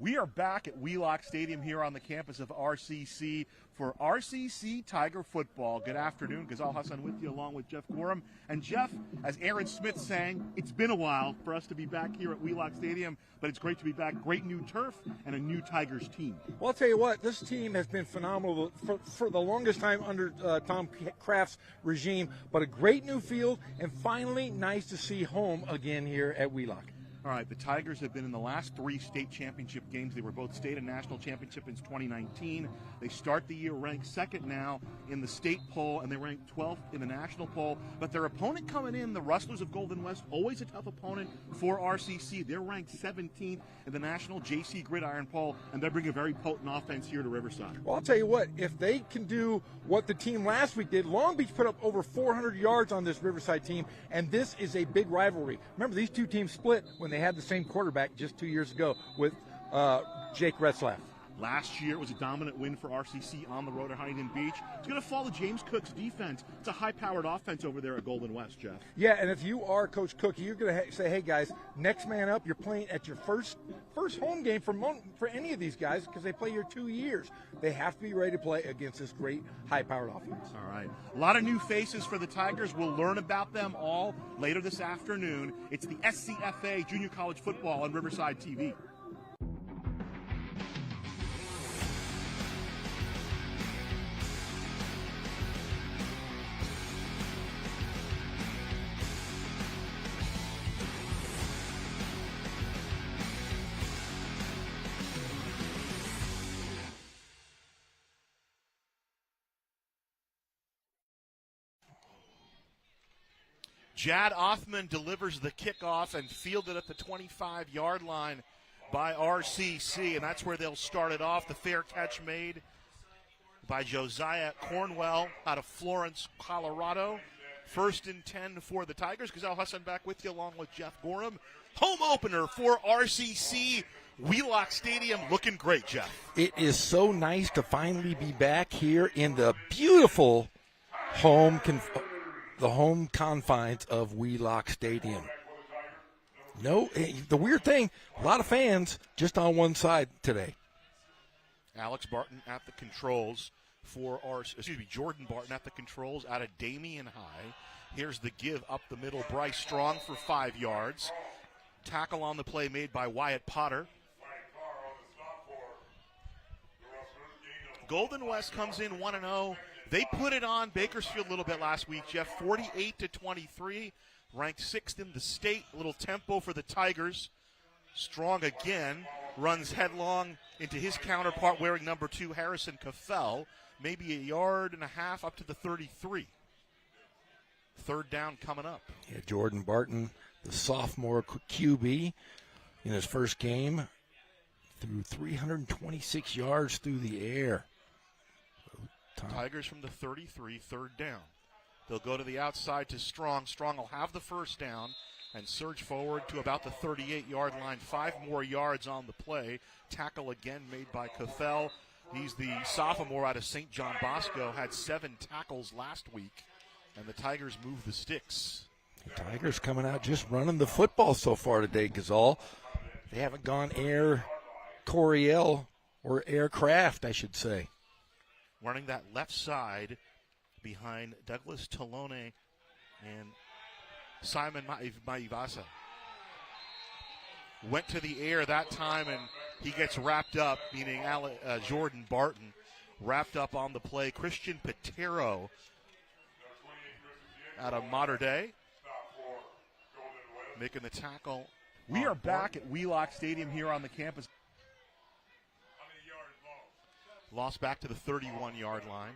We are back at Wheelock Stadium here on the campus of RCC for RCC Tiger football. Good afternoon. Ghazal Hassan with you along with Jeff Gorham. And Jeff, as Aaron Smith sang, it's been a while for us to be back here at Wheelock Stadium, but it's great to be back. Great new turf and a new Tigers team. Well, I'll tell you what, this team has been phenomenal for the longest time under Tom Kraft's regime, but a great new field, and finally nice to see home again here at Wheelock. All right, the Tigers have been in the last 3 state championship games. They were both state and national championship in 2019. They start the year ranked second now in the state poll, and they ranked 12th in the national poll. But their opponent coming in, the Rustlers of Golden West, always a tough opponent for RCC. They're ranked 17th in the national JC Gridiron poll, and they bring a very potent offense here to Riverside. Well, I'll tell you what, if they can do what the team last week did, Long Beach put up over 400 yards on this Riverside team, and this is a big rivalry. Remember, these two teams split when they had the same quarterback just 2 years ago with Jake Retzlaff. Last year, it was a dominant win for RCC on the road at Huntington Beach. It's going to follow James Cook's defense. It's a high-powered offense over there at Golden West, Jeff. Yeah, and if you are Coach Cook, you're going to say, hey, guys, next man up. You're playing at your first home game for any of these guys because they play here 2 years. They have to be ready to play against this great high-powered offense. All right. A lot of new faces for the Tigers. We'll learn about them all later this afternoon. It's the SCFA Junior College Football on Riverside TV. Jad Othman delivers the kickoff and fielded at the 25-yard line by RCC, and that's where they'll start it off. The fair catch made by Josiah Cornwell out of Florence, Colorado. 1st and 10 for the Tigers. Ghazal Hassan back with you along with Jeff Gorham. Home opener for RCC. Wheelock Stadium looking great, Jeff. It is so nice to finally be back here in the beautiful home confines of Wheelock Stadium. No, the weird thing, a lot of fans just on one side today. Alex Barton at the controls Jordan Barton at the controls out of Damien High. Here's the give up the middle. Bryce Strong for 5 yards. Tackle on the play made by Wyatt Potter. Golden West comes in 1-0. They put it on Bakersfield a little bit last week, Jeff, 48-23, ranked 6th in the state. A little tempo for the Tigers. Strong again, runs headlong into his counterpart wearing number 2, Harrison Caffell, maybe 1.5 yards up to the 33. 3rd down coming up. Yeah, Jordan Barton, the sophomore QB, in his first game, threw 326 yards through the air. Tigers from the 33, 3rd down. They'll go to the outside to Strong. Strong will have the 1st down and surge forward to about the 38-yard line. 5 more yards on the play. Tackle again made by Caffell. He's the sophomore out of St. John Bosco. Had 7 tackles last week, and the Tigers move the sticks. The Tigers coming out just running the football so far today, Ghazal. They haven't gone air Coryell or aircraft, I should say. Running that left side behind Douglas Talone and Simon Maivasa. Went to the air that time, and he gets wrapped up, meaning Jordan Barton, wrapped up on the play. Christian Patero out of Mater Dei making the tackle. We are back at Wheelock Stadium here on the campus. Lost back to the 31-yard line.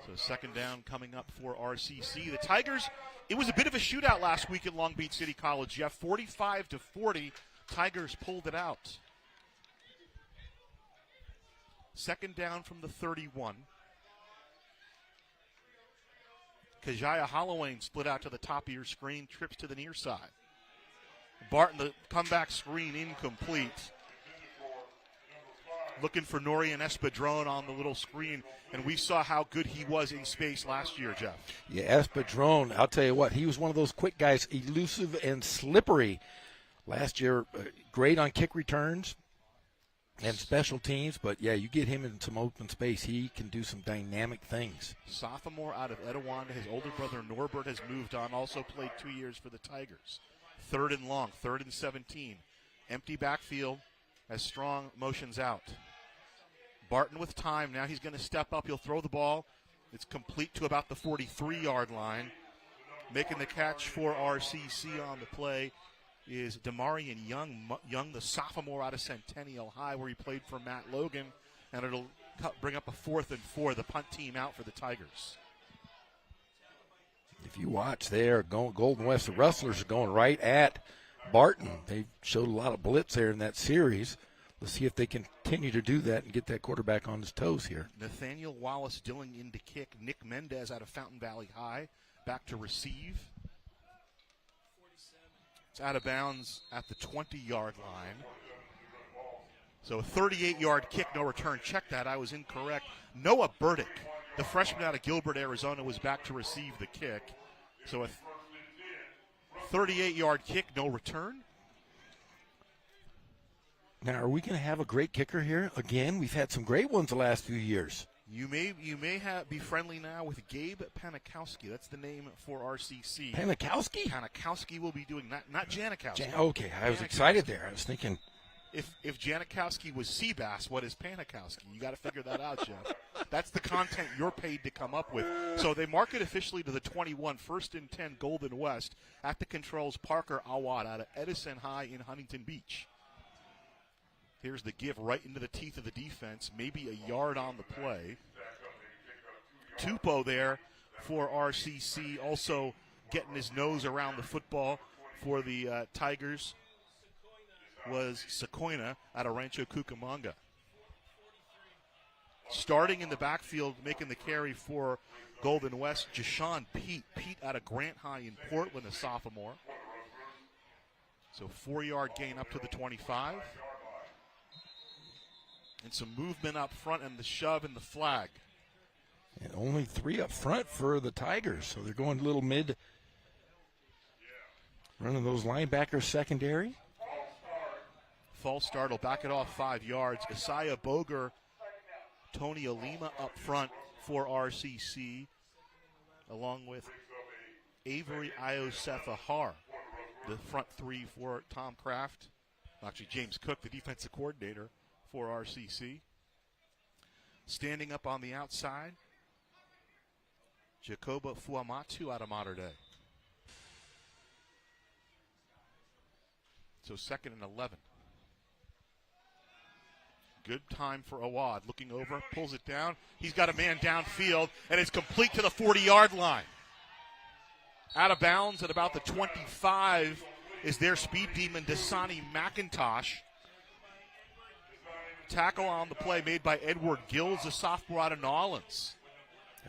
So 2nd down coming up for RCC. The Tigers, it was a bit of a shootout last week at Long Beach City College, Jeff. 45-40, Tigers pulled it out. 2nd down from the 31. Kajaya Holloway split out to the top of your screen, trips to the near side. Barton, the comeback screen incomplete. Looking for Norian Espadron on the little screen, and we saw how good he was in space last year, Jeff. Yeah, Espadron, I'll tell you what, he was one of those quick guys, elusive and slippery. last year, great on kick returns and special teams, but yeah, you get him in some open space, he can do some dynamic things. Sophomore out of Etiwanda. His older brother Norbert has moved on, also played 2 years for the Tigers. 3rd and long, 3rd and 17. Empty backfield as Strong motions out. Barton with time. Now he's going to step up. He'll throw the ball. It's complete to about the 43-yard line. Making the catch for RCC on the play is Demarion Young, the sophomore out of Centennial High, where he played for Matt Logan, and it'll bring up a 4th and 4, the punt team out for the Tigers. If you watch there, Golden West, the Rustlers are going right at Barton. They showed a lot of blitz there in that series. Let's see if they continue to do that and get that quarterback on his toes here. Nathaniel Wallace Dilling in to kick. Nick Mendez out of Fountain Valley High back to receive. It's out of bounds at the 20-yard line. So a 38-yard kick, no return. Check that, I was incorrect. Noah Burdick, the freshman out of Gilbert, Arizona, was back to receive the kick. So a 38-yard kick, no return. Now, are we going to have a great kicker here? Again, we've had some great ones the last few years. You may be friendly now with Gabe Panikowski. That's the name for RCC. Panikowski? Panikowski will be doing not Janikowski. Okay, I was excited there. I was thinking. If Janikowski was Seabass, what is Panikowski? You got to figure that out, Jeff. That's the content you're paid to come up with. So they mark it officially to the 21, 1st and 10, Golden West. At the controls, Parker Awad out of Edison High in Huntington Beach. Here's the give right into the teeth of the defense. Maybe a yard on the play. Tupou there for RCC, also getting his nose around the football for the Tigers was Sequoia out of Rancho Cucamonga. Starting in the backfield, making the carry for Golden West, Jashawn Pete out of Grant High in Portland, a sophomore. So 4-yard gain up to the 25. And some movement up front and the shove and the flag. And only 3 up front for the Tigers, so they're going a little mid. Running those linebackers secondary. False start will back it off 5 yards. Isaiah Boger, Tony Alima up front for RCC, along with Avery Iosefahar, the front 3 for Tom Kraft. Actually, James Cook, the defensive coordinator for RCC. Standing up on the outside, Jacoba Fuamatu out of Mater Dei. So 2nd and 11. Good time for Awad. Looking over, pulls it down. He's got a man downfield, and it's complete to the 40-yard line. Out of bounds at about the 25 is their speed demon, Dasani McIntosh. Tackle on the play made by Edward Gills, a sophomore out of Nolens.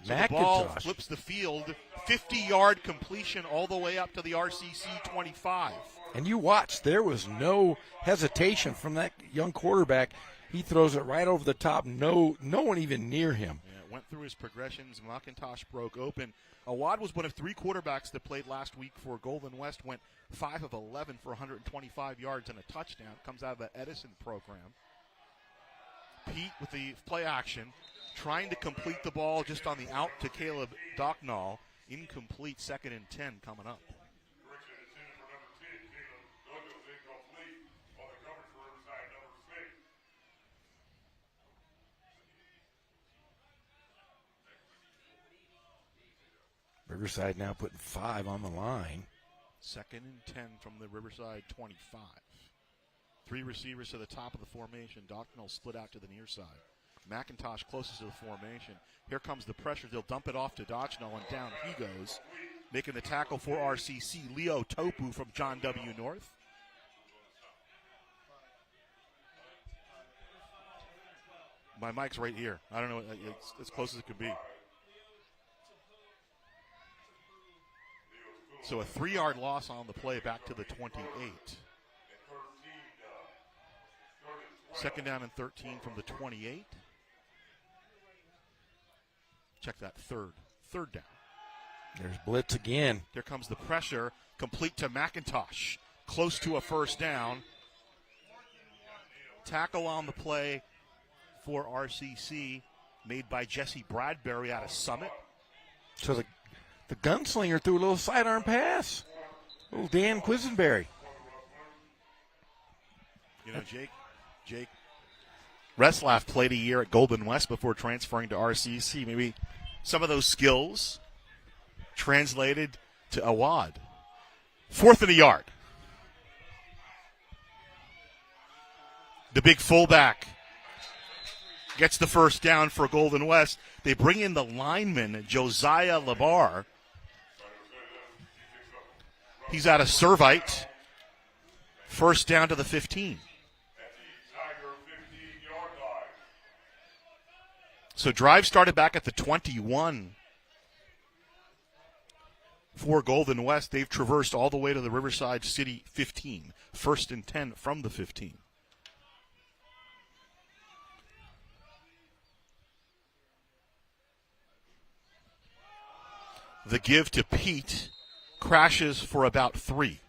So the ball flips the field, 50-yard completion all the way up to the RCC 25. And you watch, there was no hesitation from that young quarterback. He throws it right over the top, no one even near him. Yeah, went through his progressions. McIntosh broke open. Awad was one of 3 quarterbacks that played last week for Golden West, went 5 of 11 for 125 yards and a touchdown. Comes out of the Edison program. Pete with the play action, trying to complete the ball just on the out to Caleb Docknall. Incomplete, 2nd and 10 coming up. Riverside now putting 5 on the line. 2nd and 10 from the Riverside 25. 3 receivers to the top of the formation. Docknall split out to the near side. McIntosh closest to the formation. Here comes the pressure. They'll dump it off to Docknall, and down he goes. Making the tackle for RCC, Leo Topu from John W. North. My mic's right here. I don't know. It's as close as it could be. So a 3-yard loss on the play back to the 28. 2nd down and 13 from the 28. Check that third down. There's blitz again. Here comes the pressure, complete to McIntosh. close to a first down. Tackle on the play for RCC made by Jesse Bradbury out of Summit. So the gunslinger threw a little sidearm pass. Little Dan Quisenberry. You know, Jake Reslaff played a year at Golden West before transferring to RCC. Maybe some of those skills translated to Awad. 4th and a yard. The big fullback gets the first down for Golden West. They bring in the lineman, Josiah Labar. He's out of Servite. First down to the 15. So drive started back at the 21 for Golden West. They've traversed all the way to the Riverside City 15. 1st and 10 from the 15. The give to Pete crashes for about 3.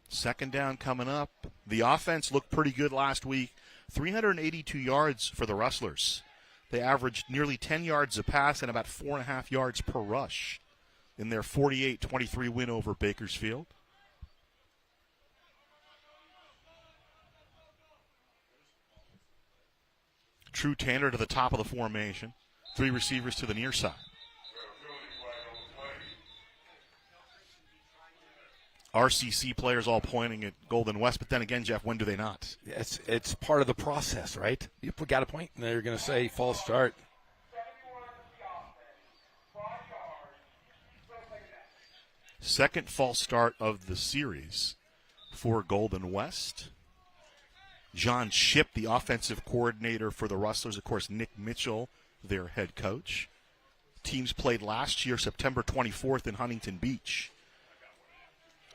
Second down coming up. The offense looked pretty good last week. 382 yards for the Rustlers. They averaged nearly 10 yards a pass and about 4.5 yards per rush in their 48-23 win over Bakersfield. True Tanner to the top of the formation. 3 receivers to the near side. RCC players all pointing at Golden West, but then again, Jeff, when do they not? It's part of the process, right? You got a point, and they're going to say false start. Second false start of the series for Golden West. John Shipp, the offensive coordinator for the Rustlers. Of course, Nick Mitchell, their head coach. Teams played last year, September 24th in Huntington Beach.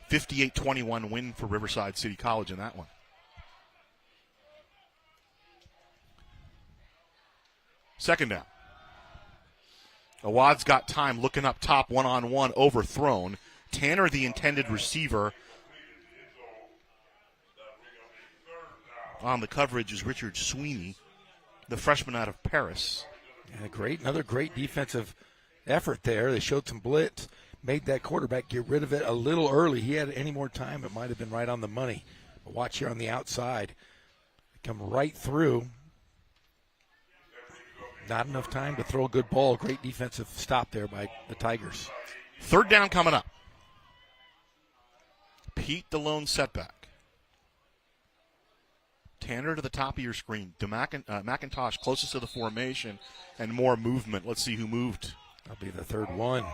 58-21 win for Riverside City College in that one. Second down. Awad's got time looking up top, one-on-one, overthrown. Tanner, the intended receiver. On the coverage is Richard Sweeney, the freshman out of Paris. Yeah, another great defensive effort there. They showed some blitz, made that quarterback get rid of it a little early. He had any more time, it might have been right on the money. But watch here on the outside. Come right through. Not enough time to throw a good ball. Great defensive stop there by the Tigers. Third down coming up. Pete, the lone setback. Tanner to the top of your screen. McIntosh closest to the formation and more movement. Let's see who moved. That'll be the third one.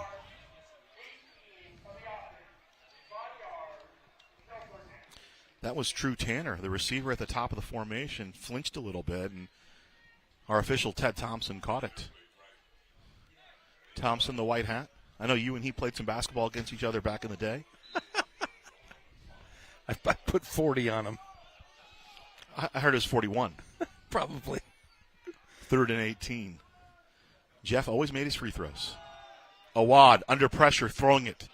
That was True Tanner, the receiver at the top of the formation, flinched a little bit, and our official Ted Thompson caught it. Thompson, the white hat. I know you and he played some basketball against each other back in the day. I put 40 on him. I heard it was 41. Probably. 3rd and 18. Jeff always made his free throws. Awad under pressure, throwing it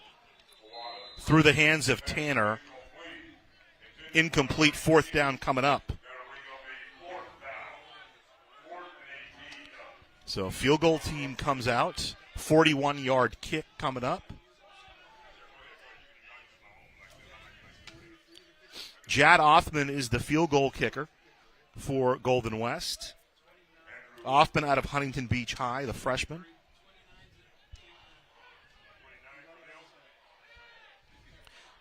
through the hands of Tanner. Incomplete. 4th down coming up. So field goal team comes out. 41-yard kick coming up. Jad Othman is the field goal kicker for Golden West. Othman out of Huntington Beach High, the freshman.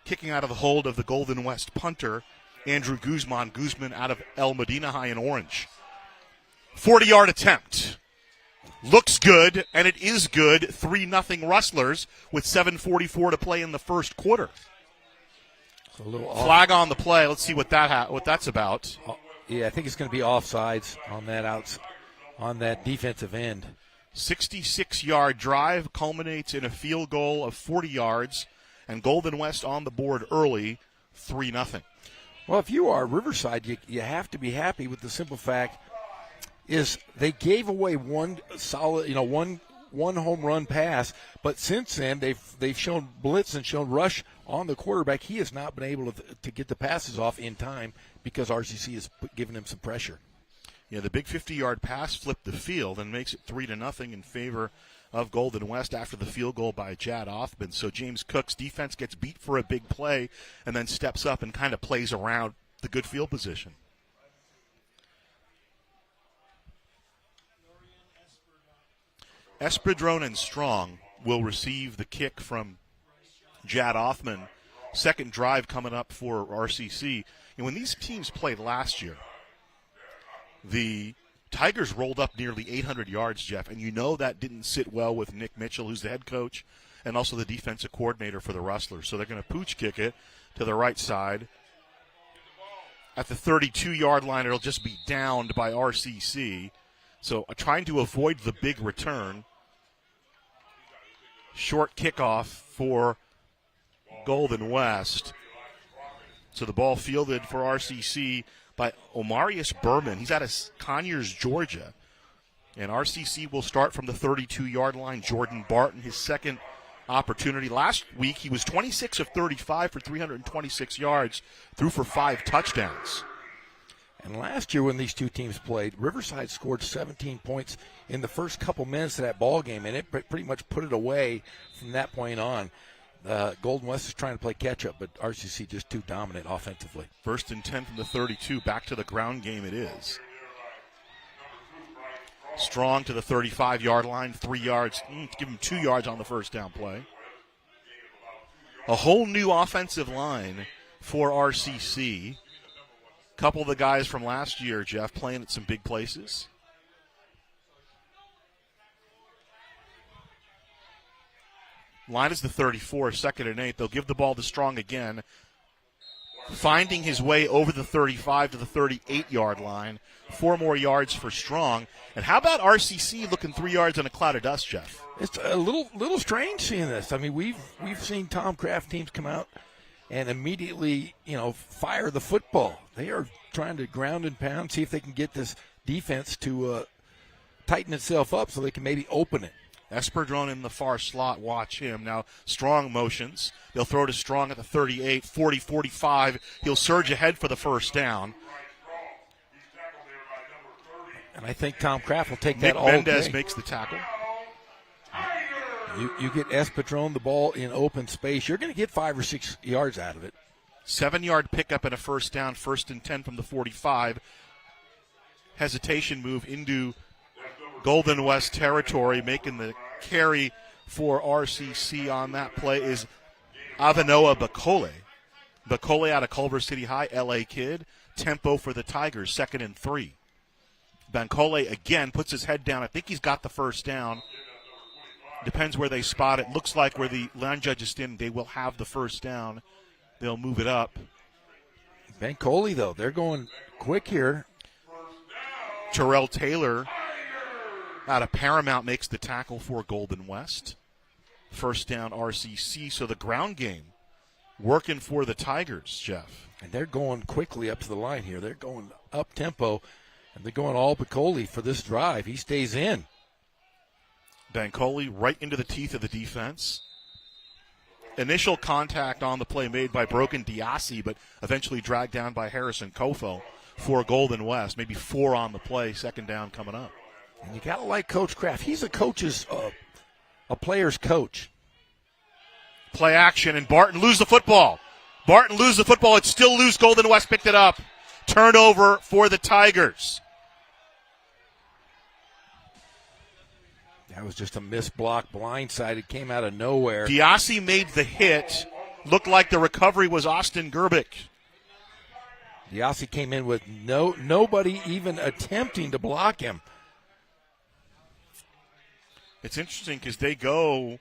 Kicking out of the hold of the Golden West punter, Andrew Guzman. Guzman out of El Medina High in Orange. 40-yard attempt. Looks good, and it is good. 3-0 Rustlers with 7:44 to play in the first quarter. A little flag on the play. Let's see what that's about. Yeah, I think it's going to be offsides on that defensive end. 66-yard drive culminates in a field goal of 40 yards, and Golden West on the board early, 3-0. Well, if you are Riverside, you have to be happy with the simple fact is they gave away one solid, one home run pass, but since then they've shown blitz and shown rush on the quarterback. He has not been able to get the passes off in time because RCC has given him some pressure. Yeah, the big 50-yard pass flipped the field and makes it 3-0 in favor of Golden West after the field goal by Jad Othman. So James Cook's defense gets beat for a big play and then steps up and kind of plays around the good field position. Espridron and Strong will receive the kick from Jad Othman. Second drive coming up for RCC. And when these teams played last year, the Tigers rolled up nearly 800 yards, Jeff, and you know that didn't sit well with Nick Mitchell, who's the head coach, and also the defensive coordinator for the Rustlers. So they're going to pooch kick it to the right side. At the 32-yard line, it'll just be downed by RCC. So trying to avoid the big return. Short kickoff for Golden West. So the ball fielded for RCC by Omarius Berman. He's out of Conyers, Georgia. And RCC will start from the 32-yard line. Jordan Barton, his second opportunity. Last week, he was 26 of 35 for 326 yards, threw for 5 touchdowns. And last year when these two teams played, Riverside scored 17 points in the first couple minutes of that ball game, and it pretty much put it away from that point on. Golden West is trying to play catch-up, but RCC just too dominant offensively. 1st and 10 from the 32. Back to the ground game it is. Strong to the 35-yard line, 3 yards. Give him 2 yards on the first down play. A whole new offensive line for RCC. Couple of the guys from last year, Jeff, playing at some big places. Line is the 34, 2nd and 8. They'll give the ball to Strong again, finding his way over the 35 to the 38-yard line. 4 more yards for Strong. And how about RCC looking 3 yards in a cloud of dust, Jeff? It's a little strange seeing this. I mean, we've seen Tom Kraft teams come out and immediately, fire the football. They are trying to ground and pound, see if they can get this defense to tighten itself up so they can maybe open it. Espridron in the far slot. Watch him. Now, Strong motions. They'll throw to Strong at the 38, 40, 45. He'll surge ahead for the first down. And I think Tom Kraft will take that all Nick Mendez day. Makes the tackle. You get Espridron the ball in open space, you're going to get 5 or 6 yards out of it. 7-yard pickup and a first down, 1st and 10 from the 45. Hesitation move into Golden West territory, making the carry for RCC on that play is Avanoa Bakole. Bakole out of Culver City High, L.A. kid. Tempo for the Tigers, 2nd and 3. Bakole again puts his head down. I think he's got the first down. Depends where they spot it. Looks like where the line judge is standing, they will have the first down. They'll move it up. Bakole, though, they're going quick here. Terrell Taylor out of Paramount makes the tackle for Golden West. First down RCC. So the ground game working for the Tigers, Jeff. And they're going quickly up to the line here. They're going up tempo, and they're going all Bakole for this drive. He stays in. Bancoli right into the teeth of the defense. Initial contact on the play made by Brogan Diassi, but eventually dragged down by Harrison Kofo for Golden West. Maybe 4 on the play, 2nd down coming up. And you got to like Coach Kraft. He's a player's coach. Play action, and Barton lose the football. It's still loose. Golden West picked it up. Turnover for the Tigers. That was just a missed block, blindside. It came out of nowhere. Diassi made the hit. Looked like the recovery was Austin Gerbic. Diassi came in with nobody even attempting to block him. It's interesting because they go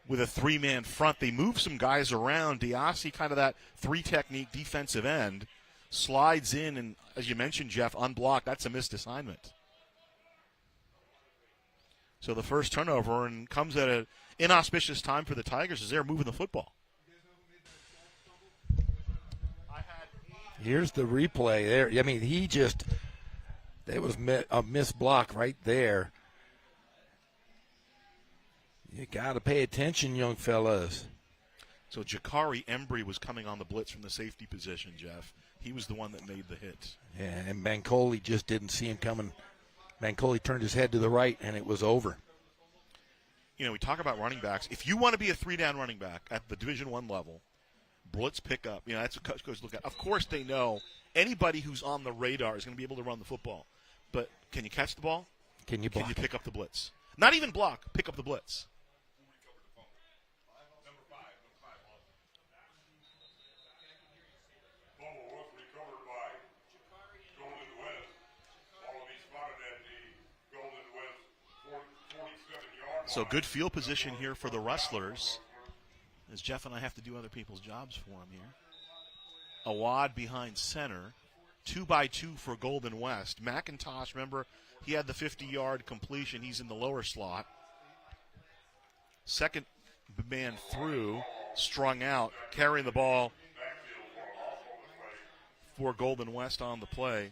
with a 3-man front. They move some guys around. Diassi, kind of that 3-technique defensive end, slides in, and as you mentioned, Jeff, unblocked. That's a missed assignment. So the first turnover, and comes at an inauspicious time for the Tigers as they're moving the football. Here's the replay there. I mean, he just There was a missed block right there. You got to pay attention, young fellas. So Jakari Embry was coming on the blitz from the safety position, Jeff. He was the one that made the hit. Yeah, and Bancoli just didn't see him coming. Bancoli turned his head to the right, and it was over. You know, we talk about running backs. If you want to be a three-down running back at the Division I level, blitz pickup, you know, that's what coaches look at. Of course they know anybody who's on the radar is going to be able to run the football. But can you catch the ball? Can you block? Can you pick up the blitz? Not even block, pick up the blitz. So good field position here for the Rustlers, as Jeff and I have to do other people's jobs for them here. Awad behind center, 2x2 for Golden West. McIntosh, remember, he had the 50-yard completion. He's in the lower slot. Second man through, strung out, carrying the ball for Golden West on the play.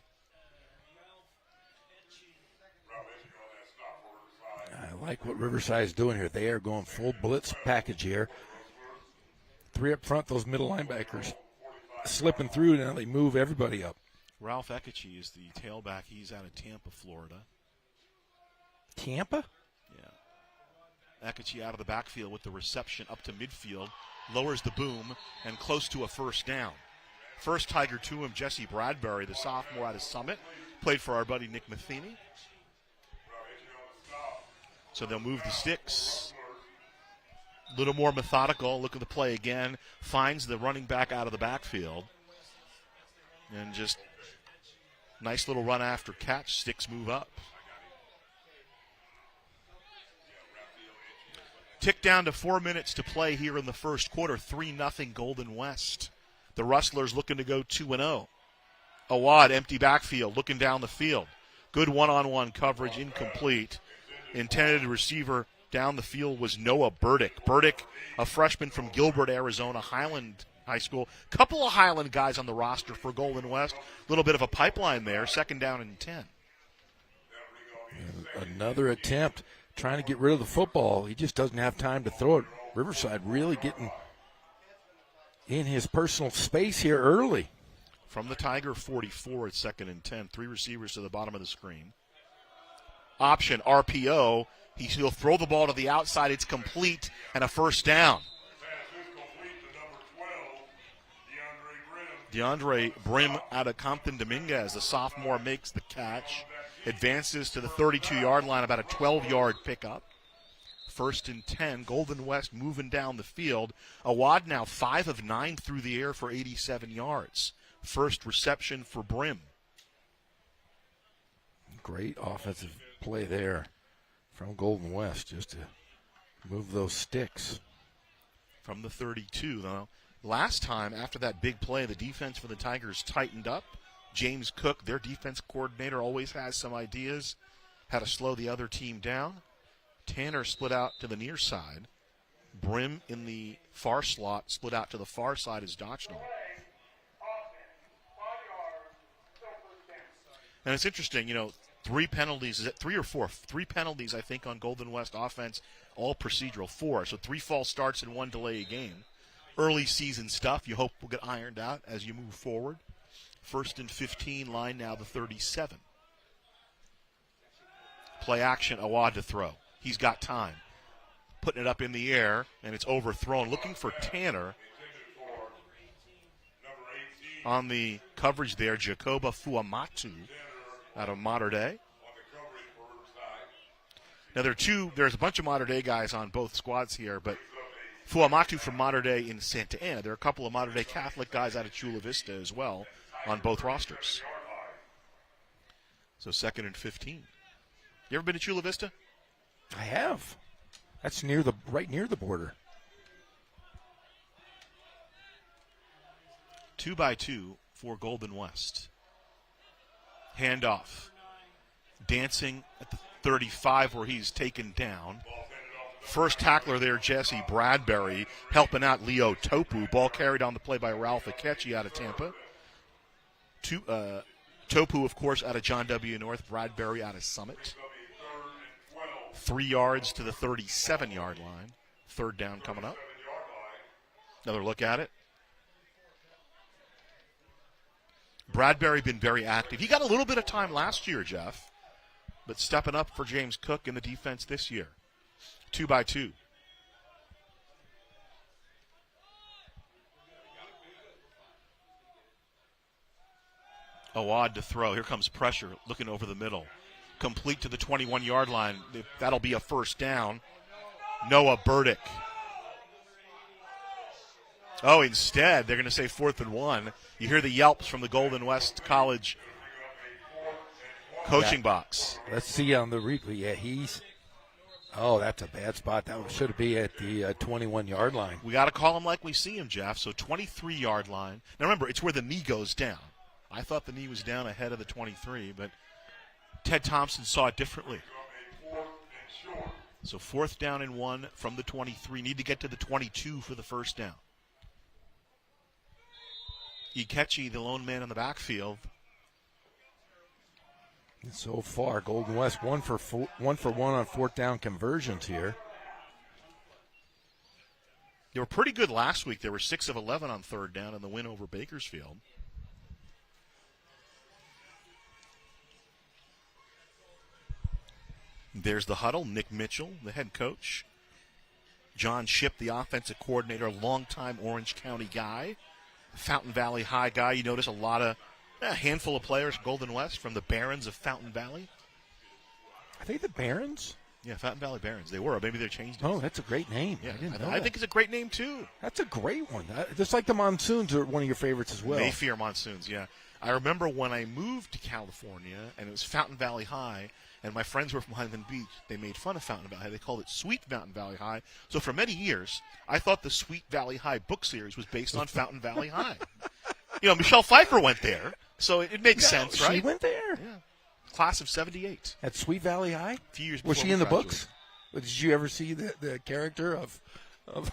I like what Riverside is doing here. They are going full blitz package here. Three up front, those middle linebackers slipping through. Now they move everybody up. Ralph Eckachi is the tailback. He's out of Tampa, Florida. Tampa? Yeah. Eckachi out of the backfield with the reception up to midfield. Lowers the boom and close to a first down. First Tiger to him, Jesse Bradbury, the sophomore out of Summit. Played for our buddy Nick Matheny. So they'll move the sticks. A little more methodical. Look at the play again. Finds the running back out of the backfield. And just nice little run after catch. Sticks move up. Tick down to 4 minutes to play here in the first quarter. 3-0 Golden West. The Rustlers looking to go 2-0. Awad, empty backfield, looking down the field. Good one-on-one coverage, incomplete. Intended receiver down the field was Noah Burdick. Burdick, a freshman from Gilbert, Arizona, Highland High School. Couple of Highland guys on the roster for Golden West. A little bit of a pipeline there. Second down and 10. Another attempt trying to get rid of the football. He just doesn't have time to throw it. Riverside really getting in his personal space here early. From the Tiger 44 at second and 10. Three receivers to the bottom of the screen. Option, RPO. He'll throw the ball to the outside. It's complete and a first down. DeAndre Brim out of Compton Dominguez. The sophomore makes the catch. Advances to the 32-yard line, about a 12-yard pickup. First and 10. Golden West moving down the field. Awad now 5 of 9 through the air for 87 yards. First reception for Brim. Great offensive play there from Golden West just to move those sticks. From the 32, though. Last time, after that big play, the defense for the Tigers tightened up. James Cook, their defense coordinator, always has some ideas how to slow the other team down. Tanner split out to the near side. Brim in the far slot, split out to the far side is Dochnall. And it's interesting, you know, 3 penalties. Is it 3 or 4? 3 penalties, I think, on Golden West offense, all procedural. 4. So 3 false starts and 1 delay a game. Early season stuff you hope will get ironed out as you move forward. First and 15, line now the 37. Play action, Awad to throw. He's got time. Putting it up in the air, and it's overthrown. Looking for Tanner. On the coverage there, Jacoba Fuamatu out of Mater Dei. Now there's a bunch of Mater Dei guys on both squads here, but Fuamatu from Mater Dei in Santa Ana. There are a couple of Mater Dei Catholic guys out of Chula Vista as well on both rosters. So second and 15. You ever been to Chula Vista? I have. That's right near the border. 2x2 for Golden West. Handoff. Dancing at the 35 where he's taken down. First tackler there, Jesse Bradbury, helping out Leo Topu. Ball carried on the play by Ralph Eckachi out of Tampa. Topu, of course, out of John W. North. Bradbury out of Summit. 3 yards to the 37-yard line. Third down coming up. Another look at it. Bradbury been very active. He got a little bit of time last year, Jeff, but stepping up for James Cook in the defense this year. 2-by-2. Awad to throw. Here comes pressure, looking over the middle. Complete to the 21-yard line. That'll be a first down. Noah Burdick. Oh, instead, they're going to say 4th and 1. You hear the yelps from the Golden West College coaching box. Let's see on the replay. Yeah, oh, that's a bad spot. That should be at the 21-yard line. We got to call him like we see him, Jeff. So 23-yard line. Now, remember, it's where the knee goes down. I thought the knee was down ahead of the 23, but Ted Thompson saw it differently. So 4th down and 1 from the 23. Need to get to the 22 for the first down. Ikechi, the lone man in the backfield. So far, Golden West 1 for 1 on 4th down conversions here. They were pretty good last week. They were 6 of 11 on 3rd down in the win over Bakersfield. There's the huddle. Nick Mitchell, the head coach. John Shipp, the offensive coordinator, longtime Orange County guy. Fountain Valley High guy. You notice a handful of players, Golden West, from the Barons of Fountain Valley. Are they the Barons? Yeah, Fountain Valley Barons. They were. Maybe they changed it. Oh, that's a great name. Yeah, I didn't know I think it's a great name, too. That's a great one. Just like the Monsoons are one of your favorites as well. Mayfair Monsoons, yeah. I remember when I moved to California, and it was Fountain Valley High, and my friends were from Huntington Beach. They made fun of Fountain Valley High. They called it Sweet Fountain Valley High. So for many years, I thought the Sweet Valley High book series was based on Fountain Valley High. You know, Michelle Pfeiffer went there, so it makes sense, right? She went there? Yeah. Class of 78. At Sweet Valley High? A few years Was before she in the graduated. books? Did you ever see the character of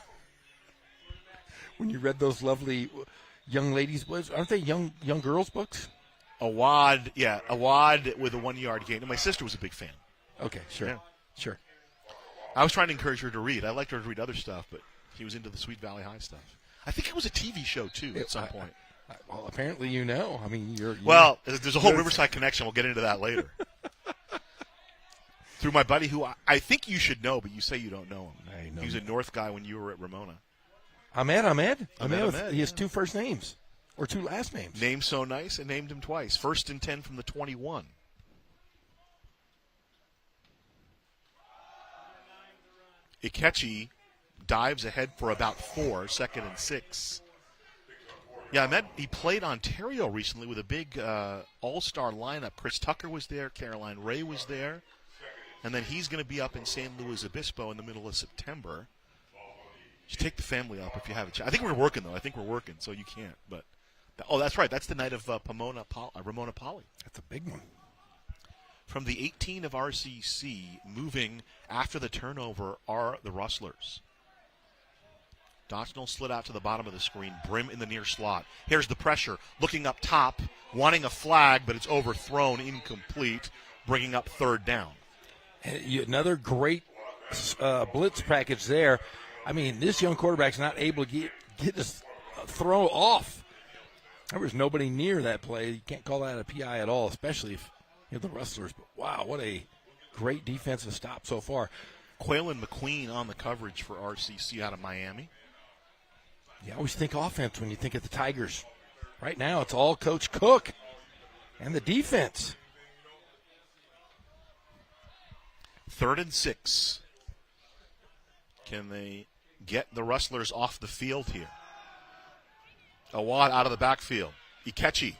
when you read those lovely young ladies' books? Aren't they young girls' books? Awad with a 1-yard gain. And my sister was a big fan. Okay, sure. Yeah. Sure. I was trying to encourage her to read. I liked her to read other stuff, but she was into the Sweet Valley High stuff. I think it was a TV show, too, at some point. Well, apparently you know. I mean, you're Well, there's a whole Riverside connection. We'll get into that later. Through my buddy who I think you should know, but you say you don't know him. I know He was a him. North guy when you were at Ramona. Ahmed. Ahmed, He has yeah. 2 first names or 2 last names. Named so nice and named him twice. 1st and 10 from the 21. Ikechi dives ahead for about 4, 2nd and 6. Yeah, he played Ontario recently with a big all-star lineup. Chris Tucker was there. Caroline Ray was there. And then he's going to be up in San Luis Obispo in the middle of September. You take the family up if you have a chance. I think we're working, though. So you can't. But that's right. That's the night of Ramona Poly. That's a big one. From the 18 of RCC, moving after the turnover are the Rustlers. Doctrinal slid out to the bottom of the screen. Brim in the near slot. Here's the pressure. Looking up top, wanting a flag, but it's overthrown, incomplete, bringing up 3rd down. Another great blitz package there. I mean, this young quarterback's not able to get this throw off. There was nobody near that play. You can't call that a PI at all, especially if you're the Rustlers. But wow, what a great defensive stop so far. Quaylen McQueen on the coverage for RCC out of Miami. You always think offense when you think of the Tigers. Right now, it's all Coach Cook and the defense. 3rd and 6. Can they get the Rustlers off the field here? Awad out of the backfield. Ikechi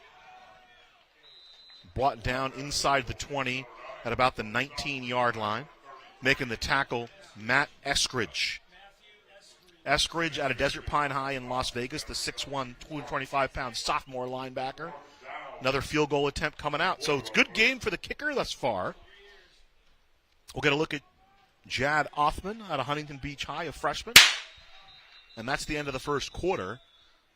brought down inside the 20 at about the 19-yard line. Making the tackle, Matt Eskridge. Eskridge out of Desert Pine High in Las Vegas, the 6'1", 225-pound sophomore linebacker. Another field goal attempt coming out. So it's a good game for the kicker thus far. We'll get a look at Jad Othman out of Huntington Beach High, a freshman. And that's the end of the first quarter.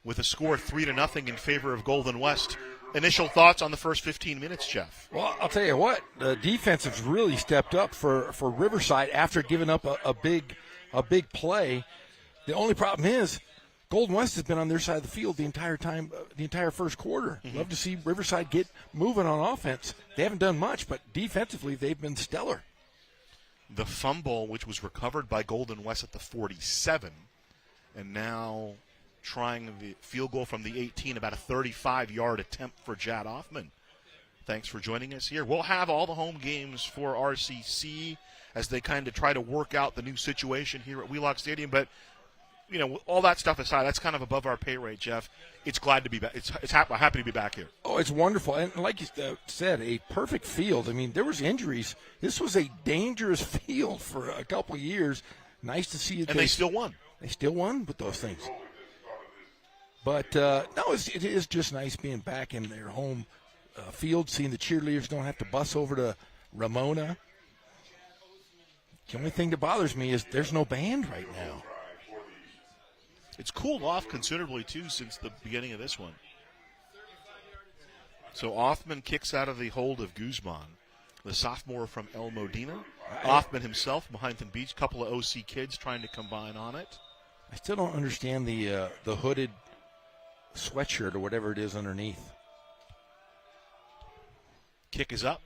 with a score 3-0 in favor of Golden West. Initial thoughts on the first 15 minutes, Jeff? Well, I'll tell you what, the defense has really stepped up for Riverside after giving up a big play. The only problem is Golden West has been on their side of the field the entire time, the entire first quarter. Love to see Riverside get moving on offense. They haven't done much, but defensively they've been stellar. The fumble, which was recovered by Golden West at the 47, and now trying the field goal from the 18, about a 35-yard attempt for Jad Hoffman. Thanks for joining us here. We'll have all the home games for RCC as they kind of try to work out the new situation here at Wheelock Stadium. But, you know, all that stuff aside, that's kind of above our pay rate, Jeff. It's glad to be back. Happy to be back here. Oh, it's wonderful. And like you said, a perfect field. I mean, there was injuries. This was a dangerous field for a couple of years. Nice to see it. And they still won. They still won with those things. But, no, it is just nice being back in their home field, seeing the cheerleaders don't have to bus over to Ramona. The only thing that bothers me is there's no band right now. It's cooled off considerably, too, since the beginning of this one. So Othman kicks out of the hold of Guzman, the sophomore from El Modena. Othman himself behind the beach, couple of OC kids trying to combine on it. I still don't understand the hooded sweatshirt or whatever it is underneath. Kick is up,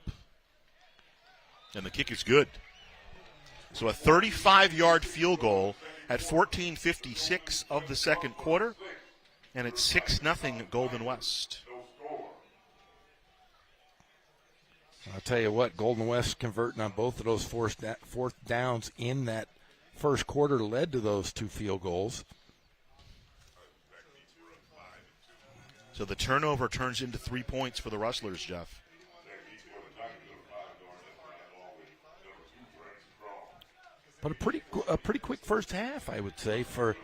and the kick is good. So a 35-yard field goal at 14:56 of the second quarter, and it's 6-0 Golden West. I'll tell you what, Golden West converting on both of those fourth downs in that first quarter led to those two field goals. So the turnover turns into 3 points for the Rustlers, Jeff. But a pretty quick first half, I would say, for.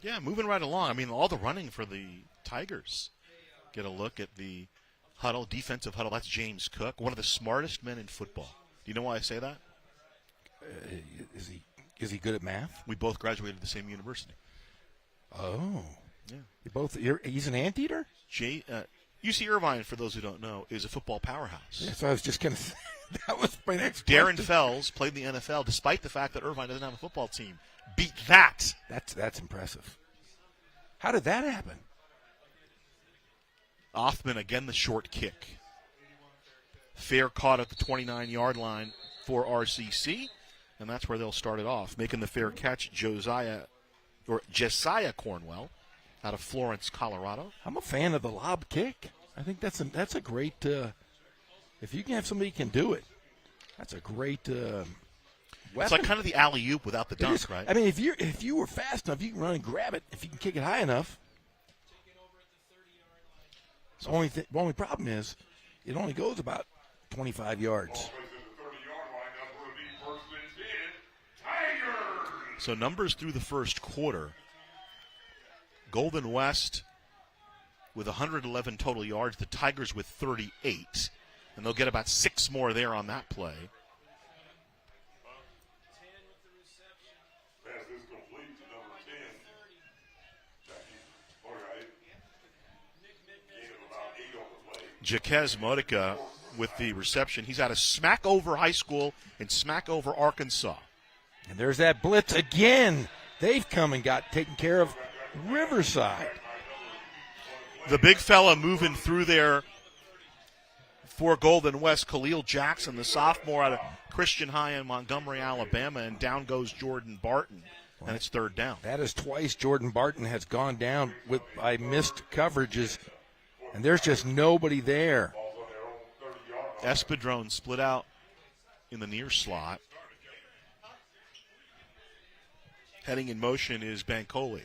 Yeah, moving right along. I mean, all the running for the Tigers. Get a look at the huddle, defensive huddle. That's James Cook, one of the smartest men in football. Do you know why I say that? Is he good at math? We both graduated at the same university. Oh, yeah. He's an anteater. UC Irvine, for those who don't know, is a football powerhouse. Yeah, so I was just going to say. That was my next Darren question. Fells played in the NFL, despite the fact that Irvine doesn't have a football team. Beat that. That's impressive. How did that happen? Othman again, the short kick. Fair caught at the 29-yard line for RCC, and that's where they'll start it off. Making the fair catch, Josiah Cornwell out of Florence, Colorado. I'm a fan of the lob kick. I think that's a great. If you can have somebody who can do it, that's a great weapon. It's like kind of the alley-oop without the dunk, right? I mean, if you were fast enough, you can run and grab it. If you can kick it high enough. The only problem is it only goes about 25 yards. So numbers through the first quarter. Golden West with 111 total yards. The Tigers with 38. And they'll get about 6 more there on that play. Jaquez Modica with the reception. He's out of Smackover High School in Smackover, Arkansas. And there's that blitz again. They've come and got taken care of Riverside. The big fella moving through there for Golden West, Khalil Jackson, the sophomore out of Christian High in Montgomery, Alabama, and down goes Jordan Barton, and it's third down. That is twice Jordan Barton has gone down by missed coverages, and there's just nobody there. Espadrone split out in the near slot. Heading in motion is Bancoli.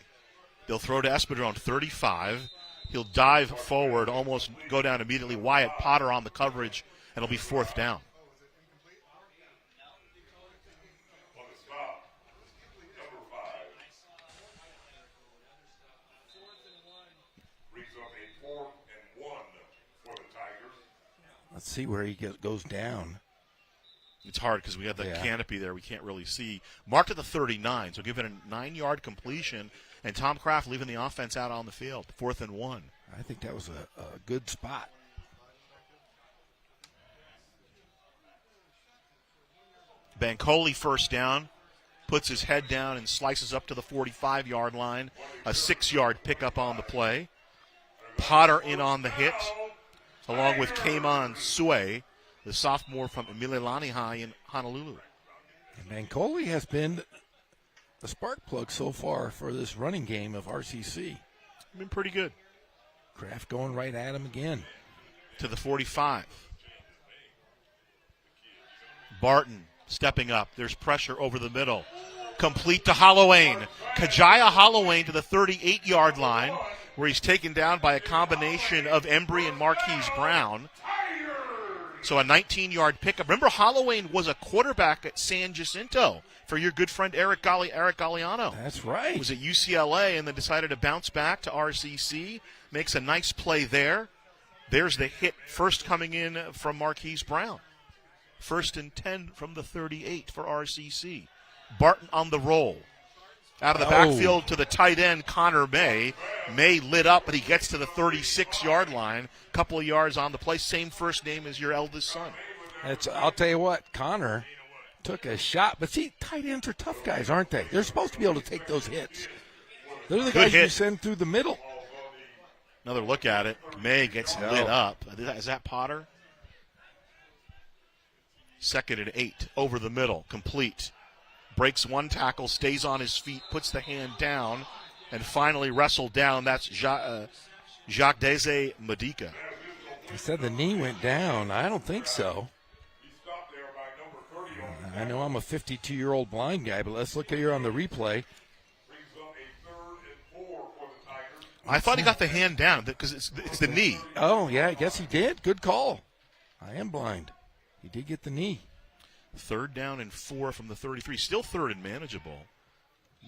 They'll throw to Espadrone, 35. He'll dive forward, almost go down immediately. Wyatt Potter on the coverage, and it'll be fourth down. Let's see where he goes down. It's hard because we have the canopy there. We can't really see. Marked at the 39, so given a 9-yard completion. And Tom Kraft leaving the offense out on the field, 4th and 1. I think that was a good spot. Bancoli first down, puts his head down and slices up to the 45-yard line. A 6-yard pickup on the play. Potter in on the hit, along with Kamon Sue, the sophomore from Mililani High in Honolulu. And Bancoli has been the spark plug so far for this running game of RCC. Been pretty good. Kraft going right at him again. To the 45. Barton stepping up. There's pressure over the middle. Complete to Hollowayne. Kajaya Hollowayne to the 38-yard line, where he's taken down by a combination of Embry and Marquise Brown. So a 19-yard pickup. Remember, Hollowayne was a quarterback at San Jacinto for your good friend Eric Galliano. That's right. He was at UCLA and then decided to bounce back to RCC. Makes a nice play there. There's the hit first coming in from Marquise Brown. 1st and 10 from the 38 for RCC. Barton on the roll. Out of the backfield to the tight end, Connor May. May lit up, but he gets to the 36-yard line. Couple of yards on the play. Same first name as your eldest son. I'll tell you what, Connor took a shot. But see, tight ends are tough guys, aren't they? They're supposed to be able to take those hits. They're the guys you send through the middle. Another look at it. May gets lit up. Is that Potter? 2nd and 8. Over the middle. Complete. Breaks one tackle, stays on his feet, puts the hand down, and finally wrestled down. That's Jacques Deze Medica. He said the knee went down. I don't think so. I know I'm a 52-year-old blind guy, but let's look here on the replay. I thought he got the hand down because it's the knee. Oh, yeah, I guess he did. Good call. I am blind. He did get the knee. 3rd down and 4 from the 33. Still 3rd and manageable.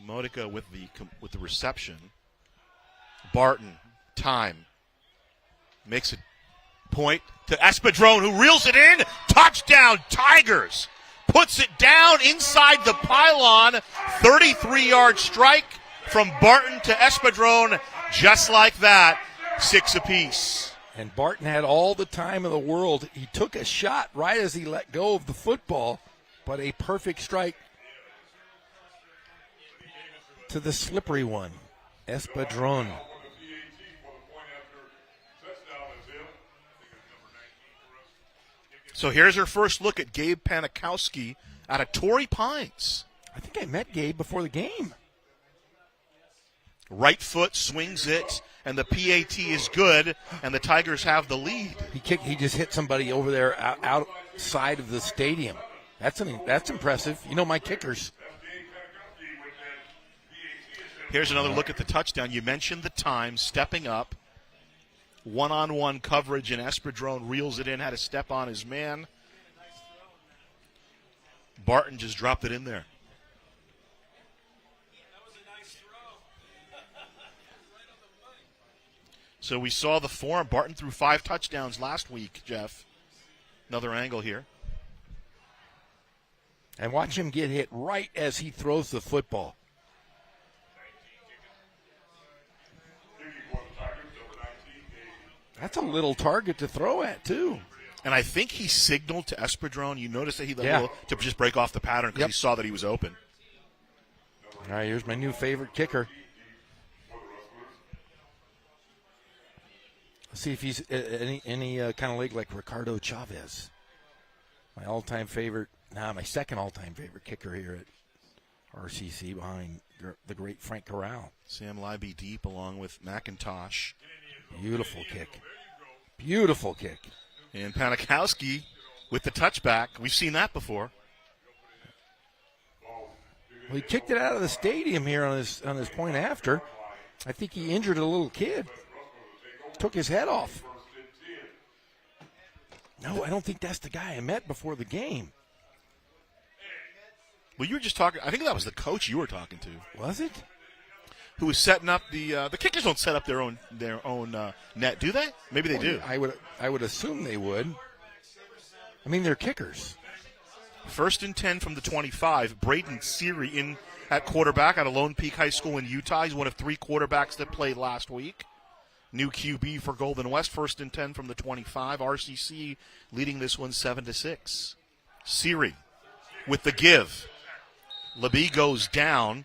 Modica with the reception. Barton, time. Makes a point to Espadrone, who reels it in. Touchdown, Tigers. Puts it down inside the pylon. 33-yard strike from Barton to Espadrone. Just like that, 6 apiece. And Barton had all the time in the world. He took a shot right as he let go of the football, but a perfect strike to the slippery one, Espadrone. So here's our first look at Gabe Panikowski out of Torrey Pines. I think I met Gabe before the game. Right foot swings it, and the PAT is good, and the Tigers have the lead. He just hit somebody over there outside of the stadium. That's impressive. You know my kickers. Here's another look at the touchdown. You mentioned the time, stepping up. One-on-one coverage, and Espadrone reels it in, had to step on his man. Barton just dropped it in there. So we saw the form. Barton threw 5 touchdowns last week, Jeff. Another angle here. And watch him get hit right as he throws the football. That's a little target to throw at, too. And I think he signaled to Espadrone. You notice that he let to just break off the pattern because he saw that he was open. All right, here's my new favorite kicker. Let's see if he's any kind of leg like Ricardo Chavez. My all-time favorite, my second all-time favorite kicker here at RCC behind the great Frank Corral. Sam Libby deep along with McIntosh. Beautiful kick. Beautiful kick. And Panikowski with the touchback. We've seen that before. Well, he kicked it out of the stadium here on his point after. I think he injured a little kid. Took his head off. No, I don't think that's the guy I met before the game. Well, you were just talking. I think that was the coach you were talking to. Was it? Who was setting up the kickers don't set up their own net, do they? Maybe they do. I would assume they would. I mean, they're kickers. First and 10 from the 25. Braden Seary in at quarterback out of Lone Peak High School in Utah. He's one of 3 quarterbacks that played last week. New QB for Golden West. First and 10 from the 25. RCC leading this one 7-6. Seary with the give. Labie goes down.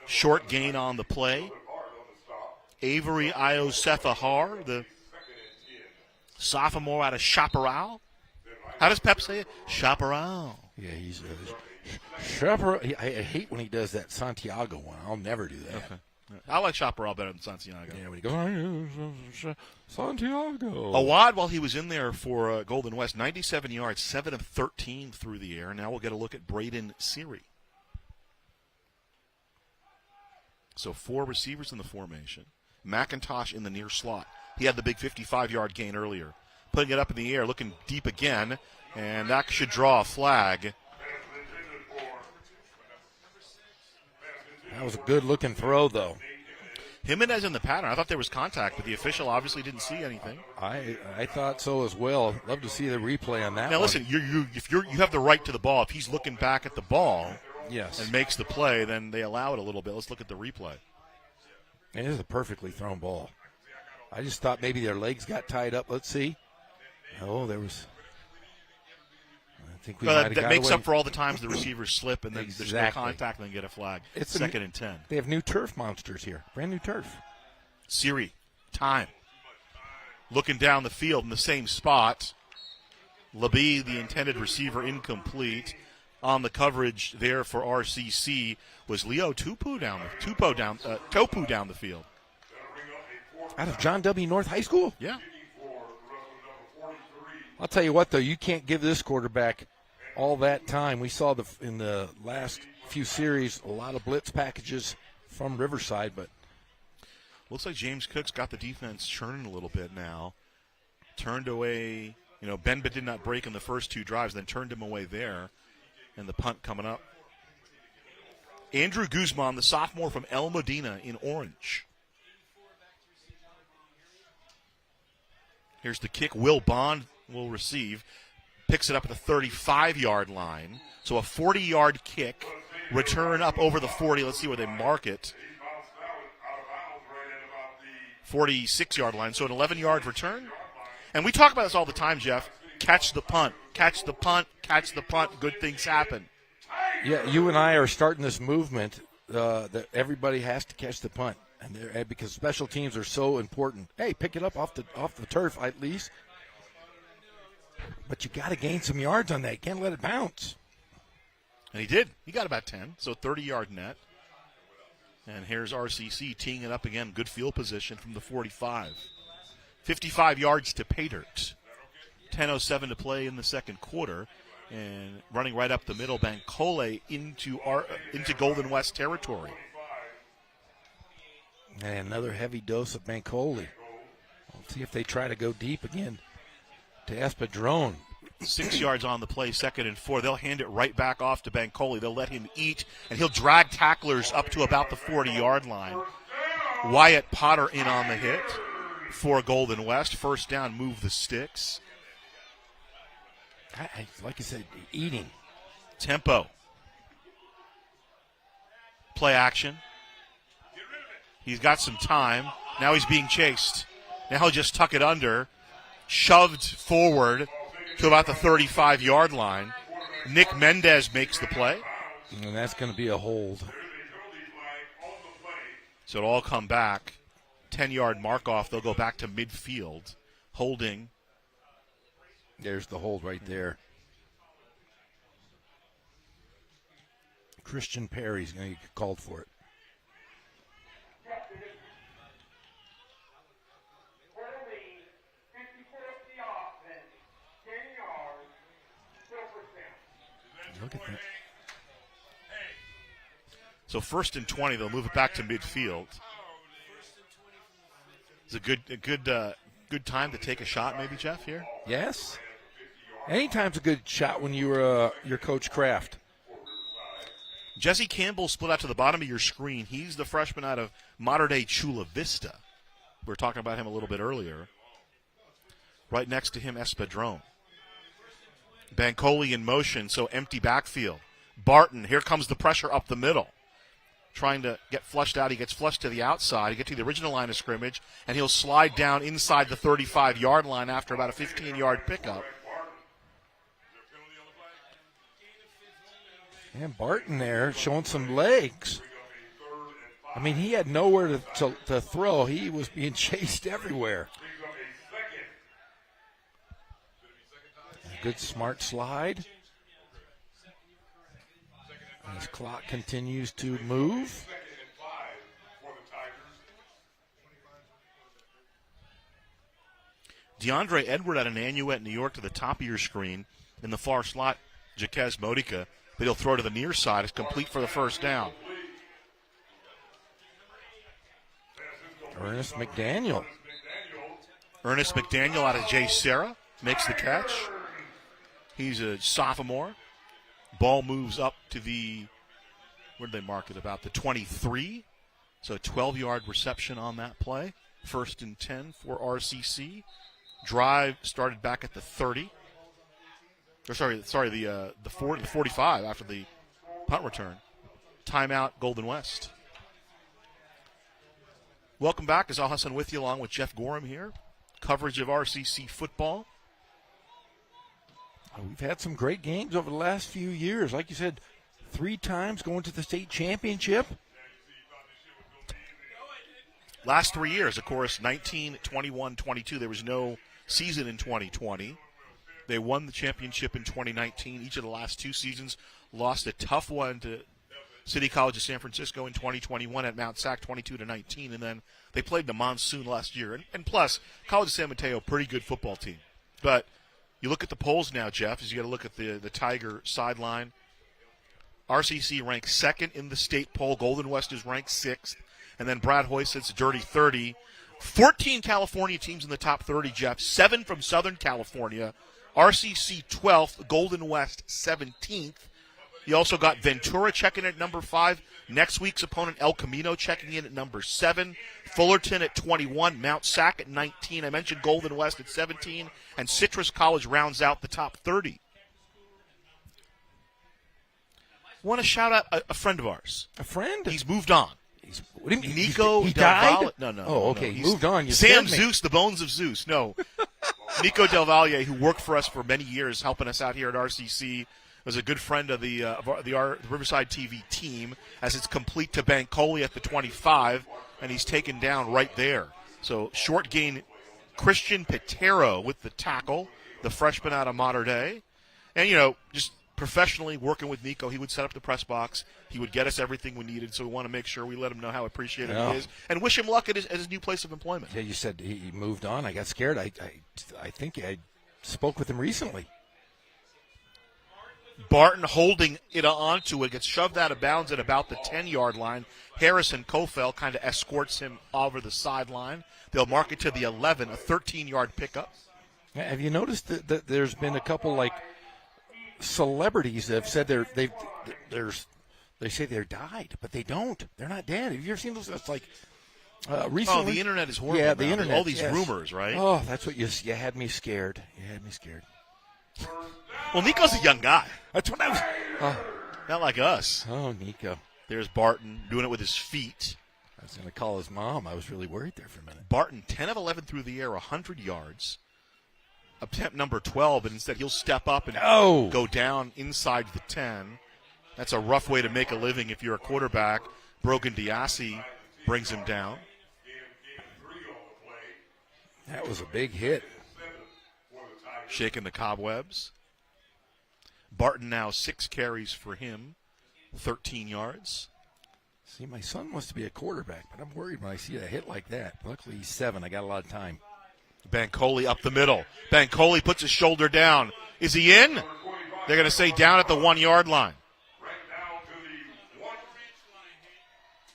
Short gain on the play. Avery Iosefahar, the sophomore out of Chaparral. How does Pep say it? Chaparral. Yeah, he's Chaparral. I hate when he does that Santiago one. I'll never do that. Okay. I like Chaparral better than Santiago. Yeah, when he goes, Santiago. Awad, while he was in there for Golden West, 97 yards, 7 of 13 through the air. Now we'll get a look at Braden Seary. So 4 receivers in the formation. McIntosh in the near slot. He had the big 55-yard gain earlier. Putting it up in the air, looking deep again, and that should draw a flag. That was a good-looking throw, though. Jimenez in the pattern. I thought there was contact, but the official obviously didn't see anything. I thought so as well. Love to see the replay on that. Now listen, if you have the right to the ball. If he's looking back at the ball, yes, and makes the play, then they allow it a little bit. Let's look at the replay. It is a perfectly thrown ball. I just thought maybe their legs got tied up. Let's see. Oh, there was. I think we might have that got makes away. up for all the times the receivers slip and then there's no Exactly. contact and then get a flag. It's second and 10. They have new turf monsters here. Brand new turf. Seary, time. Looking down the field in the same spot. Labie, the intended receiver, incomplete. On the coverage there for RCC was Leo Tupu down the field. Out of John W. North High School? Yeah. I'll tell you what, though, you can't give this quarterback all that time. We saw in the last few series a lot of blitz packages from Riverside, but looks like James Cook's got the defense churning a little bit now. Turned away, Benbit did not break in the first 2 drives, then turned him away there. And the punt coming up. Andrew Guzman, the sophomore from El Modena in orange. Here's the kick. Will Bond will receive. Picks it up at the 35-yard line. So a 40-yard kick. Return up over the 40. Let's see where they mark it. 46-yard line. So an 11-yard return. And we talk about this all the time, Jeff. Catch the punt. Catch the punt. Catch the punt. Good things happen. yeah, you and I are starting this movement that everybody has to catch the punt, and because special teams are so important. Hey, pick it up off the turf at least, but you got to gain some yards on that. You can't let it bounce. And he did. He got about 10, so 30-yard net. And here's RCC teeing it up again. Good field position from the 45. 55 yards to pay dirt. 10:07 to play in the second quarter. And running right up the middle, Bancole into Golden West territory. And another heavy dose of Bancole. Let's see if they try to go deep again to Espadrone. 6 yards on the play, 2nd and 4. They'll hand it right back off to Bancole. They'll let him eat, and he'll drag tacklers up to about the 40-yard line. Wyatt Potter in on the hit for Golden West. First down, move the sticks. Like I said, eating. Tempo. Play action. He's got some time. Now he's being chased. Now he'll just tuck it under. Shoved forward to about the 35-yard line. Nick Mendez makes the play. And that's going to be a hold. So it'll all come back. 10-yard mark off. They'll go back to midfield. Holding. There's the hold right there. Christian Perry's going to get called for it. Look at that. So 1st and 20, they'll move it back to midfield. It's a good time to take a shot, maybe, Jeff, here? Yes. Anytime's a good shot when you're Coach Kraft. Jesse Campbell split out to the bottom of your screen. He's the freshman out of modern-day Chula Vista. We were talking about him a little bit earlier. Right next to him, Espadrone. Bancoli in motion, so empty backfield. Barton, here comes the pressure up the middle. Trying to get flushed out. He gets flushed to the outside. He gets to the original line of scrimmage, and he'll slide down inside the 35-yard line after about a 15-yard pickup. And Barton there showing some legs. I mean, he had nowhere to throw. He was being chased everywhere. A good, smart slide. As clock continues to move. DeAndre Edward at an Nanuet, New York, to the top of your screen. In the far slot, Jaquez Modica, but he'll throw to the near side. It's complete for the first down. Ernest McDaniel. Ernest McDaniel out of J. Serra makes the catch. He's a sophomore. Ball moves up to the, where did they mark it? About the 23. So a 12-yard reception on that play. 1st and 10 for RCC. Drive started back at the 30. Or the 45 after the punt return. Timeout, Golden West. Welcome back. Azal Hassan with you along with Jeff Gorham here. Coverage of RCC football. We've had some great games over the last few years. Like you said, 3 times going to the state championship. Last 3 years, of course, 19, 21, 22. There was no season in 2020. They won the championship in 2019. Each of the last 2 seasons lost a tough one to City College of San Francisco in 2021 at Mount Sac, 22-19. And then they played the Monsoon last year. And plus, College of San Mateo, pretty good football team. But you look at the polls now, Jeff, as you got to look at the Tiger sideline. RCC ranks 2nd in the state poll. Golden West is ranked 6th. And then Brad Hoy sits dirty 30. 14 California teams in the top 30, Jeff. 7 from Southern California. RCC 12th. Golden West 17th. You also got Ventura checking in at number 5. Next week's opponent, El Camino, checking in at number 7. Fullerton at 21. Mount Sac at 19. I mentioned Golden West at 17. And Citrus College rounds out the top 30. Want to shout out a friend of ours. A friend? He's moved on. What do you mean? Nico he Del died? Valle. No. Oh, okay. No. He moved on. You Sam scared me. Zeus, the bones of Zeus. No. Nico Del Valle, who worked for us for many years, helping us out here at RCC, was a good friend of the Riverside TV team, as it's complete to Bancoli at the 25, and he's taken down right there. So short gain, Christian Pitero with the tackle, the freshman out of Mater Dei. And, just professionally working with Nico, he would set up the press box. He would get us everything we needed, so we want to make sure we let him know how appreciated he is and wish him luck at his new place of employment. Yeah, you said he moved on. I got scared. I think I spoke with him recently. Barton holding it onto it, gets shoved out of bounds at about the 10-yard line. Harrison Kofel kind of escorts him over the sideline. They'll mark it to the 11, a 13-yard pickup. Have you noticed that there's been a couple, celebrities that have said they say they're died, but they don't. They're not dead. Have you ever seen those? It's recently. Oh, the internet is horrible. Yeah, the now. internet. All these rumors, right? Oh, that's what you had me scared. Well, Nico's a young guy. That's what I was. Not like us. Oh, Nico. There's Barton doing it with his feet. I was going to call his mom. I was really worried there for a minute. Barton, 10 of 11 through the air, 100 yards. Attempt number 12, and instead he'll step up and go down inside the 10. That's a rough way to make a living if you're a quarterback. Brogan Diassi brings him down. That was a big hit. Shaking the cobwebs. Barton now 6 carries for him, 13 yards. See, my son wants to be a quarterback, but I'm worried when I see a hit like that. Luckily, he's 7. I got a lot of time. Bancoli up the middle. Bancoli puts his shoulder down. Is he in? They're going to say down at the 1-yard line.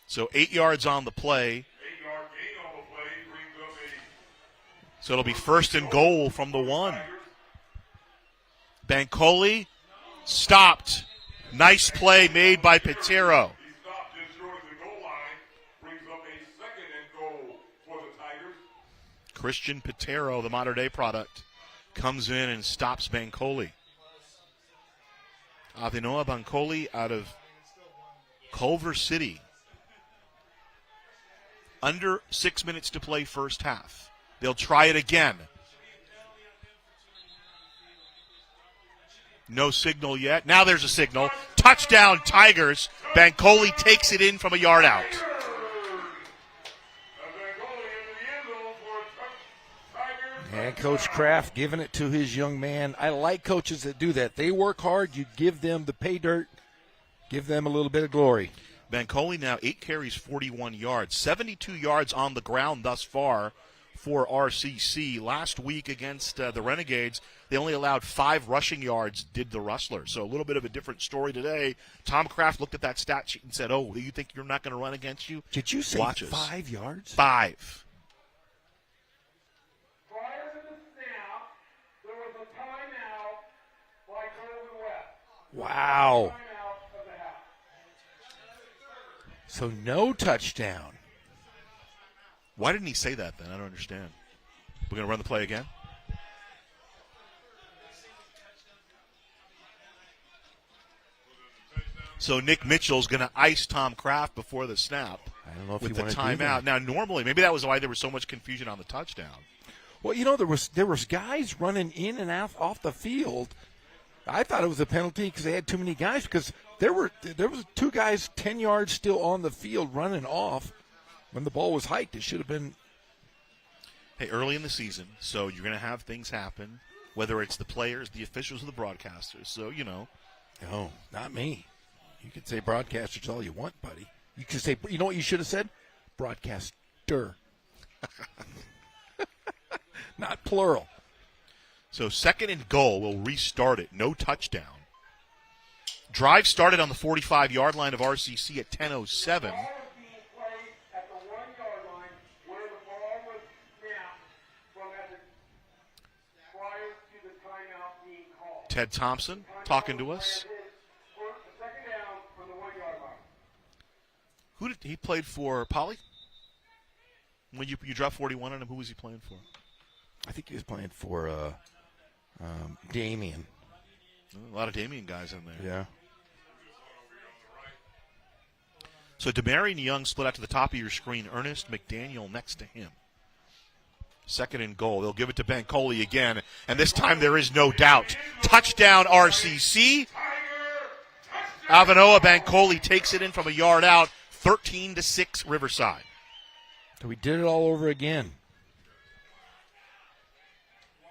So 8 yards on the play. So it'll be 1st and goal from the 1. Bancoli stopped. Nice play made by Pitero. Christian Pitero, the Mater Dei product, comes in and stops Bancoli. Avinoa Bancoli out of Culver City. Under 6 minutes to play first half. They'll try it again. No signal yet. Now there's a signal. Touchdown, Tigers. Bancoli takes it in from a yard out. And Coach Kraft giving it to his young man. I like coaches that do that. They work hard. You give them the pay dirt. Give them a little bit of glory. Bancoli now 8 carries, 41 yards. 72 yards on the ground thus far for RCC. Last week against the Renegades, they only allowed 5 rushing yards, did the Rustlers. So a little bit of a different story today. Tom Kraft looked at that stat sheet and said, oh, you think you're not going to run against you? Did you say Watch us. 5 yards? 5. Prior to the snap, there was a timeout by Golden West. Wow. Timeout of the half. So no touchdown. Why didn't he say that then? I don't understand. We're going to run the play again? So Nick Mitchell's going to ice Tom Kraft before the snap. I don't know if with you the want to do timeout. that. Now, normally, maybe that was why there was so much confusion on the touchdown. Well, you know, there was guys running in and out off the field. I thought it was a penalty because they had too many guys, because there was 2 guys 10 yards still on the field running off when the ball was hiked. It should have been. Hey, early in the season, so you're going to have things happen, whether it's the players, the officials, or the broadcasters. So, you know. No, not me. You can say broadcasters all you want, buddy. You can say, you know what you should have said? Broadcaster. Not plural. So 2nd and goal, we'll restart it. No touchdown. Drive started on the 45-yard line of RCC at 10:07. Ball is being played at the 1-yard line where the ball was snapped from at the prior to the timeout being called. Ted Thompson talking to us. The second down from the 1-yard line. Who did he played for? Poly? When you dropped 41 on him, who was he playing for? I think he was playing for Damien. A lot of Damien guys in there. Yeah. So Demarion Young split out to the top of your screen. Ernest McDaniel next to him. 2nd and goal. They'll give it to Bancoli again, and this time there is no doubt. Touchdown RCC. Avinoa Bancoli takes it in from a yard out. 13-6 Riverside. So we did it all over again.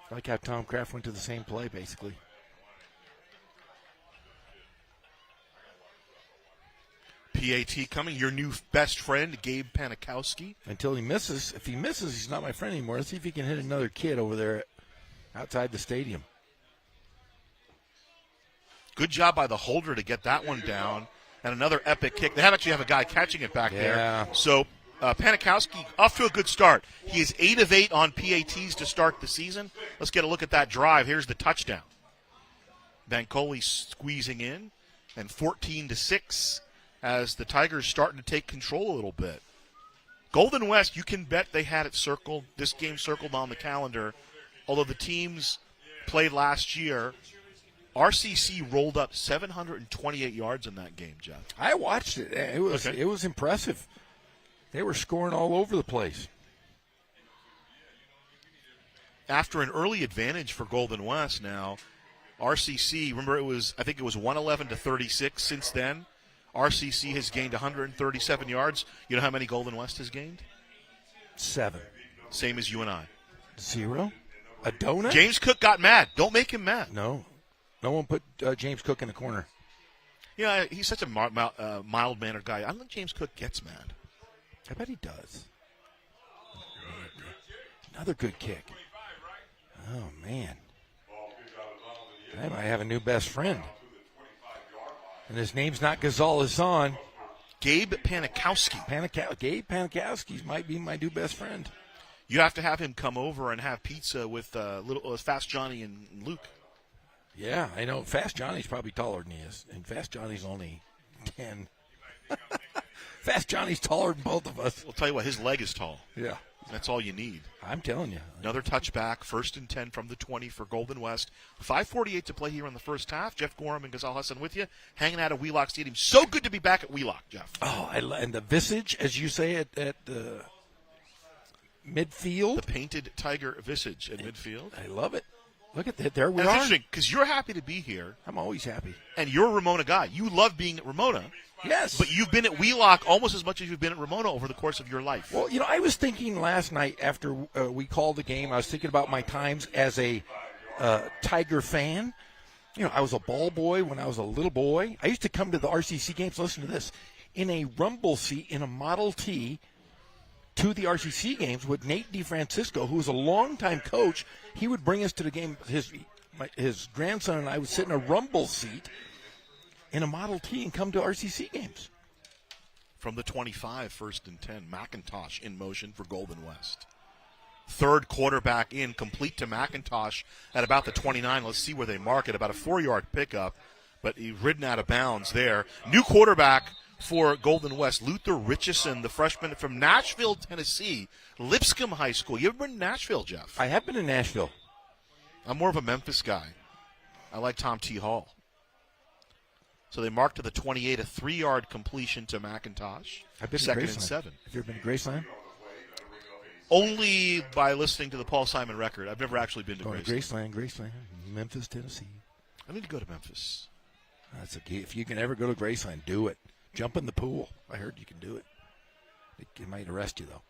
I like how Tom Kraft went to the same play, basically. PAT coming. Your new best friend, Gabe Panikowski. Until he misses. If he misses, he's not my friend anymore. Let's see if he can hit another kid over there outside the stadium. Good job by the holder to get that one down. And another epic kick. They actually have a guy catching it back there. So Panikowski off to a good start. He is 8 of 8 on PATs to start the season. Let's get a look at that drive. Here's the touchdown. Bancoli squeezing in, and 14-6 as the Tigers starting to take control a little bit. Golden West, you can bet they had it circled, this game circled on the calendar. Although the teams played last year, RCC rolled up 728 yards in that game, Jeff. I watched it. It was impressive. They were scoring all over the place. After an early advantage for Golden West now, RCC, remember I think it was 111-36 since then. RCC has gained 137 yards. You know how many Golden West has gained? 7. Same as you and I. 0? A donut? James Cook got mad. Don't make him mad. No. No one put James Cook in the corner. Yeah, he's such a mild-mannered guy. I don't think James Cook gets mad. I bet he does. Another good kick. Oh, man. I might have a new best friend. And his name's not Ghazal Hassan. Gabe Panikowski. Gabe Panikowski might be my new best friend. You have to have him come over and have pizza with Fast Johnny and Luke. Yeah, I know. Fast Johnny's probably taller than he is. And Fast Johnny's only 10. Fast Johnny's taller than both of us. I'll tell you what, his leg is tall. Yeah. That's all you need. I'm telling you. Another touchback, 1st and 10 from the 20 for Golden West. 5:48 to play here in the first half. Jeff Gorham and Ghazal Hassan with you, hanging out at Wheelock Stadium. So good to be back at Wheelock, Jeff. Oh, and the visage, as you say, at the midfield. The painted tiger visage at midfield. I love it. Look at that. There we And it's are. interesting because you're happy to be here, I'm always happy. and you're a Ramona guy. You love being at Ramona, Yes. but you've been at Wheelock almost as much as you've been at Ramona over the course of your life. Well, I was thinking last night after we called the game, I was thinking about my times as a Tiger fan. I was a ball boy when I was a little boy. I used to come to the RCC games. Listen to this. In a rumble seat in a Model T to the RCC games with Nate DeFrancisco, who was a longtime coach. He would bring us to the game. His grandson and I would sit in a rumble seat in a Model T and come to RCC games. From the 25, 1st and 10, McIntosh in motion for Golden West. Third quarterback in, complete to McIntosh at about the 29. Let's see where they mark it. About a 4-yard pickup, but he's ridden out of bounds there. New quarterback for Golden West, Luther Richardson, the freshman from Nashville, Tennessee, Lipscomb High School. You ever been to Nashville, Jeff? I have been in Nashville. I'm more of a Memphis guy. I like Tom T. Hall. So they mark to the 28, a 3-yard completion to McIntosh. I've been to 2nd and Graceland. 7. Have you ever been to Graceland? Only by listening to the Paul Simon record. I've never actually been to Going Graceland. to Graceland, Memphis, Tennessee. I need to go to Memphis. If you can ever go to Graceland, do it. Jump in the pool. I heard you can do it. It might arrest you, though.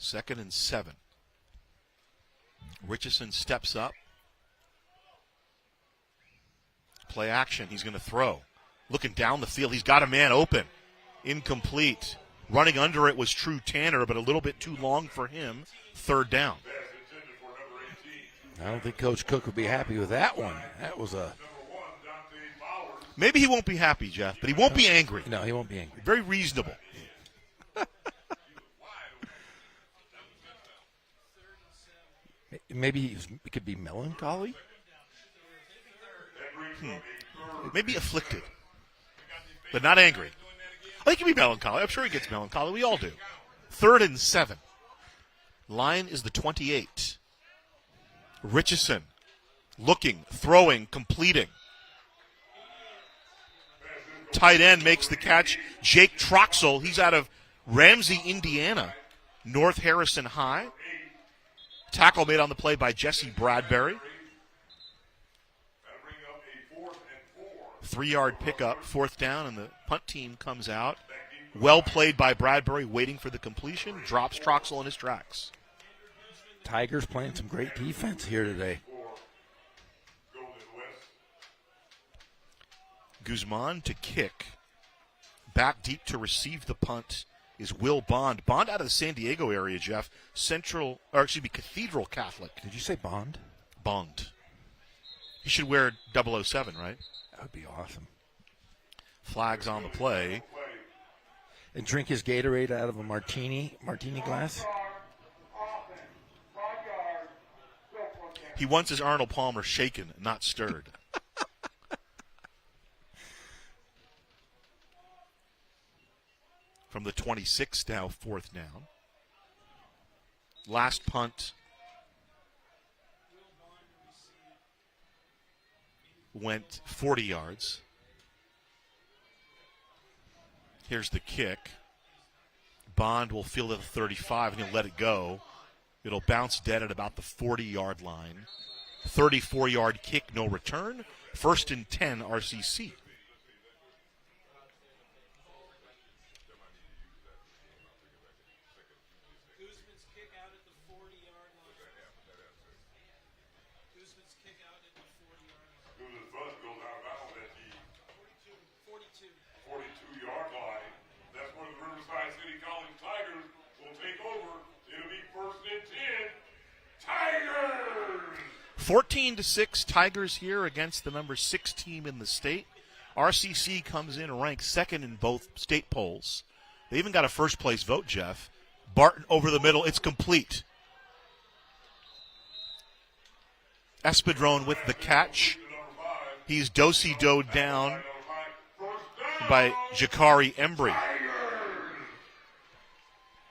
2nd and 7. Richardson steps up. Play action. He's going to throw. Looking down the field. He's got a man open. Incomplete. Running under it was True Tanner, but a little bit too long for him. 3rd down. I don't think Coach Cook would be happy with that one. That was a... Maybe he won't be happy, Jeff, but he won't be angry. No, he won't be angry. Very reasonable. Maybe it could be melancholy. Maybe afflicted, but not angry. I think he can be melancholy. I'm sure he gets melancholy. We all do. 3rd and 7. Line is the 28. Richardson looking, throwing, completing. Tight end makes the catch. Jake Troxel. He's out of Ramsey, Indiana. North Harrison High. Tackle made on the play by Jesse Bradbury. 3-yard pickup, 4th down, and the punt team comes out. Well played by Bradbury, waiting for the completion. Drops Troxel in his tracks. Tigers playing some great defense here today. Guzman to kick. Back deep to receive the punt is Will Bond. Bond out of the San Diego area, Jeff. Cathedral Catholic. Did you say Bond? Bond. He should wear 007, right? That would be awesome. Flags on the play. And drink his Gatorade out of a martini glass. He wants his Arnold Palmer shaken, not stirred. From the 26 now, 4th down. Last punt went 40 yards. Here's the kick. Bond will field at the 35 and he'll let it go. It'll bounce dead at about the 40-yard line. 34-yard kick, no return. 1st and 10, RCC. Guzman's kick out at the 40-yard line. Guzman's kick out at the 40-yard line. Guzman's bus goes out of bounds at the 42. 42-yard line. That's where the Riverside City College Tigers will take over. It'll be 1st and 10. Tigers! 14-6, Tigers here against the number 6 team in the state. RCC comes in ranked 2nd in both state polls. They even got a first-place vote, Jeff. Barton over the middle. It's complete. Espadrone with the catch. He's do-si-doed down by Jakari Embry.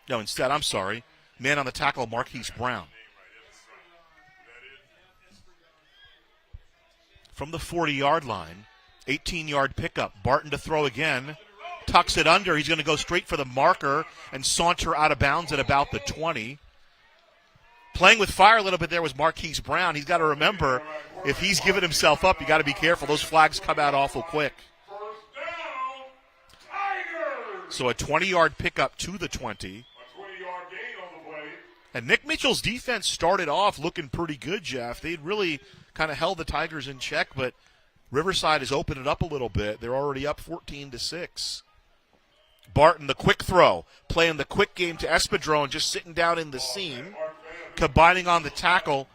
No, instead, I'm sorry. Man on the tackle, Marquise Brown. From the 40-yard line, 18-yard pickup. Barton to throw again. Tucks it under. He's going to go straight for the marker and saunter out of bounds at about the 20. Playing with fire a little bit there was Marquise Brown. He's got to remember, if he's giving himself up, you got to be careful. Those flags come out awful quick. First down, Tigers. So a 20-yard pickup to the 20. A 20-yard gain on the play. And Nick Mitchell's defense started off looking pretty good, Jeff. They'd really kind of held the Tigers in check, but Riverside has opened it up a little bit. They're already up 14-6. Barton, the quick throw, playing the quick game to Espadrone, just sitting down in the seam, combining on the tackle.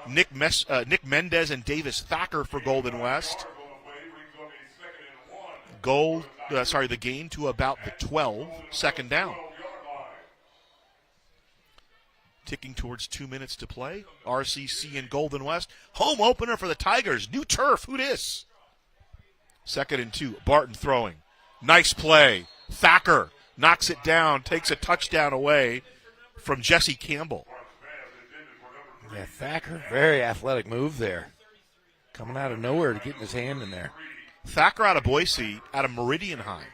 Nick Mendez and Davis Thacker for Golden West. The gain to about the 12, second down. Ticking towards 2 minutes to play. RCC and Golden West. Home opener for the Tigers. New turf. Who dis? 2nd and 2. Barton throwing. Nice play. Thacker knocks it down, takes a touchdown away from Jesse Campbell. Yeah, Thacker, very athletic move there. Coming out of nowhere to getting his hand in there. Thacker out of Boise, out of Meridian High.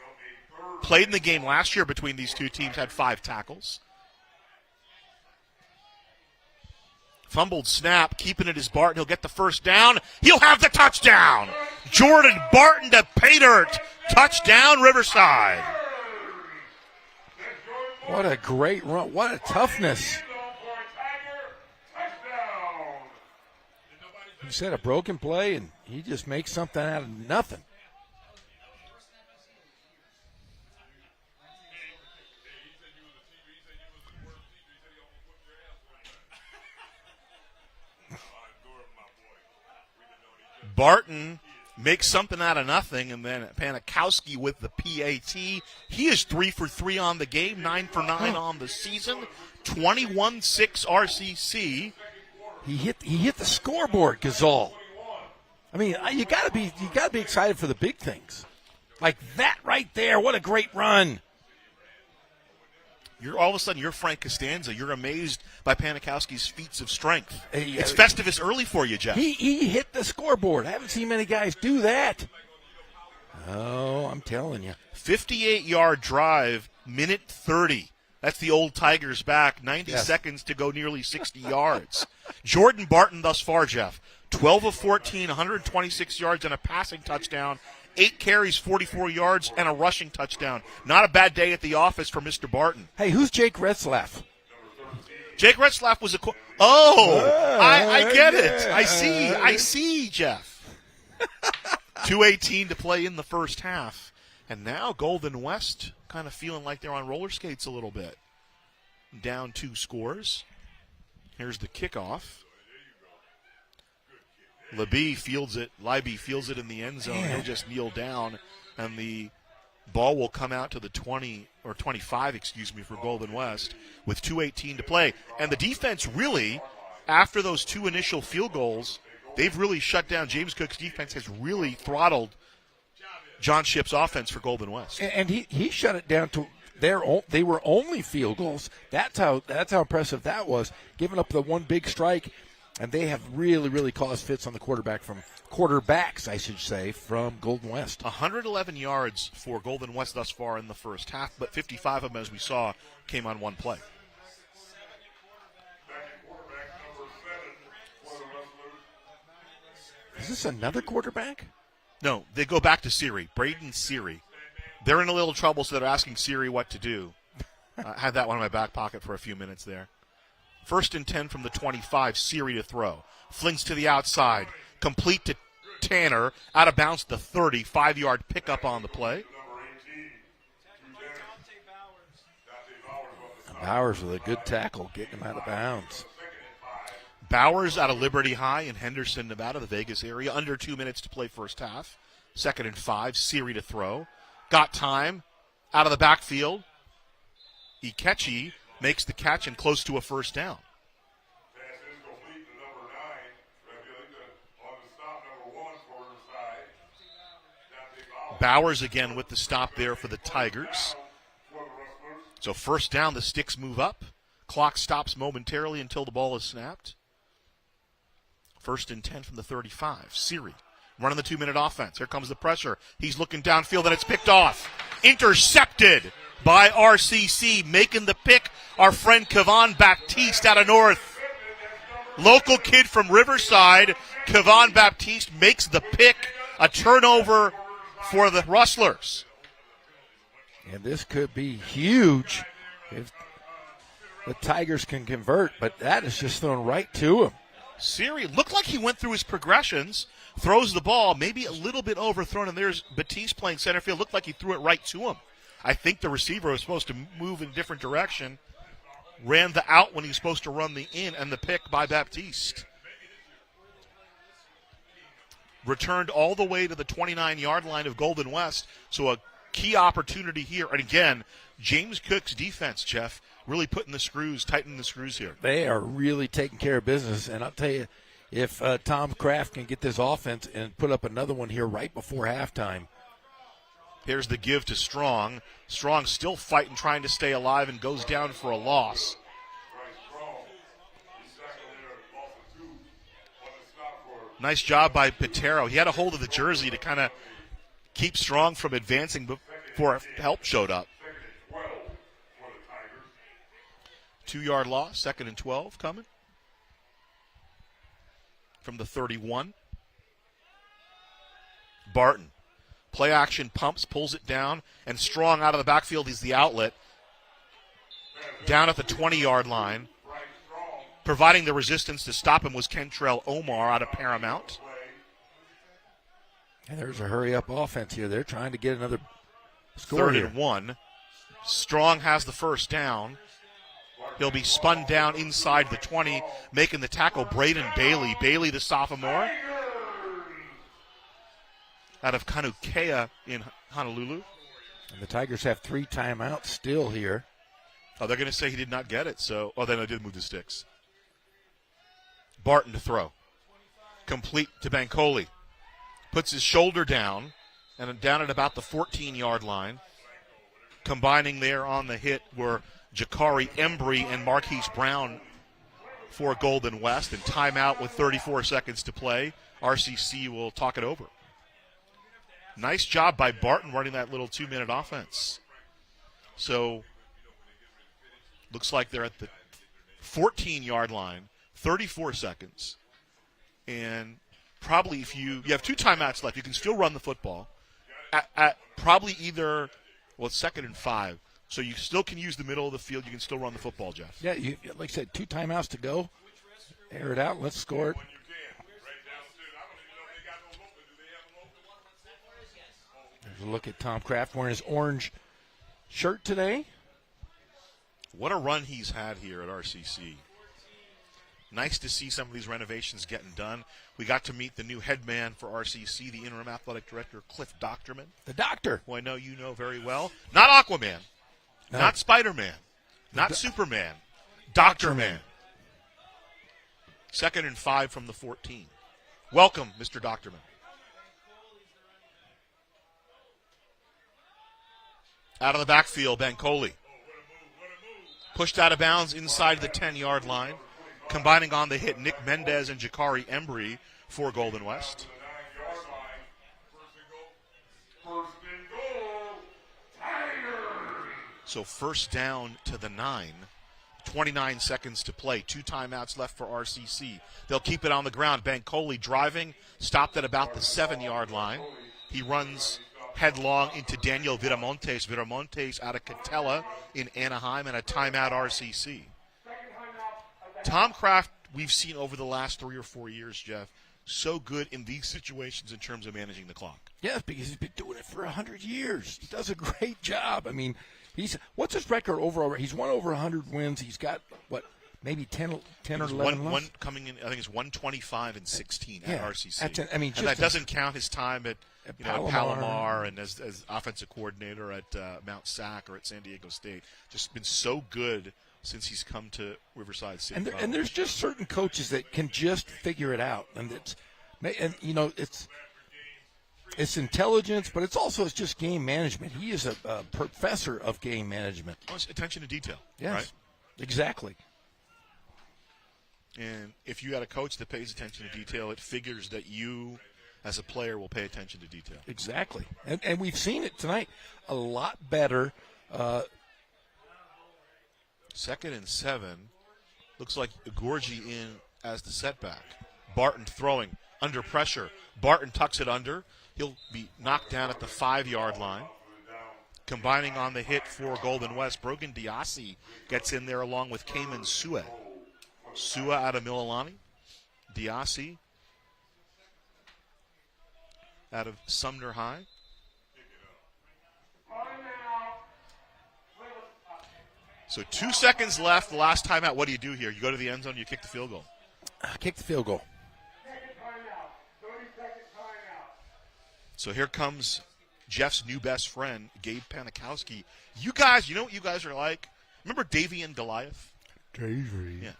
Played in the game last year between these two teams, had 5 tackles. Fumbled snap, keeping it is Barton. He'll get the first down. He'll have the touchdown. Jordan Barton to pay dirt. Touchdown, Riverside. What a great run. What a toughness. He said a broken play, and he just makes something out of nothing. Barton makes something out of nothing, and then Panikowski with the PAT. He is 3 for 3 on the game, 9 for 9 on the season, 21-6 RCC. He hit the scoreboard, Gazal. I mean, you gotta be excited for the big things, like that right there. What a great run! You're all of a sudden you're Frank Costanza. You're amazed by Panikowski's feats of strength. Hey, it's Festivus early for you, Jeff. He hit the scoreboard. I haven't seen many guys do that. Oh, I'm telling you. 58-yard drive, minute 30. That's the old Tigers back. 90 seconds to go, nearly 60 yards. Jordan Barton thus far, Jeff, 12 of 14, 126 yards and a passing touchdown. 8 carries, 44 yards, and a rushing touchdown. Not a bad day at the office for Mr. Barton. Hey, who's Jake Retzlaff? Jake Retzlaff was I get it. I see, Jeff. 2:18 to play in the first half. And now Golden West kind of feeling like they're on roller skates a little bit. Down 2 scores. Here's the kickoff. Libby fields it in the end zone. He'll just kneel down, and the ball will come out to the 20 or 25, for Golden West with 2:18 to play. And the defense really, after those 2 initial field goals, they've really shut down. James Cook's defense has really throttled John Shipp's offense for Golden West. And he shut it down to they were only field goals. That's how impressive that was. Giving up the one big strike. And they have really, really caused fits on the quarterbacks, I should say, from Golden West. 111 yards for Golden West thus far in the first half, but 55 of them, as we saw, came on one play. Is this another quarterback? No, they go back to Siri, Braden Siri. They're in a little trouble, so they're asking Siri what to do. I had that one in my back pocket for a few minutes there. 1st and 10 from the 25, Siri to throw. Flings to the outside. Complete to Tanner. Out of bounds to the 30. 5-yard pickup on the play. Bowers with a good tackle, getting him out of bounds. Bowers out of Liberty High in Henderson, Nevada, the Vegas area. Under 2 minutes to play first half. 2nd and 5, Siri to throw. Got time. Out of the backfield. Ikechi makes the catch and close to a first down. Bowers again with the stop there for the Tigers. So first down, the sticks move up. Clock stops momentarily until the ball is snapped. 1st and 10 from the 35. Siri running the 2-minute offense. Here comes the pressure. He's looking downfield, and it's picked off. Intercepted by RCC. Making the pick, our friend Kevon Baptiste out of North. Local kid from Riverside, Kevon Baptiste makes the pick. A turnover for the Rustlers. And this could be huge if the Tigers can convert, but that is just thrown right to him. Siri looked like he went through his progressions, throws the ball, maybe a little bit overthrown, and there's Batiste playing center field. Looked like he threw it right to him. I think the receiver was supposed to move in a different direction, ran the out when he was supposed to run the in, and the pick by Baptiste. Returned all the way to the 29-yard line of Golden West, so a key opportunity here. And again, James Cook's defense, Jeff, really tightening the screws here. They are really taking care of business, and I'll tell you, if Tom Kraft can get this offense and put up another one here right before halftime. Here's the give to Strong. Strong still fighting, trying to stay alive, and goes down for a loss. Nice job by Patero. He had a hold of the jersey to kind of keep Strong from advancing before help showed up. 2-yard loss, 2nd and 12 coming from the 31. Barton. Play action, pumps, pulls it down, and Strong out of the backfield is the outlet. Down at the 20-yard line. Providing the resistance to stop him was Kentrell Omar out of Paramount. And there's a hurry-up offense here. They're trying to get another score 3rd here. and 1. Strong has the first down. He'll be spun down inside the 20, making the tackle Braden Bailey. Bailey, the sophomore, out of Kanukea in Honolulu. And the Tigers have 3 timeouts still here. Oh, they're going to say he did not get it. So, then I did move the sticks. Barton to throw. Complete to Bancoli. Puts his shoulder down, and down at about the 14-yard line. Combining there on the hit were Jakari Embry and Marquise Brown for Golden West. And timeout with 34 seconds to play. RCC will talk it over. Nice job by Barton running that little 2-minute offense. So, looks like they're at the 14-yard line, 34 seconds. And probably if you have 2 timeouts left, you can still run the football. At probably either, it's 2nd and 5. So you still can use the middle of the field. You can still run the football, Jeff. Yeah, like I said, 2 timeouts to go. Air it out. Let's score it. There's a look at Tom Kraft wearing his orange shirt today. What a run he's had here at RCC. Nice to see some of these renovations getting done. We got to meet the new head man for RCC, the interim athletic director, Cliff Doctorman. The doctor. Who I know you know very well. Not Aquaman. No. Not Spider-Man. Not Superman. Dr. Man. 2nd and 5 from the 14. Welcome, Mr. Doctorman. Out of the backfield, Bancoli. Pushed out of bounds inside the 10-yard line. Combining on the hit, Nick Mendez and Jakari Embry for Golden West. So first down to the 9. 29 seconds to play. 2 timeouts left for RCC. They'll keep it on the ground. Bancoli driving, stopped at about the 7-yard line. He runs headlong into Daniel Viramontes. Viramontes out of Catella in Anaheim, and a timeout RCC. Tom Kraft, we've seen over the last 3 or 4 years, Jeff, so good in these situations in terms of managing the clock. Yes, because he's been doing it for 100 years. He does a great job. I mean, what's his record overall? He's won over 100 wins. He's got, maybe 10 or 11 one losses? coming in, I think it's 125 and 16 at RCC. And that doesn't count his time at Palomar and as offensive coordinator at Mount Sac or at San Diego State. Just been so good since he's come to Riverside City. And there's just certain coaches that can just figure it out, and it's It's intelligence, but it's just game management. He is a professor of game management. Well, it's attention to detail. Yes, Right? exactly. And if you got a coach that pays attention to detail, it figures that you, as a player, will pay attention to detail. Exactly. And we've seen it tonight a lot better. 2nd and 7. Looks like Gorgie in as the setback. Barton throwing under pressure. Barton tucks it under. He'll be knocked down at the 5-yard line. Combining on the hit for Golden West, Brogan Diassi gets in there along with Cayman Sua. Sua out of Mililani. Diassi out of Sumner High. So 2 seconds left, the last time out. What do you do here? You go to the end zone, you kick the field goal. Kick the field goal. Second timeout. 30-second timeout. So here comes Jeff's new best friend, Gabe Panikowski. You guys, you know what you guys are like? Remember Davy and Goliath? Davey. Yeah.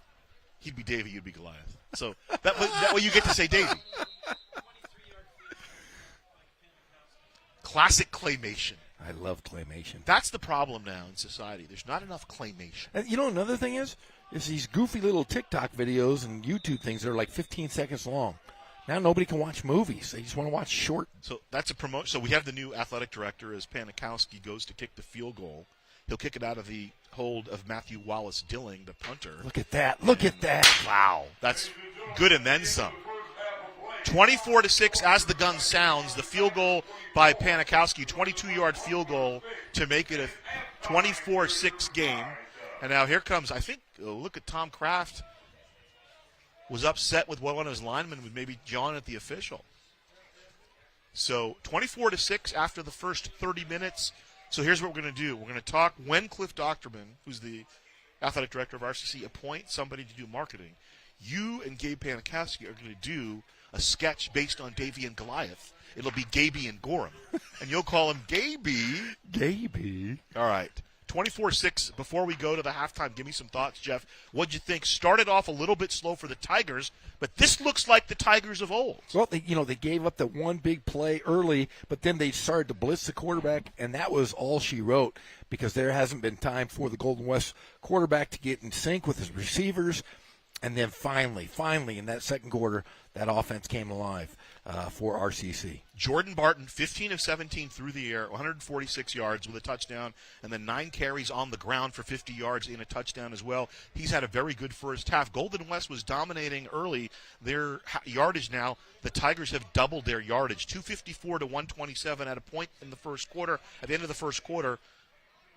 He'd be Davy, you'd be Goliath. So that way you get to say Davy. Classic claymation. I love claymation. That's the problem now in society. There's not enough claymation. And you know, another thing is these goofy little TikTok videos and YouTube things that are like 15 seconds long. Now nobody can watch movies. They just want to watch short. So that's a promotion. So we have the new athletic director as Panikowski goes to kick the field goal. He'll kick it out of the hold of Matthew Wallace Dilling, the punter. Look at that. Look at that. Wow. That's good and then some. 24-6 as the gun sounds. The field goal by Panikowski, 22-yard field goal to make it a 24-6 game. And now here comes, I think, look at Tom Kraft was upset with one of his linemen with maybe John at the official. So 24-6 after the first 30 minutes. So here's what we're going to do. We're going to talk when Cliff Docterman, who's the athletic director of RCC, appoints somebody to do marketing. You and Gabe Panikowski are going to do a sketch based on Davy and Goliath. It'll be Gaby and Gorham. And you'll call him Gaby. Gaby. All right. 24-6. Before we go to the halftime, give me some thoughts, Jeff. What'd you think? Started off a little bit slow for the Tigers, but this looks like the Tigers of old. Well, they gave up that one big play early, but then they started to blitz the quarterback, and that was all she wrote because there hasn't been time for the Golden West quarterback to get in sync with his receivers. And then finally, in that second quarter, that offense came alive for RCC. Jordan Barton, 15 of 17 through the air, 146 yards with a touchdown, and then 9 carries on the ground for 50 yards in a touchdown as well. He's had a very good first half. Golden West was dominating early. Their yardage now, the Tigers have doubled their yardage, 254 to 127 at a point in the first quarter. At the end of the first quarter,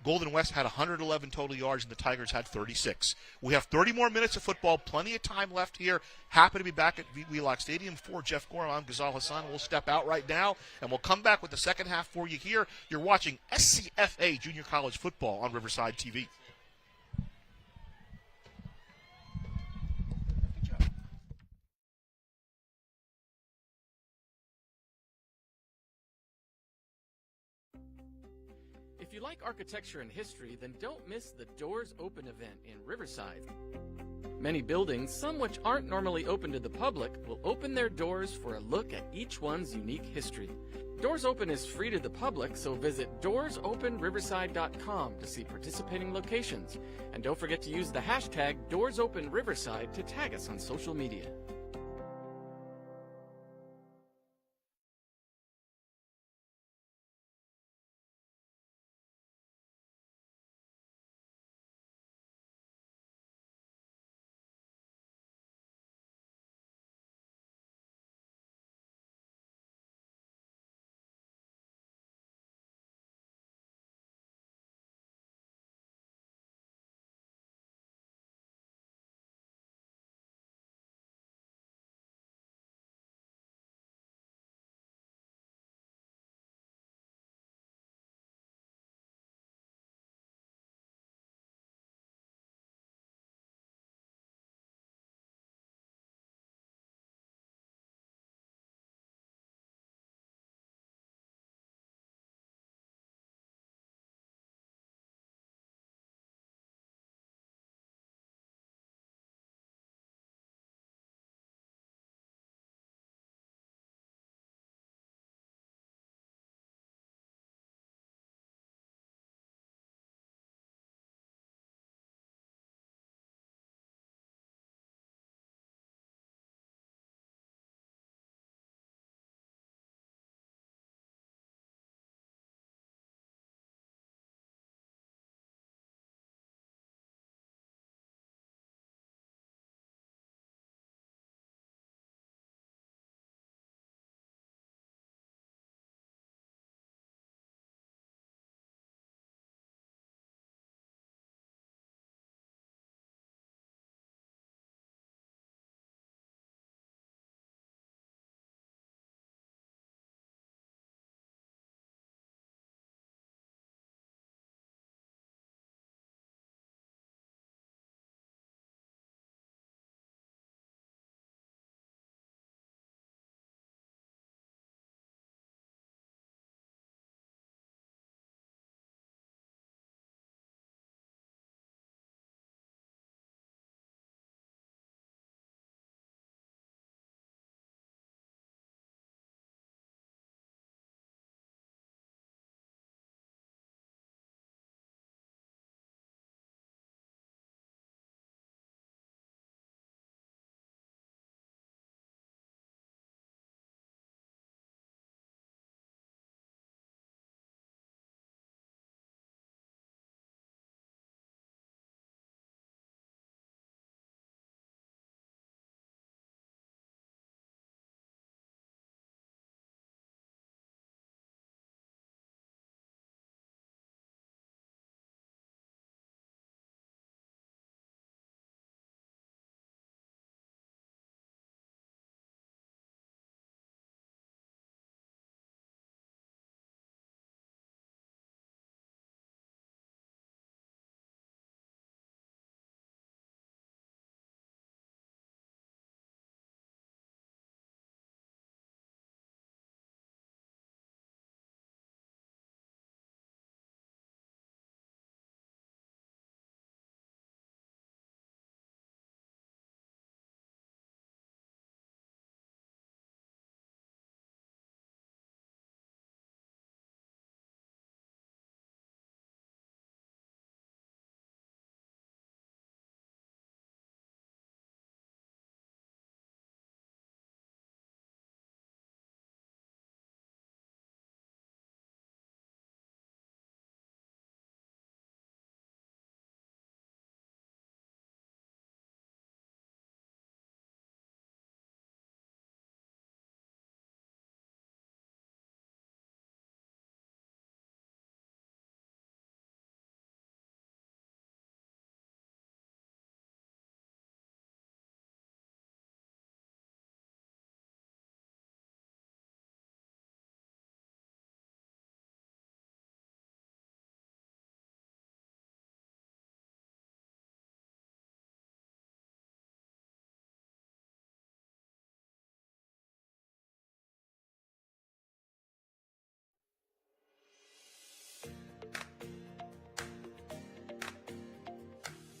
Golden West had 111 total yards, and the Tigers had 36. We have 30 more minutes of football, plenty of time left here. Happy to be back at Wheelock Stadium. For Jeff Gorham, I'm Ghazal Hassan. We'll step out right now, and we'll come back with the second half for you here. You're watching SCFA Junior College Football on Riverside TV. If you like architecture and history, then don't miss the Doors Open event in Riverside. Many buildings, some which aren't normally open to the public, will open their doors for a look at each one's unique history. Doors Open is free to the public, so visit doorsopenriverside.com to see participating locations. And don't forget to use the hashtag DoorsOpenRiverside to tag us on social media.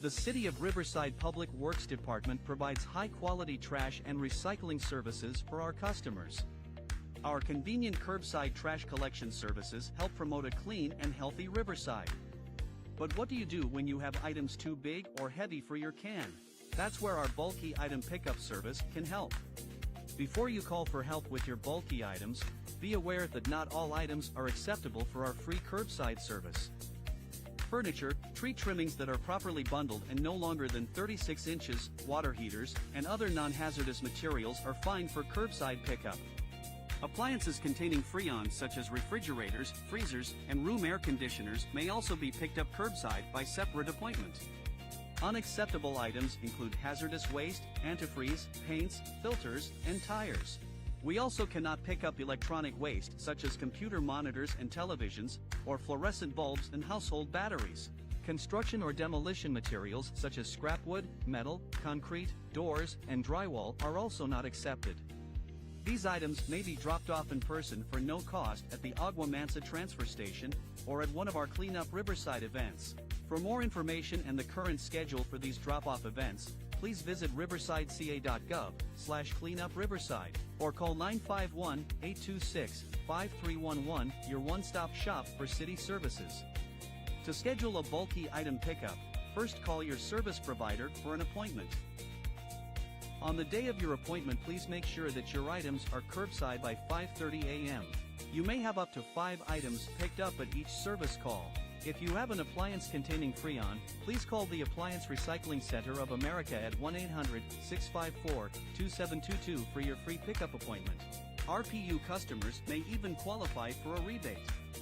The City of Riverside Public Works Department provides high-quality trash and recycling services for our customers. Our convenient curbside trash collection services help promote a clean and healthy Riverside. But what do you do when you have items too big or heavy for your can? That's where our bulky item pickup service can help. Before you call for help with your bulky items, be aware that not all items are acceptable for our free curbside service. Furniture, tree trimmings that are properly bundled and no longer than 36 inches, water heaters, and other non-hazardous materials are fine for curbside pickup. Appliances containing Freon such as refrigerators, freezers, and room air conditioners may also be picked up curbside by separate appointment. Unacceptable items include hazardous waste, antifreeze, paints, filters, and tires. We also cannot pick up electronic waste such as computer monitors and televisions, or fluorescent bulbs and household batteries. Construction or demolition materials such as scrap wood, metal, concrete, doors, and drywall are also not accepted. These items may be dropped off in person for no cost at the Agua Mansa transfer station or at one of our Clean Up Riverside events. For more information and the current schedule for these drop-off events, please visit riversideca.gov/cleanupriverside or call 951-826-5311, your one-stop shop for city services. To schedule a bulky item pickup, first call your service provider for an appointment. On the day of your appointment, please make sure that your items are curbside by 5:30 a.m. You may have up to 5 items picked up at each service call. If you have an appliance containing Freon, please call the Appliance Recycling Center of America at 1-800-654-2722 for your free pickup appointment. RPU customers may even qualify for a rebate.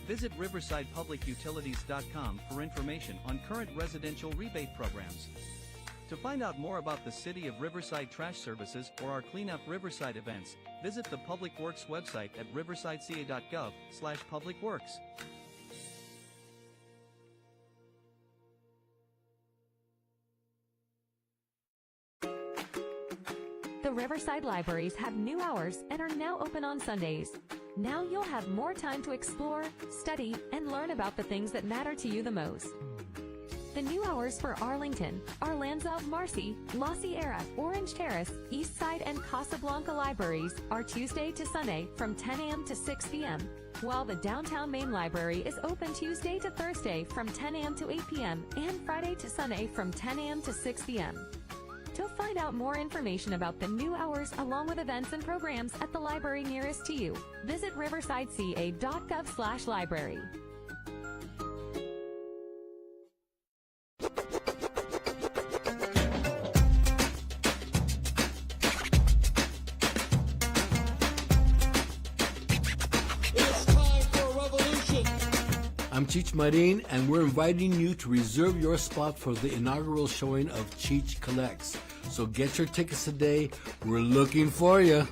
Visit riversidepublicutilities.com for information on current residential rebate programs. To find out more about the City of Riverside Trash Services or our Clean Up Riverside events, visit the Public Works website at riversideca.gov/publicworks. The Riverside Libraries have new hours and are now open on Sundays. Now you'll have more time to explore, study, and learn about the things that matter to you the most. The new hours for Arlington, Arlanza, Marcy, La Sierra, Orange Terrace, Eastside, and Casablanca libraries are Tuesday to Sunday from 10 a.m. to 6 p.m., while the Downtown Main Library is open Tuesday to Thursday from 10 a.m. to 8 p.m. and Friday to Sunday from 10 a.m. to 6 p.m. To find out more information about the new hours along with events and programs at the library nearest to you, visit riversideca.gov/library. I'm Cheech Marin, and we're inviting you to reserve your spot for the inaugural showing of Cheech Collects. So get your tickets today. We're looking for you.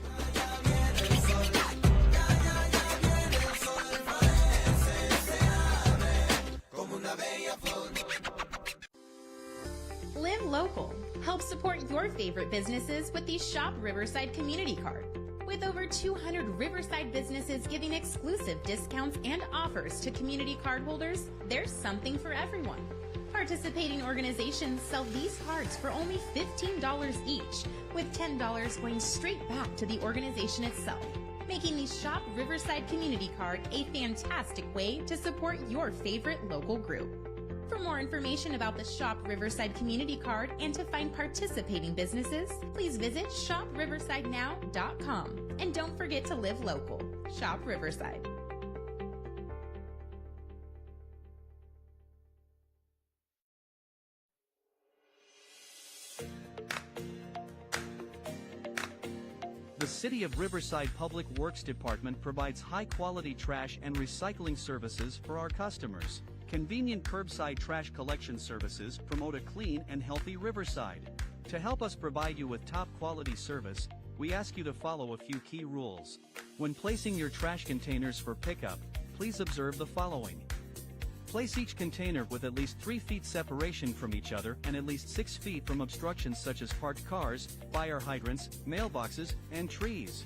Live local. Help support your favorite businesses with the Shop Riverside Community Card. With over 200 Riverside businesses giving exclusive discounts and offers to community card holders, there's something for everyone. Participating organizations sell these cards for only $15 each, with $10 going straight back to the organization itself, making the Shop Riverside Community Card a fantastic way to support your favorite local group. For more information about the Shop Riverside Community Card and to find participating businesses, please visit shopriversidenow.com. And don't forget to live local. Shop Riverside. The City of Riverside Public Works Department provides high-quality trash and recycling services for our customers. Convenient curbside trash collection services promote a clean and healthy Riverside. To help us provide you with top-quality service, we ask you to follow a few key rules. When placing your trash containers for pickup, please observe the following. Place each container with at least 3 feet separation from each other and at least 6 feet from obstructions such as parked cars, fire hydrants, mailboxes, and trees.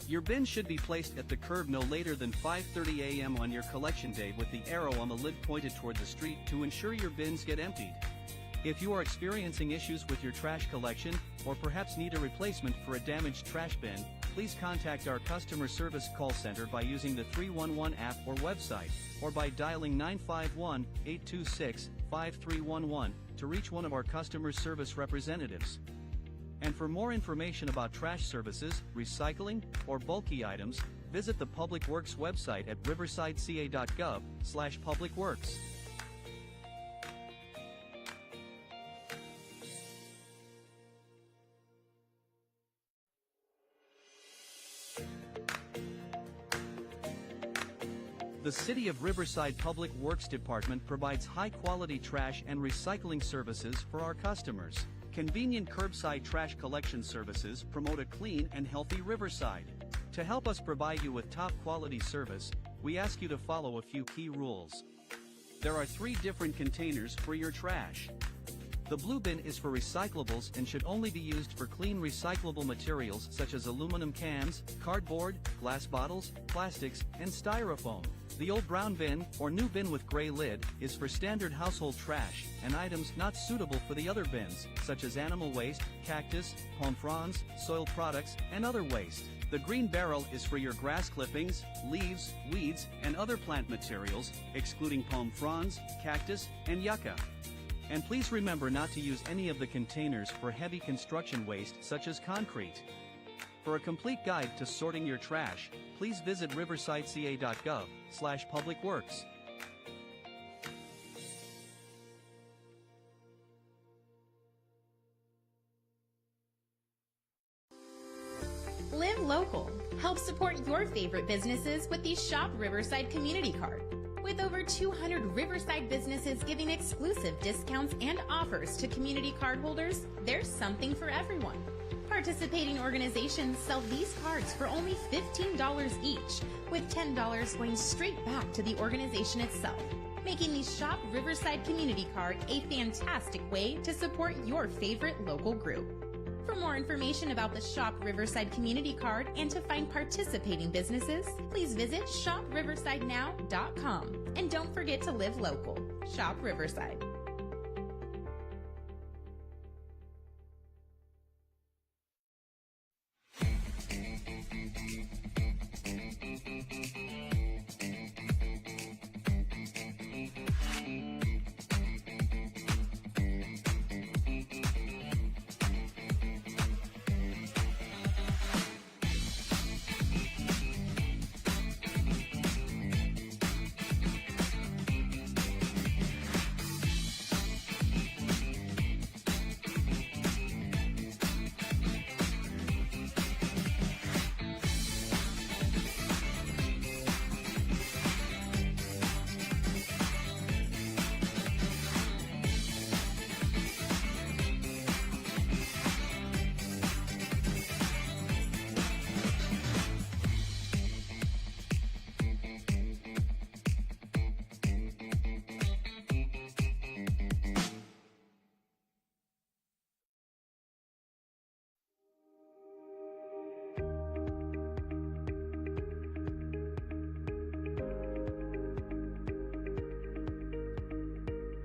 Your bin should be placed at the curb no later than 5:30 a.m. on your collection day with the arrow on the lid pointed toward the street to ensure your bins get emptied. If you are experiencing issues with your trash collection, or perhaps need a replacement for a damaged trash bin, please contact our customer service call center by using the 311 app or website, or by dialing 951-826-5311 to reach one of our customer service representatives. And for more information about trash services, recycling, or bulky items, visit the Public Works website at riversideca.gov/publicworks. The City of Riverside Public Works Department provides high-quality trash and recycling services for our customers. Convenient curbside trash collection services promote a clean and healthy Riverside. To help us provide you with top-quality service, we ask you to follow a few key rules. There are 3 different containers for your trash. The blue bin is for recyclables and should only be used for clean recyclable materials such as aluminum cans, cardboard, glass bottles, plastics, and styrofoam. The old brown bin, or new bin with gray lid, is for standard household trash and items not suitable for the other bins, such as animal waste, cactus, palm fronds, soil products, and other waste. The green barrel is for your grass clippings, leaves, weeds, and other plant materials, excluding palm fronds, cactus, and yucca. And please remember not to use any of the containers for heavy construction waste such as concrete. For a complete guide to sorting your trash, please visit riversideca.gov/publicworks. Live local. Help support your favorite businesses with the Shop Riverside Community Card. With over 200 Riverside businesses giving exclusive discounts and offers to community card holders, there's something for everyone. Participating organizations sell these cards for only $15 each, with $10 going straight back to the organization itself, making the Shop Riverside Community Card a fantastic way to support your favorite local group. For more information about the Shop Riverside Community Card and to find participating businesses, please visit shopriversidenow.com. And don't forget to live local. Shop Riverside.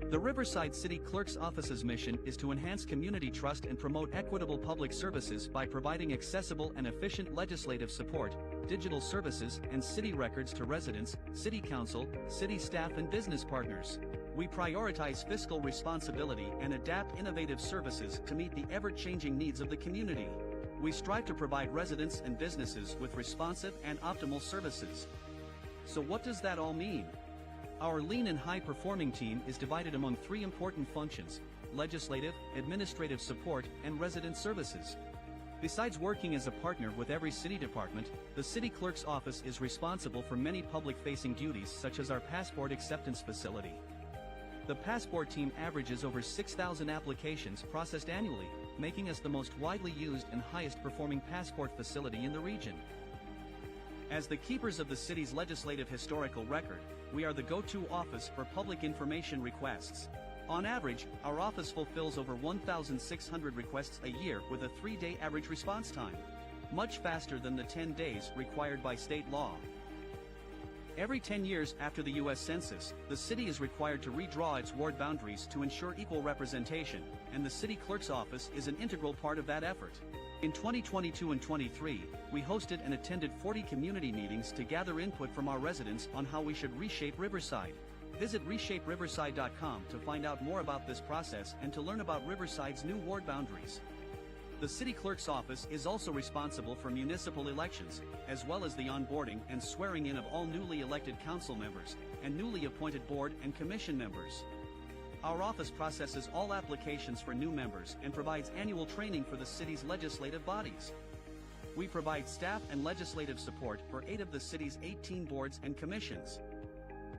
The Riverside City Clerk's Office's mission is to enhance community trust and promote equitable public services by providing accessible and efficient legislative support, digital services, and city records to residents, city council, city staff, and business partners. We prioritize fiscal responsibility and adapt innovative services to meet the ever-changing needs of the community. We strive to provide residents and businesses with responsive and optimal services. So what does that all mean? Our lean and high-performing team is divided among 3 important functions: legislative, administrative support, and resident services. Besides working as a partner with every city department, the city clerk's office is responsible for many public-facing duties such as our passport acceptance facility. The passport team averages over 6,000 applications processed annually, making us the most widely used and highest-performing passport facility in the region. As the keepers of the city's legislative historical record, we are the go-to office for public information requests. On average, our office fulfills over 1,600 requests a year with a 3-day average response time, much faster than the 10 days required by state law. Every 10 years after the U.S. Census, the city is required to redraw its ward boundaries to ensure equal representation, and the city clerk's office is an integral part of that effort. In 2022 and 23, we hosted and attended 40 community meetings to gather input from our residents on how we should reshape Riverside. Visit ReshapeRiverside.com to find out more about this process and to learn about Riverside's new ward boundaries. The city clerk's office is also responsible for municipal elections, as well as the onboarding and swearing in of all newly elected council members and newly appointed board and commission members. Our office processes all applications for new members and provides annual training for the city's legislative bodies. We provide staff and legislative support for 8 of the city's 18 boards and commissions.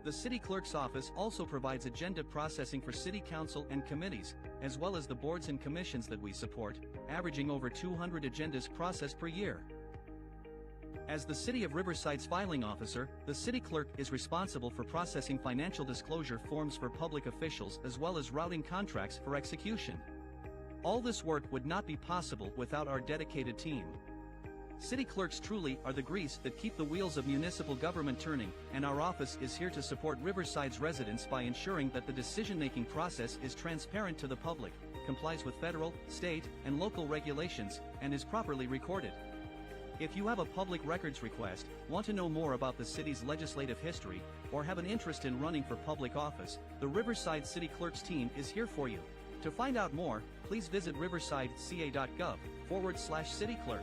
The city clerk's office also provides agenda processing for city council and committees, as well as the boards and commissions that we support, averaging over 200 agendas processed per year. As the City of Riverside's filing officer, the city clerk is responsible for processing financial disclosure forms for public officials as well as routing contracts for execution. All this work would not be possible without our dedicated team. City clerks truly are the grease that keep the wheels of municipal government turning, and our office is here to support Riverside's residents by ensuring that the decision-making process is transparent to the public, complies with federal, state, and local regulations, and is properly recorded. If you have a public records request, want to know more about the city's legislative history, or have an interest in running for public office, the Riverside City Clerks team is here for you. To find out more, please visit riversideca.gov/cityclerk.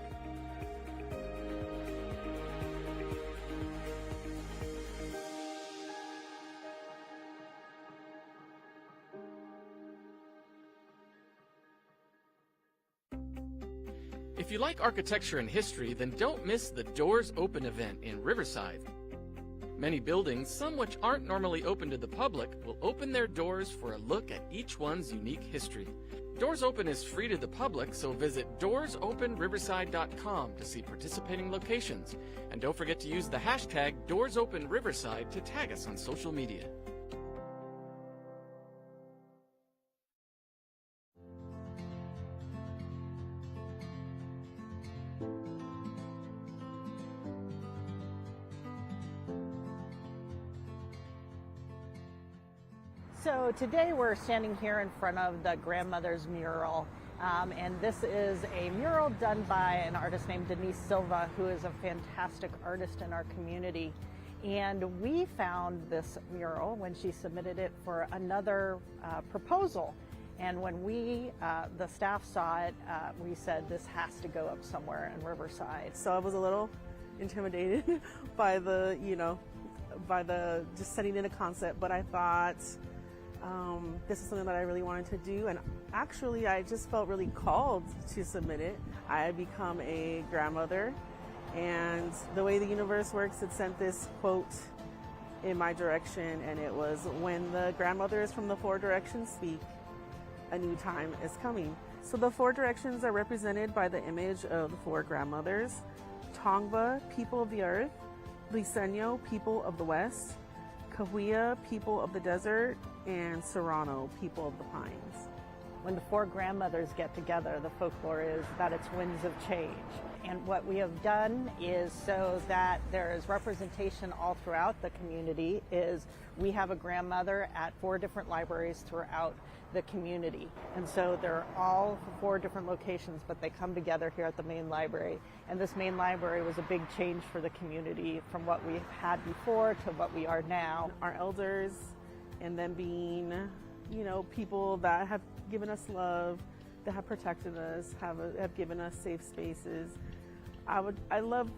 If you like architecture and history, then don't miss the Doors Open event in Riverside. Many buildings, some which aren't normally open to the public, will open their doors for a look at each one's unique history. Doors Open is free to the public, so visit DoorsOpenRiverside.com to see participating locations. And don't forget to use the hashtag DoorsOpenRiverside to tag us on social media. So today we're standing here in front of the Grandmother's mural, and this is a mural done by an artist named Denise Silva, who is a fantastic artist in our community. And we found this mural when she submitted it for another proposal. And when the staff saw it, we said this has to go up somewhere in Riverside. So I was a little intimidated by the just setting in a concept, but I thought, this is something that I really wanted to do, and actually I just felt really called to submit it. I had become a grandmother, and the way the universe works, it sent this quote in my direction, and it was, "When the grandmothers from the 4 directions speak, a new time is coming." So the 4 directions are represented by the image of the 4 grandmothers: Tongva, people of the earth; Liseño, people of the west; Cahuilla, people of the desert; and Serrano, people of the pines. When the 4 grandmothers get together, the folklore is that it's winds of change. And what we have done is, so that there is representation all throughout the community, is we have a grandmother at 4 different libraries throughout the community. And so they're all 4 different locations, but they come together here at the main library. And this main library was a big change for the community from what we had before to what we are now. Our elders, and them being, people that have given us love, that have protected us, have given us safe spaces. I would love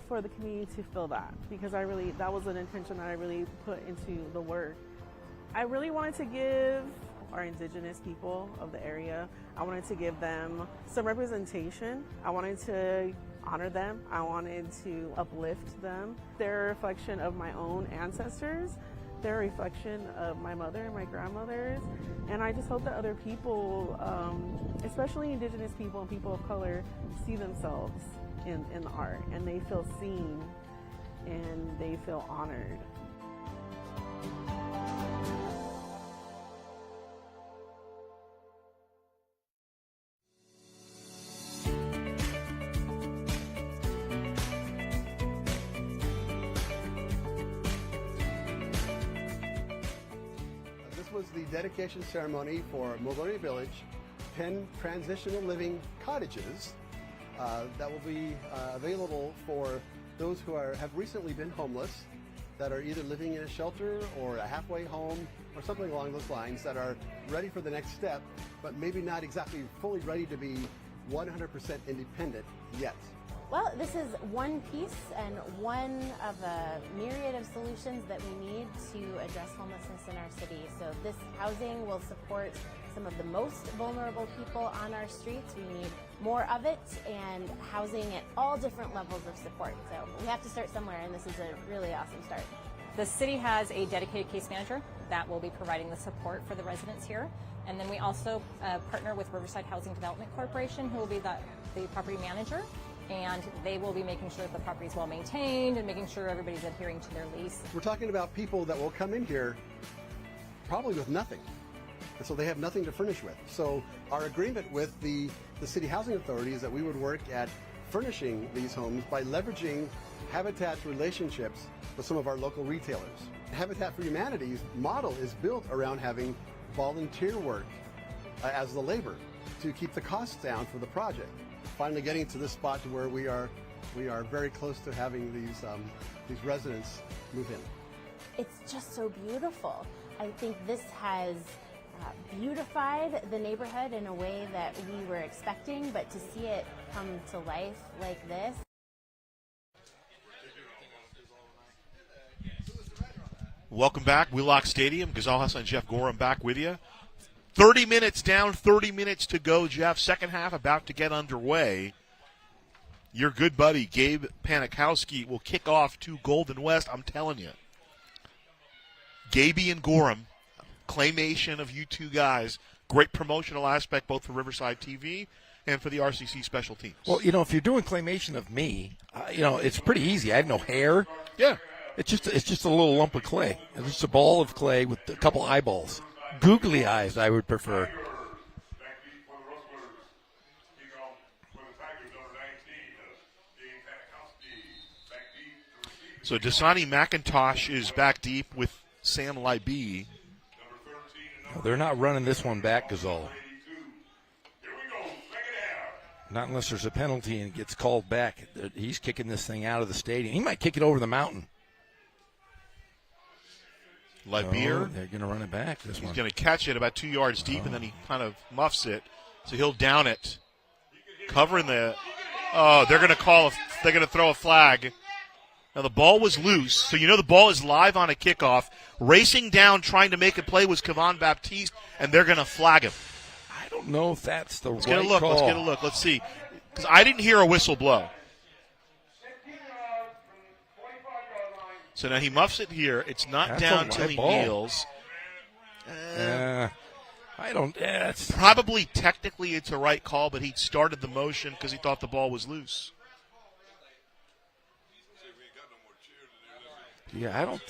for the community to feel that, because that was an intention that I really put into the work. I really wanted to give our indigenous people of the area, I wanted to give them some representation. I wanted to honor them. I wanted to uplift them. They're a reflection of my own ancestors. They're a reflection of my mother and my grandmothers. And I just hope that other people, especially indigenous people and people of color, see themselves in the art, and they feel seen and they feel honored. was the dedication ceremony for Moberly Village, 10 transitional living cottages that will be available for those who have recently been homeless, that are either living in a shelter or a halfway home or something along those lines, that are ready for the next step, but maybe not exactly fully ready to be 100% independent yet. Well, this is one piece and one of a myriad of solutions that we need to address homelessness in our city. So this housing will support some of the most vulnerable people on our streets. We need more of it and housing at all different levels of support. So we have to start somewhere, and this is a really awesome start. The city has a dedicated case manager that will be providing the support for the residents here. And then we also partner with Riverside Housing Development Corporation, who will be the property manager. And they will be making sure that the property is well maintained and making sure everybody's adhering to their lease. We're talking about people that will come in here probably with nothing. And so they have nothing to furnish with. So our agreement with the City Housing Authority is that we would work at furnishing these homes by leveraging Habitat's relationships with some of our local retailers. Habitat for Humanity's model is built around having volunteer work as the labor to keep the costs down for the project. Finally getting to this spot to where we are very close to having these residents move in. It's just so beautiful. I think this has beautified the neighborhood in a way that we were expecting, but to see it come to life like this. Welcome back, Wheelock Stadium. Ghazal Hassan, Jeff Gorham back with you. 30 minutes down, 30 minutes to go, Jeff. Second half about to get underway. Your good buddy, Gabe Panikowski, will kick off to Golden West. I'm telling you. Gaby and Gorham, claymation of you two guys. Great promotional aspect both for Riverside TV and for the RCC special teams. Well, if you're doing claymation of me, it's pretty easy. I have no hair. Yeah. It's just a little lump of clay. It's just a ball of clay with a couple eyeballs. Googly eyes, I would prefer. So Dasani McIntosh is back deep with Sam Libby. No, they're not running this one back, Ghazal. Not unless there's a penalty and it gets called back. He's kicking this thing out of the stadium. He might kick it over the mountain. Libier. They're going to run it back. He's going to catch it about 2 yards deep, and then he kind of muffs it. So he'll down it. Covering the. Oh, they're going to they're going to throw a flag. Now the ball was loose, so the ball is live on a kickoff. Racing down, trying to make a play was Kevon Baptiste, and they're going to flag him. I don't know if that's the Let's right get a look. call. Let's get a look. Let's see. Because I didn't hear a whistle blow. So now he muffs it here. It's not That's down a till live he ball. kneels. I don't. It's probably technically it's a right call, but he started the motion because he thought the ball was loose. Yeah, I don't.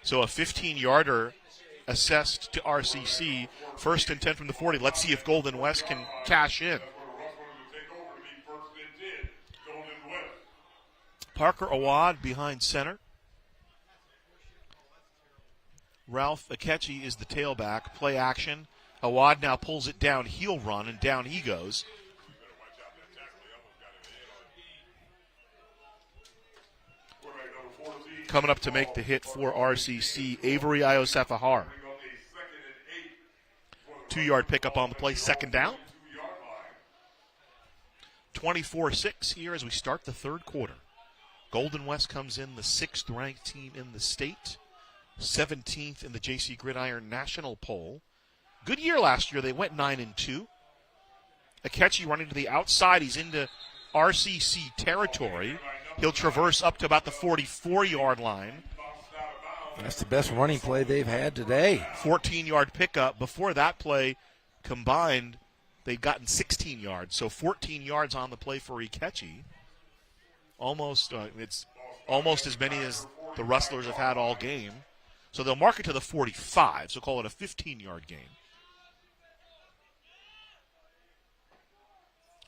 So a 15-yarder assessed to RCC. 1st and 10 from the 40. Let's see if Golden West can cash in. Parker Awad behind center. Ralph Akechi is the tailback. Play action. Awad now pulls it down. Heel run, and down he goes. Coming up to make the hit for RCC, Avery Iosefahar. 2-yard pickup on the play, second down. 24-6 here as we start the third quarter. Golden West comes in the 6th-ranked team in the state, 17th in the JC Gridiron National Poll. Good year last year. They went 9-2. Akechi running to the outside. He's into RCC territory. He'll traverse up to about the 44-yard line. That's the best running play they've had today. 14-yard pickup. Before that play combined, they'd gotten 16 yards. So 14 yards on the play for Akechi. It's almost as many as the Rustlers have had all game. So they'll mark it to the 45, so call it a 15-yard gain.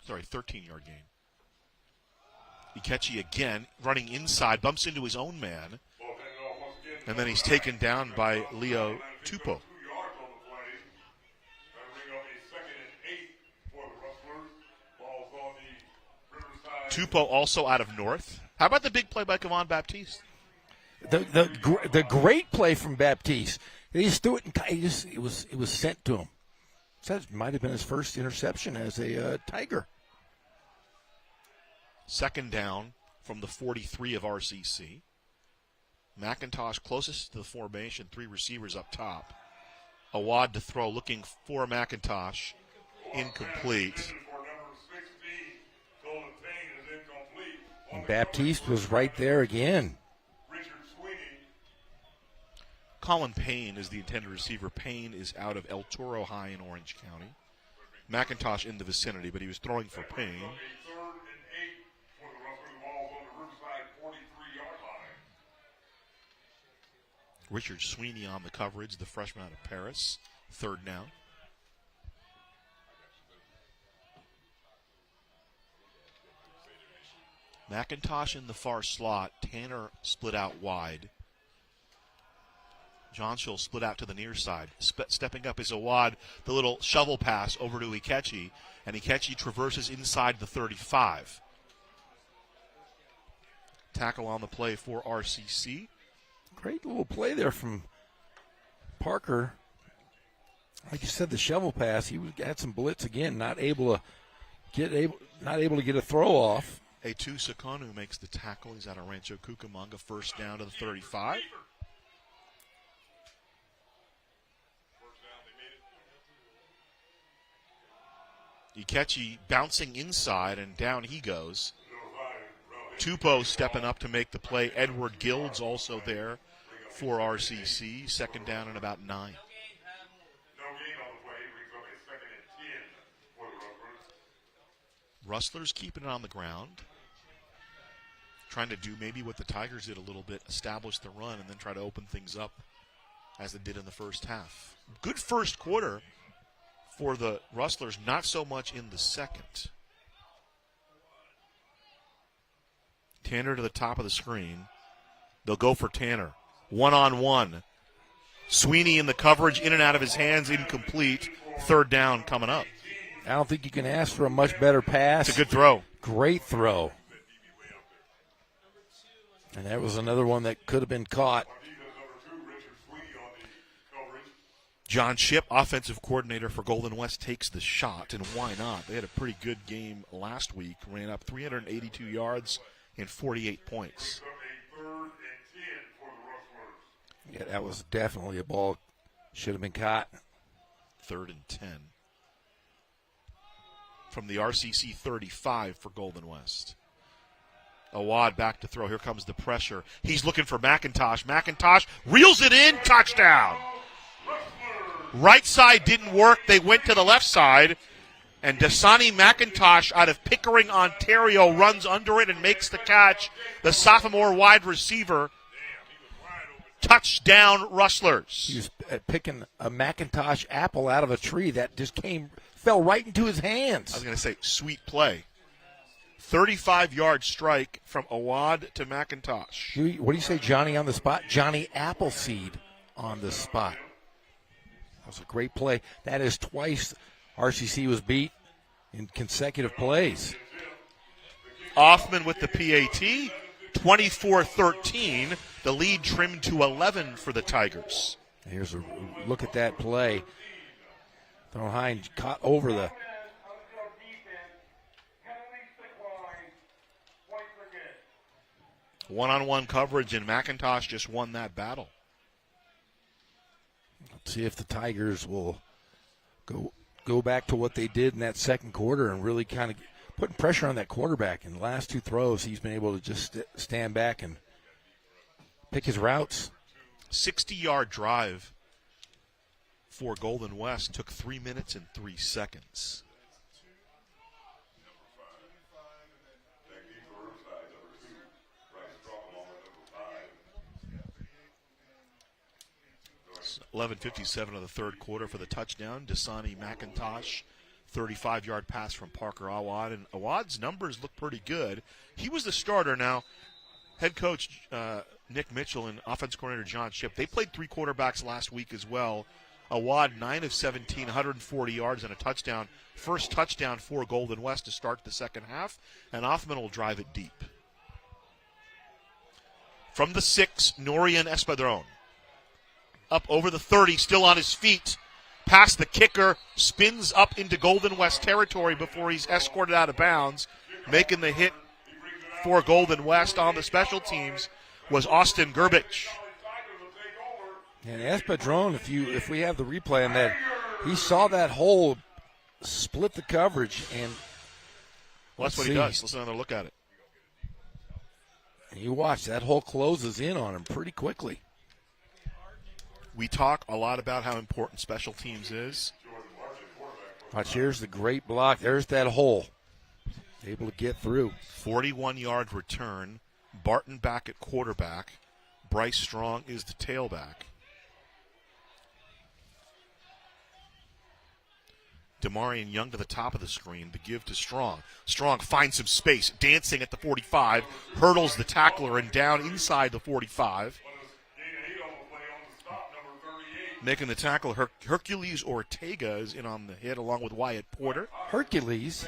Sorry, 13-yard gain. Akechi again running inside, bumps into his own man, and then he's taken down by Leo Tupou. Tupou also out of North. How about the big play by Kevon Baptiste? The great play from Baptiste. He just threw it, and it was sent to him. That might have been his first interception as a Tiger. Second down from the 43 of RCC. McIntosh closest to the formation, 3 receivers up top. Awad to throw, looking for McIntosh. Incomplete. And Baptiste was right there again. Colin Payne is the intended receiver. Payne is out of El Toro High in Orange County. McIntosh in the vicinity, but he was throwing for Payne. Richard Sweeney on the coverage, the freshman out of Paris. Third down. McIntosh in the far slot. Tanner split out wide. Johnshall split out to the near side. Stepping up is Awad, the little shovel pass over to Ikechi, and Ikechi traverses inside the 35. Tackle on the play for RCC. Great little play there from Parker. Like you said, the shovel pass, he had some blitz again, not able to get a throw off. A2 Sakonu makes the tackle. He's out of Rancho Cucamonga. First down to the 35. Ikechi bouncing inside, and down he goes. Tupou stepping up to make the play. Edward Guilds also there for RCC. Second down and about 9. Rustlers keeping it on the ground. Trying to do maybe what the Tigers did a little bit, establish the run and then try to open things up as they did in the first half. Good first quarter for the Rustlers, not so much in the second. Tanner to the top of the screen. They'll go for Tanner. One-on-one. Sweeney in the coverage, in and out of his hands, incomplete. Third down coming up. I don't think you can ask for a much better pass. It's a good throw. Great throw. And that was another one that could have been caught. John Shipp, offensive coordinator for Golden West, takes the shot, and why not? They had a pretty good game last week, ran up 382 yards and 48 points. Yeah, that was definitely a ball. Should have been caught. 3rd and 10. From the RCC 35 for Golden West. Awad back to throw. Here comes the pressure. He's looking for McIntosh. McIntosh reels it in. Touchdown. Right side didn't work. They went to the left side. And Dasani McIntosh out of Pickering, Ontario, runs under it and makes the catch. The sophomore wide receiver. Touchdown, Rustlers. He was picking a McIntosh apple out of a tree that just fell right into his hands. I was going to say, sweet play. 35-yard strike from Awad to McIntosh. What do you say, Johnny on the spot? Johnny Appleseed on the spot. That was a great play. That is twice RCC was beat in consecutive plays. Offman with the PAT. 24-13. The lead trimmed to 11 for the Tigers. Here's a look at that play. Thrown high and caught over the. One-on-one coverage, and McIntosh just won that battle. Let's see if the Tigers will go back to what they did in that second quarter and really kind of putting pressure on that quarterback. In the last 2 throws, he's been able to just stand back and pick his routes. 60-yard drive for Golden West took 3 minutes and 3 seconds. It's 11:57 of the third quarter for the touchdown. Dasani McIntosh, 35-yard pass from Parker Awad. And Awad's numbers look pretty good. He was the starter. Now, head coach Nick Mitchell and offense coordinator John Shipp, they played 3 quarterbacks last week as well. Awad 9 of 17, 140 yards and a touchdown. First touchdown for Golden West to start the second half, and Othman will drive it deep. From the 6, Norian Espadron. Up over the 30, still on his feet. Past the kicker, spins up into Golden West territory before he's escorted out of bounds. Making the hit for Golden West on the special teams was Austin Gerbich. And Espadron, if we have the replay on that, he saw that hole, split the coverage, and that's what he does. Let's another look at it. And you watch, that hole closes in on him pretty quickly. We talk a lot about how important special teams is. Watch, here's the great block. There's that hole. Able to get through. 41-yard return. Barton back at quarterback. Bryce Strong is the tailback. Demarion Young to the top of the screen. The give to Strong. Strong finds some space. Dancing at the 45. Hurdles the tackler and down inside the 45. Making the tackle, Hercules Ortega is in on the hit along with Wyatt Porter. Hercules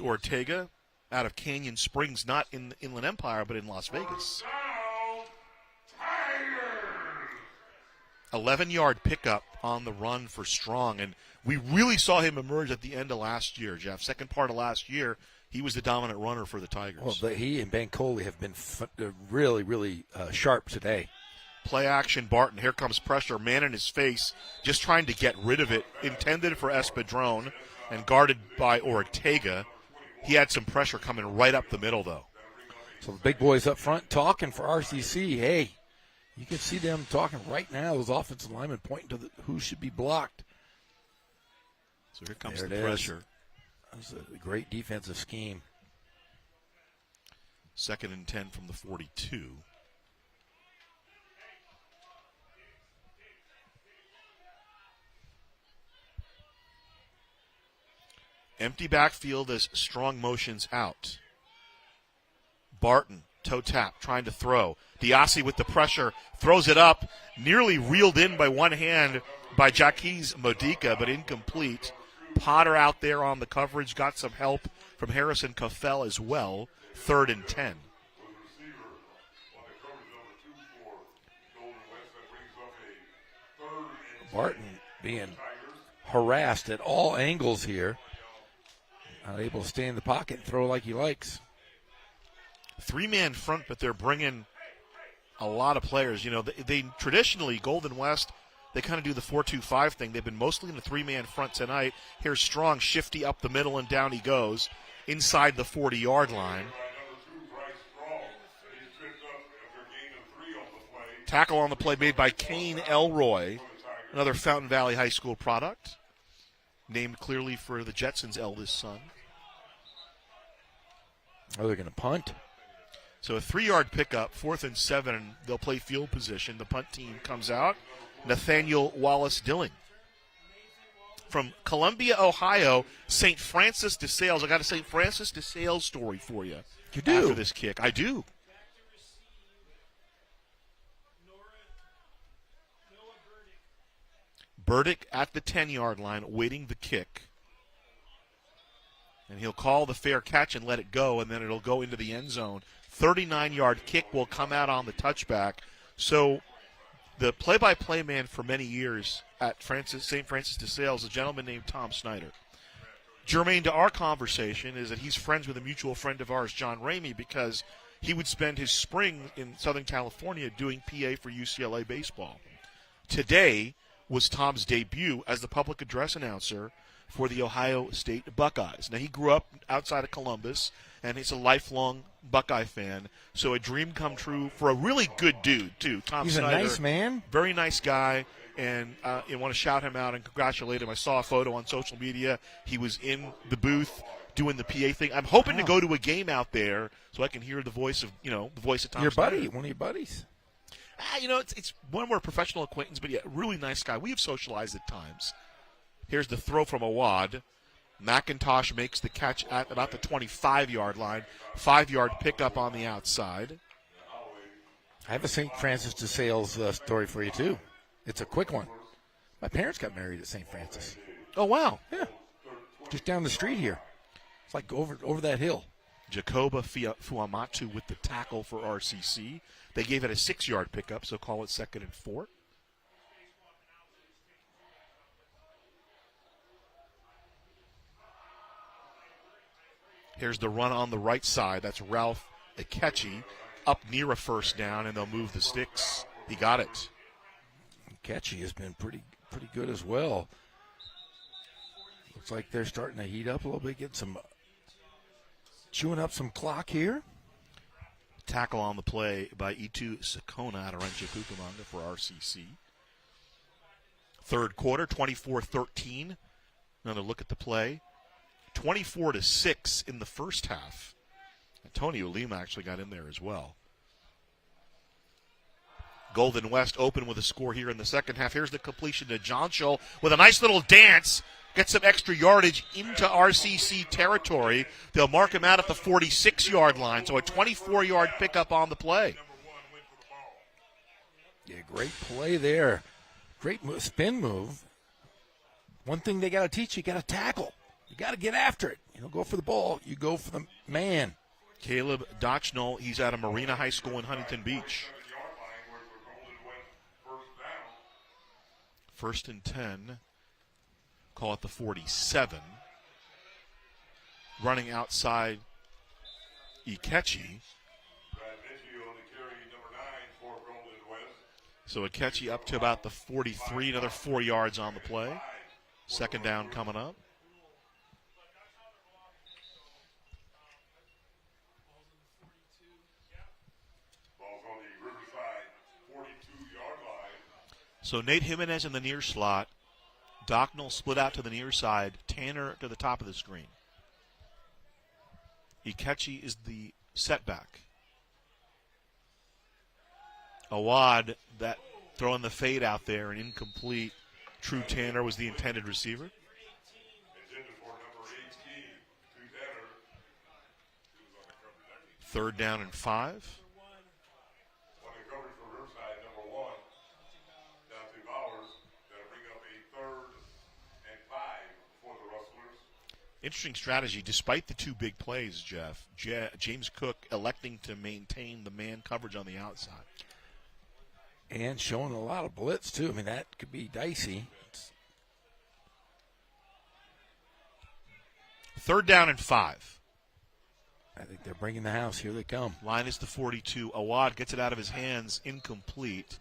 Ortega out of Canyon Springs, not in the Inland Empire, but in Las Vegas. 11-yard pickup on the run for Strong, and we really saw him emerge at the end of last year, Jeff. Second part of last year, he was the dominant runner for the Tigers. Well, he and Bancoli have been really, really sharp today. Play action, Barton. Here comes pressure. Man in his face, just trying to get rid of it. Intended for Espadron and guarded by Ortega. He had some pressure coming right up the middle, though. So the big boys up front talking for RCC. Hey, you can see them talking right now. Those offensive linemen pointing to who should be blocked. So here comes the pressure. That's a great defensive scheme. 2nd and 10 from the 42. Empty backfield as Strong motions out. Barton, toe tap, trying to throw. Diassi with the pressure, throws it up, nearly reeled in by one hand by Jaquez Modica, but incomplete. Potter out there on the coverage, got some help from Harrison Coffell as well. 3rd and 10. Barton being harassed at all angles here. Not able to stay in the pocket and throw like he likes. 3-man front, but they're bringing a lot of players. You know, they traditionally, Golden West, they kind of do the 4-2-5 thing. They've been mostly in the 3-man front tonight. Here's Strong, shifty up the middle, and down he goes inside the 40-yard line. Tackle on the play made by Kane Elroy, another Fountain Valley High School product, named clearly for the Jetsons' eldest son. Oh, they're going to punt. So a 3-yard pickup, 4th and 7, and they'll play field position. The punt team comes out. Nathaniel Wallace-Dilling. From Columbia, Ohio, St. Francis de Sales. I got a St. Francis de Sales story for you. You do? After this kick. I do. Burdick at the 10-yard line, waiting the kick. And he'll call the fair catch and let it go, and then it'll go into the end zone. 39-yard kick will come out on the touchback. So the play-by-play man for many years at St. Francis de Sales, a gentleman named Tom Snyder. Germane to our conversation is that he's friends with a mutual friend of ours, John Ramey, because he would spend his spring in Southern California doing PA for UCLA baseball. Today was Tom's debut as the public address announcer for the Ohio State Buckeyes. Now, he grew up outside of Columbus, and he's a lifelong Buckeye fan. So a dream come true for a really good dude, too. Tom He's Snyder, a nice man. Very nice guy, and I want to shout him out and congratulate him. I saw a photo on social media. He was in the booth doing the PA thing. I'm hoping to go to a game out there so I can hear the voice of, the voice of Tom Your Snyder. buddy, one of your buddies. It's one more professional acquaintance, but yeah, really nice guy. We have socialized at times. Here's the throw from Awad. McIntosh makes the catch at about the 25-yard line. 5-yard pickup on the outside. I have a St. Francis de Sales story for you, too. It's a quick one. My parents got married at St. Francis. Oh, wow. Yeah. Just down the street here. It's like over that hill. Jacoba Fuamatu with the tackle for RCC. They gave it a 6-yard pickup, so call it 2nd and 4. Here's the run on the right side. That's Ralph Akechi up near a first down, and they'll move the sticks. He got it. Akechi has been pretty good as well. Looks like they're starting to heat up a little bit, getting some chewing up some clock here. Tackle on the play by Itu Sakona out of Rancho Cucamonga for RCC. Third quarter, 24-13. Another look at the play. 24-6 in the first half. Antonio Lima actually got in there as well. Golden West open with a score here in the second half. Here's the completion to John Scholl with a nice little dance. Gets some extra yardage into RCC territory. They'll mark him out at the 46-yard line, so a 24-yard pickup on the play. Yeah, great play there. Great spin move. One thing they got to teach you got to tackle. You got to get after it. You don't go for the ball. You go for the man. Caleb Dochnall, he's out of Marina High School in Huntington Beach. 1st and 10. Call it the 47. Running outside Akechi. So Akechi up to about the 43, another 4 yards on the play. Second down coming up. So Nate Jimenez in the near slot. Dochnall split out to the near side. Tanner to the top of the screen. Akechi is the setback. Awad, that throwing the fade out there and incomplete. True Tanner was the intended receiver. Third down and 5. Interesting strategy. Despite the 2 big plays, Jeff, James Cook electing to maintain the man coverage on the outside. And showing a lot of blitz, too. I mean, that could be dicey. Third down and 5. I think they're bringing the house. Here they come. Line is the 42. Awad gets it out of his hands, incomplete.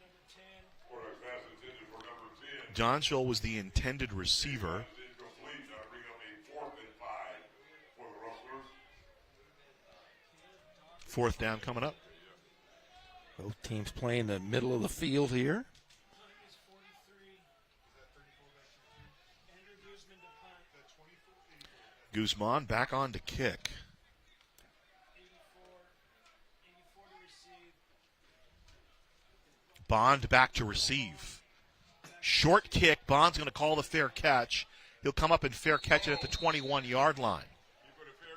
John Scholl was the intended receiver. Fourth down coming up. Both teams playing the middle of the field here. Guzman back on to kick. Bond back to receive. Short kick. Bond's going to call the fair catch. He'll come up and fair catch it at the 21-yard line.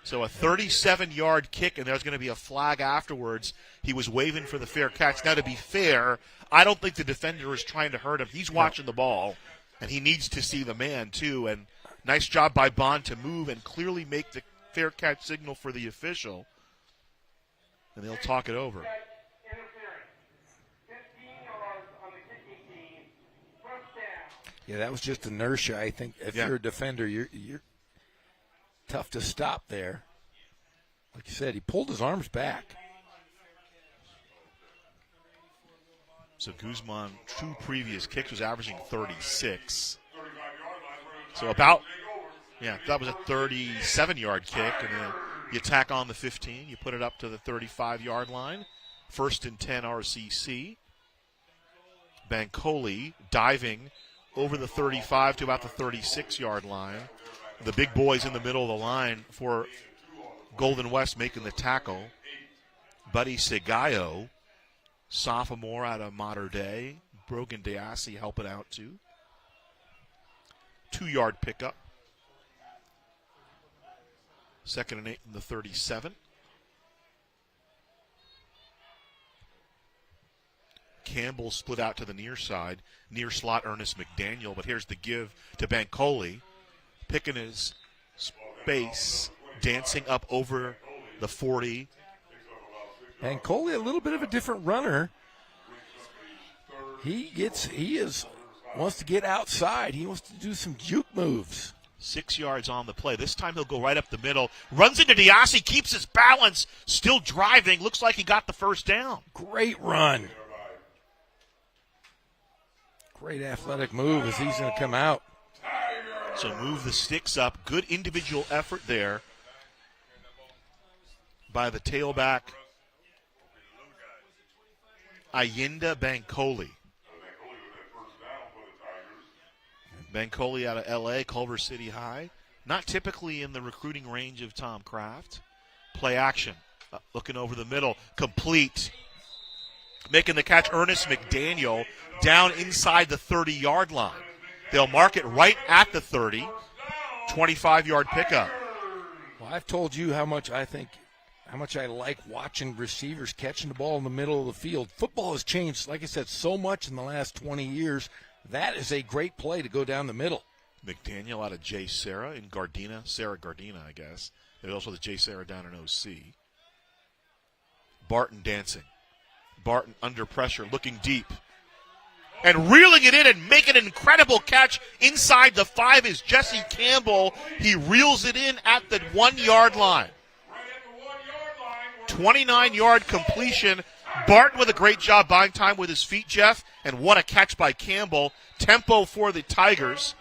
So a 37-yard kick, and there's going to be a flag afterwards. He was waving for the fair catch. Now, to be fair, I don't think the defender is trying to hurt him. He's watching the ball, and he needs to see the man, too. And nice job by Bond to move and clearly make the fair catch signal for the official. And they'll talk it over. Yeah, that was just inertia. I think if you're a defender, you're tough to stop there. Like you said, he pulled his arms back. So Guzman, 2 previous kicks, was averaging 36. So about, that was a 37-yard kick. And then you tack on the 15. You put it up to the 35-yard line. 1st and 10 RCC. Bancoli diving over the 35 to about the 36-yard line. The big boys in the middle of the line for Golden West making the tackle. Buddy Segayo, sophomore out of Mater Dei. Brogan Diassi helping out too. 2-yard pickup. 2nd and 8 from the 37. Campbell split out to the near side. Near slot, Ernest McDaniel. But here's the give to Bancoli. Picking his space. Dancing up over the 40. Bancoli, a little bit of a different runner. Wants to get outside. He wants to do some juke moves. 6 yards on the play. This time he'll go right up the middle. Runs into Diassi, keeps his balance, still driving. Looks like he got the first down. Great run. Great athletic move as he's going to come out. So move the sticks up. Good individual effort there by the tailback, Ayinda Bancoli. Bancoli out of L.A., Culver City High. Not typically in the recruiting range of Tom Kraft. Play action. Looking over the middle. Complete. Making the catch, Ernest McDaniel, down inside the 30-yard line. They'll mark it right at the 30. 25-yard pickup. Well, I've told you how much I like watching receivers catching the ball in the middle of the field. Football has changed, like I said, so much in the last 20 years. That is a great play to go down the middle. McDaniel out of J. Sarah in Gardena. Sarah Gardena, I guess. There's also the J. Sarah down in OC. Barton dancing. Barton under pressure, looking deep. And reeling it in and making an incredible catch inside the 5 is Jesse Campbell. He reels it in at the 1-yard line. 29-yard completion. Barton with a great job buying time with his feet, Jeff. And what a catch by Campbell. Tempo for the Tigers.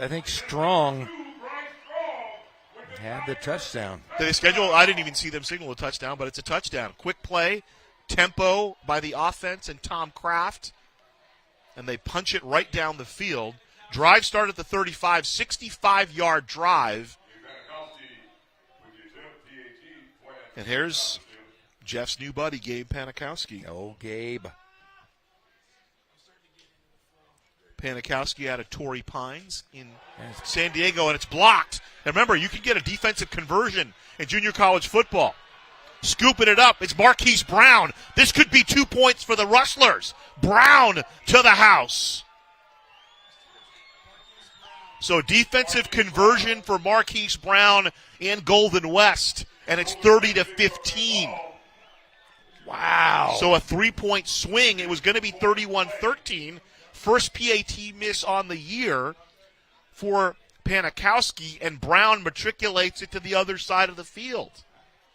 I think Strong had the touchdown. They schedule, I didn't even see them signal a touchdown, but it's a touchdown. Quick play, tempo by the offense and Tom Kraft. And they punch it right down the field. Drive started at the 35, 65-yard drive. And here's Jeff's new buddy, Gabe Panikowski. Oh, Gabe. Panikowski out of Torrey Pines in San Diego, and it's blocked. And remember, you can get a defensive conversion in junior college football. Scooping it up, it's Marquise Brown. This could be 2 points for the Rustlers. Brown to the house. So defensive conversion for Marquise Brown and Golden West. And it's 30-15. Wow. So a 3-point swing. It was going to be 31-13. First PAT miss on the year for Panikowski, and Brown matriculates it to the other side of the field.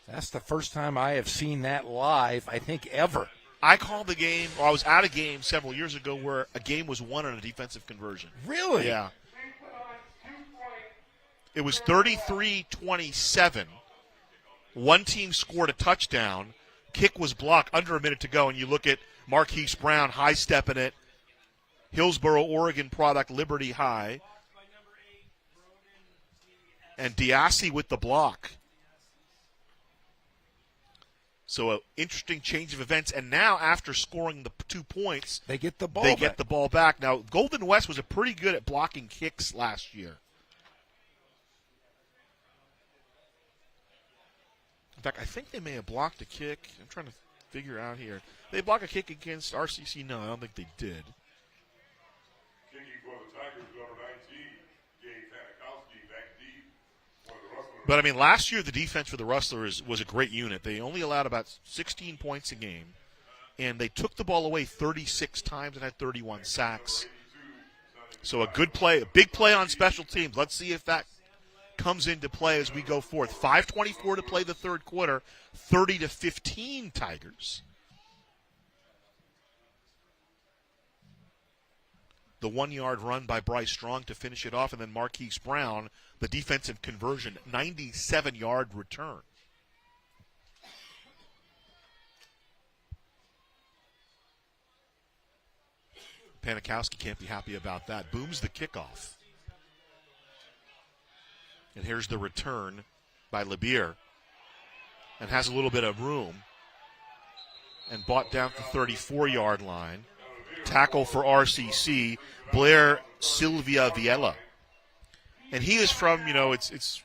That's the first time I have seen that live, I think, ever. I called the game, or I was at a game several years ago where a game was won on a defensive conversion. Really? Yeah. It was 33-27. One team scored a touchdown. Kick was blocked, under a minute to go, and you look at Marquise Brown high-stepping it. Hillsboro, Oregon product, Liberty High. And Diassi with the block. So an interesting change of events. And now, after scoring the 2 points, they get the ball back. Now, Golden West was pretty good at blocking kicks last year. In fact, I think they may have blocked a kick. I'm trying to figure out here. They blocked a kick against RCC? No, I don't think they did. Kicking for the Tigers, number 19, Gabe Panikowski, back deep for the Rustlers. But, I mean, last year the defense for the Rustlers was a great unit. They only allowed about 16 points a game, and they took the ball away 36 times and had 31 sacks. So a good play, a big play on special teams. Let's see if that comes into play as we go forth. 5:24 to play the third quarter, 30-15 Tigers. The 1-yard run by Bryce Strong to finish it off, and then Marquise Brown, the defensive conversion, 97-yard return. Panikowski can't be happy about that. Booms the kickoff. And here's the return by LeBeer. And has a little bit of room. And brought down to the 34-yard line. Tackle for RCC, Blair Silvia Viella. And he is from, it's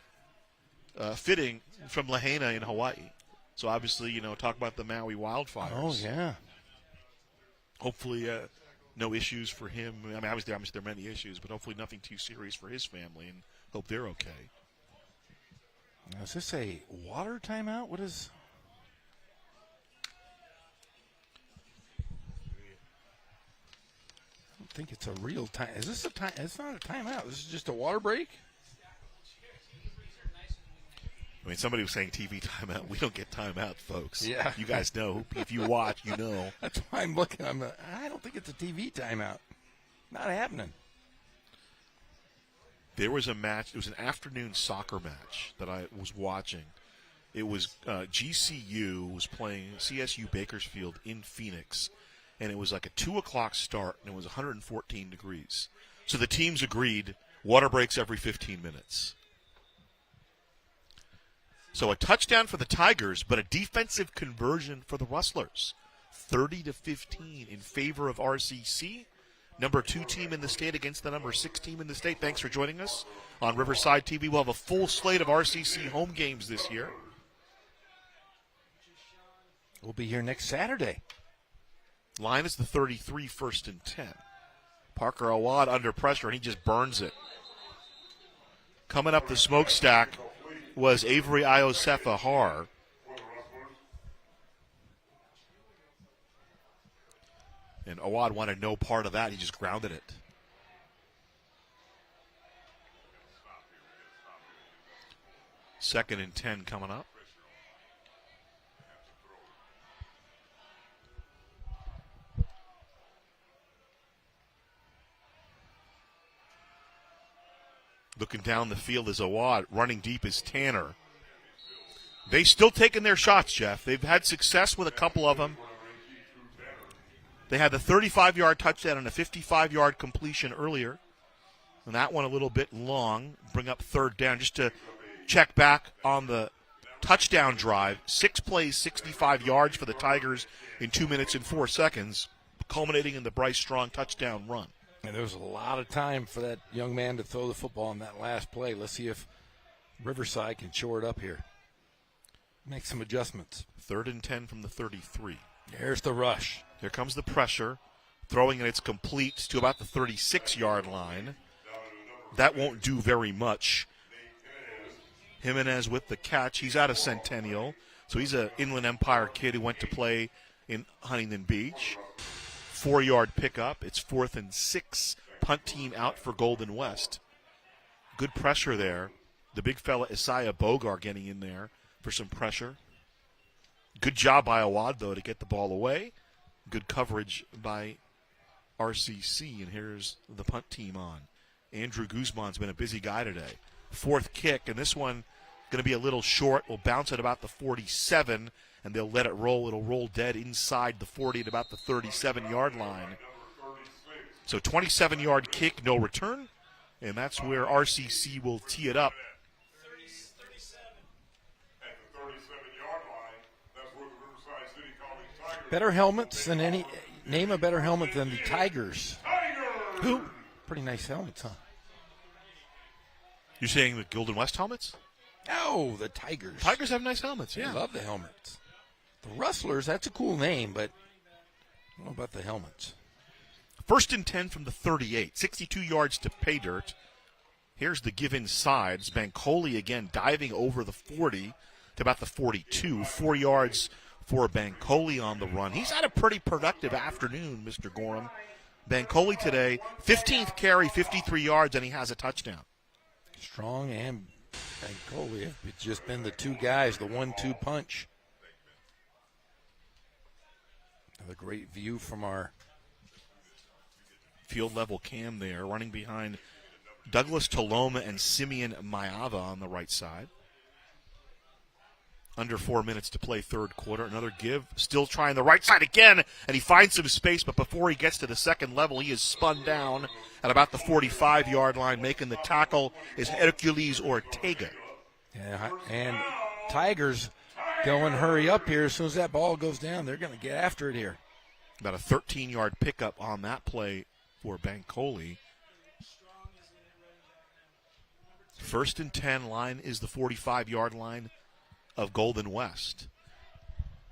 fitting, from Lahaina in Hawaii. So obviously, talk about the Maui wildfires. Oh, yeah. Hopefully no issues for him. I mean, obviously there are many issues, but hopefully nothing too serious for his family, and hope they're okay. Now, is this a water timeout? What is... I don't think it's a real time. Is this a time? It's not a timeout. This is just a water break? I mean, somebody was saying TV timeout. We don't get timeout, folks. Yeah. You guys know. If you watch, you know. That's why I'm looking. I don't think it's a TV timeout. Not happening. There was a match. It was an afternoon soccer match that I was watching. It was GCU was playing CSU Bakersfield in Phoenix, and it was like a 2 o'clock start, and it was 114 degrees. So the teams agreed water breaks every 15 minutes. So a touchdown for the Tigers, but a defensive conversion for the Rustlers. 30-15 in favor of RCC. Number 2 team in the state against the number 6 team in the state. Thanks for joining us on Riverside TV. We'll have a full slate of RCC home games this year. We'll be here next Saturday. Line is the 33, 1st and 10. Parker Awad under pressure, and he just burns it. Coming up the smokestack was Avery Iosefa Har. And Awad wanted no part of that. He just grounded it. Second and 10 coming up. Looking down the field is Awad. Running deep is Tanner. They still taking their shots, Jeff. They've had success with a couple of them. They had the 35-yard touchdown and a 55-yard completion earlier. And that one a little bit long. Bring up third down. Just to check back on the touchdown drive. 6 plays, 65 yards for the Tigers in 2 minutes and 4 seconds, culminating in the Bryce Strong touchdown run. And there was a lot of time for that young man to throw the football on that last play. Let's see if Riverside can shore it up here. Make some adjustments. 3rd and 10 from the 33. There's the rush. Here comes the pressure. Throwing it, it's complete to about the 36-yard line. That won't do very much. Jimenez with the catch. He's out of Centennial, so he's an Inland Empire kid who went to play in Huntington Beach. 4-yard pickup. It's 4th and 6. Punt team out for Golden West. Good pressure there. The big fella Isaiah Bogar getting in there for some pressure. Good job by Awad, though, to get the ball away. Good coverage by RCC. And here's the punt team on. Andrew Guzman's been a busy guy today. 4th kick, and this one going to be a little short. Will bounce at about the 47, and they'll let it roll. It'll roll dead inside the 40 at about the 37-yard line. So 27-yard kick, no return, and that's where RCC will tee it up. Better helmets than any. Name a better helmet than the Tigers. Who? Pretty nice helmets, huh? You're saying the Golden West helmets? No, the Tigers. Tigers have nice helmets, yeah. I love the helmets. The Rustlers, that's a cool name, but I don't know about the helmets. 1st and 10 from the 38. 62 yards to pay dirt. Here's the give inside. It's Bancoli again diving over the 40 to about the 42. 4 yards for Bancoli on the run. He's had a pretty productive afternoon, Mr. Gorham. Bancoli today, 15th carry, 53 yards, and he has a touchdown. Strong and Bancoli have just been the two guys, the 1-2 punch. Another great view from our field level cam there, running behind Douglas Toloma and Simeon Mayava on the right side. Under 4 minutes to play third quarter. Another give. Still trying the right side again, and he finds some space, but before he gets to the second level, he is spun down at about the 45-yard line. Making the tackle is Hercules Ortega. Yeah, and Tigers going hurry up here. As soon as that ball goes down, they're going to get after it here. About a 13-yard pickup on that play for Bancoli. 1st and 10, line is the 45-yard line of Golden West.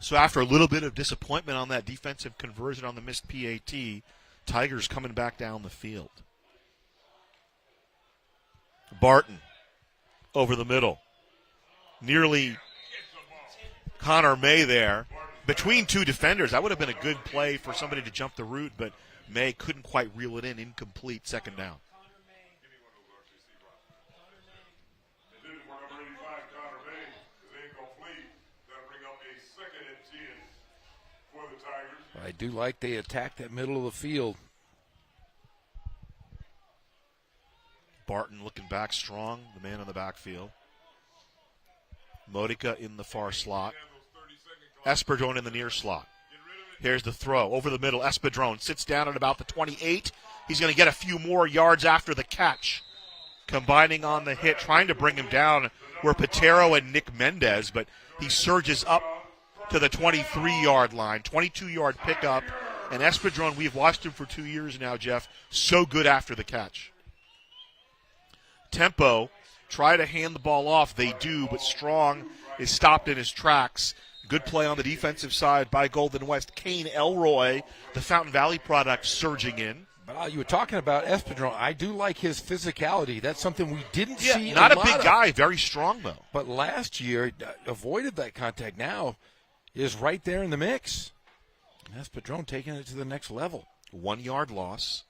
So after a little bit of disappointment on that defensive conversion on the missed PAT, Tigers coming back down the field. Barton over the middle. Nearly Connor May there. Between two defenders, that would have been a good play for somebody to jump the route, but May couldn't quite reel it in. Incomplete, second down. I do like they attack that middle of the field. Barton looking back strong, the man on the backfield. Modica in the far slot. Esperdron in the near slot. Here's the throw over the middle. Esperdron sits down at about the 28. He's going to get a few more yards after the catch. Combining on the hit, trying to bring him down were Patero and Nick Mendez, but he surges up to the 23-yard line. 22-yard pickup. And Esperdron, we've watched him for 2 years now, Jeff. So good after the catch. Tempo, try to hand the ball off. They do, but Strong is stopped in his tracks. Good play on the defensive side by Golden West. Kane Elroy, the Fountain Valley product, surging in. But you were talking about Esperdron. I do like his physicality. That's something we didn't see. Not a big guy, very strong though. But last year, avoided that contact. Now is right there in the mix. Esperdron taking it to the next level. 1 yard loss.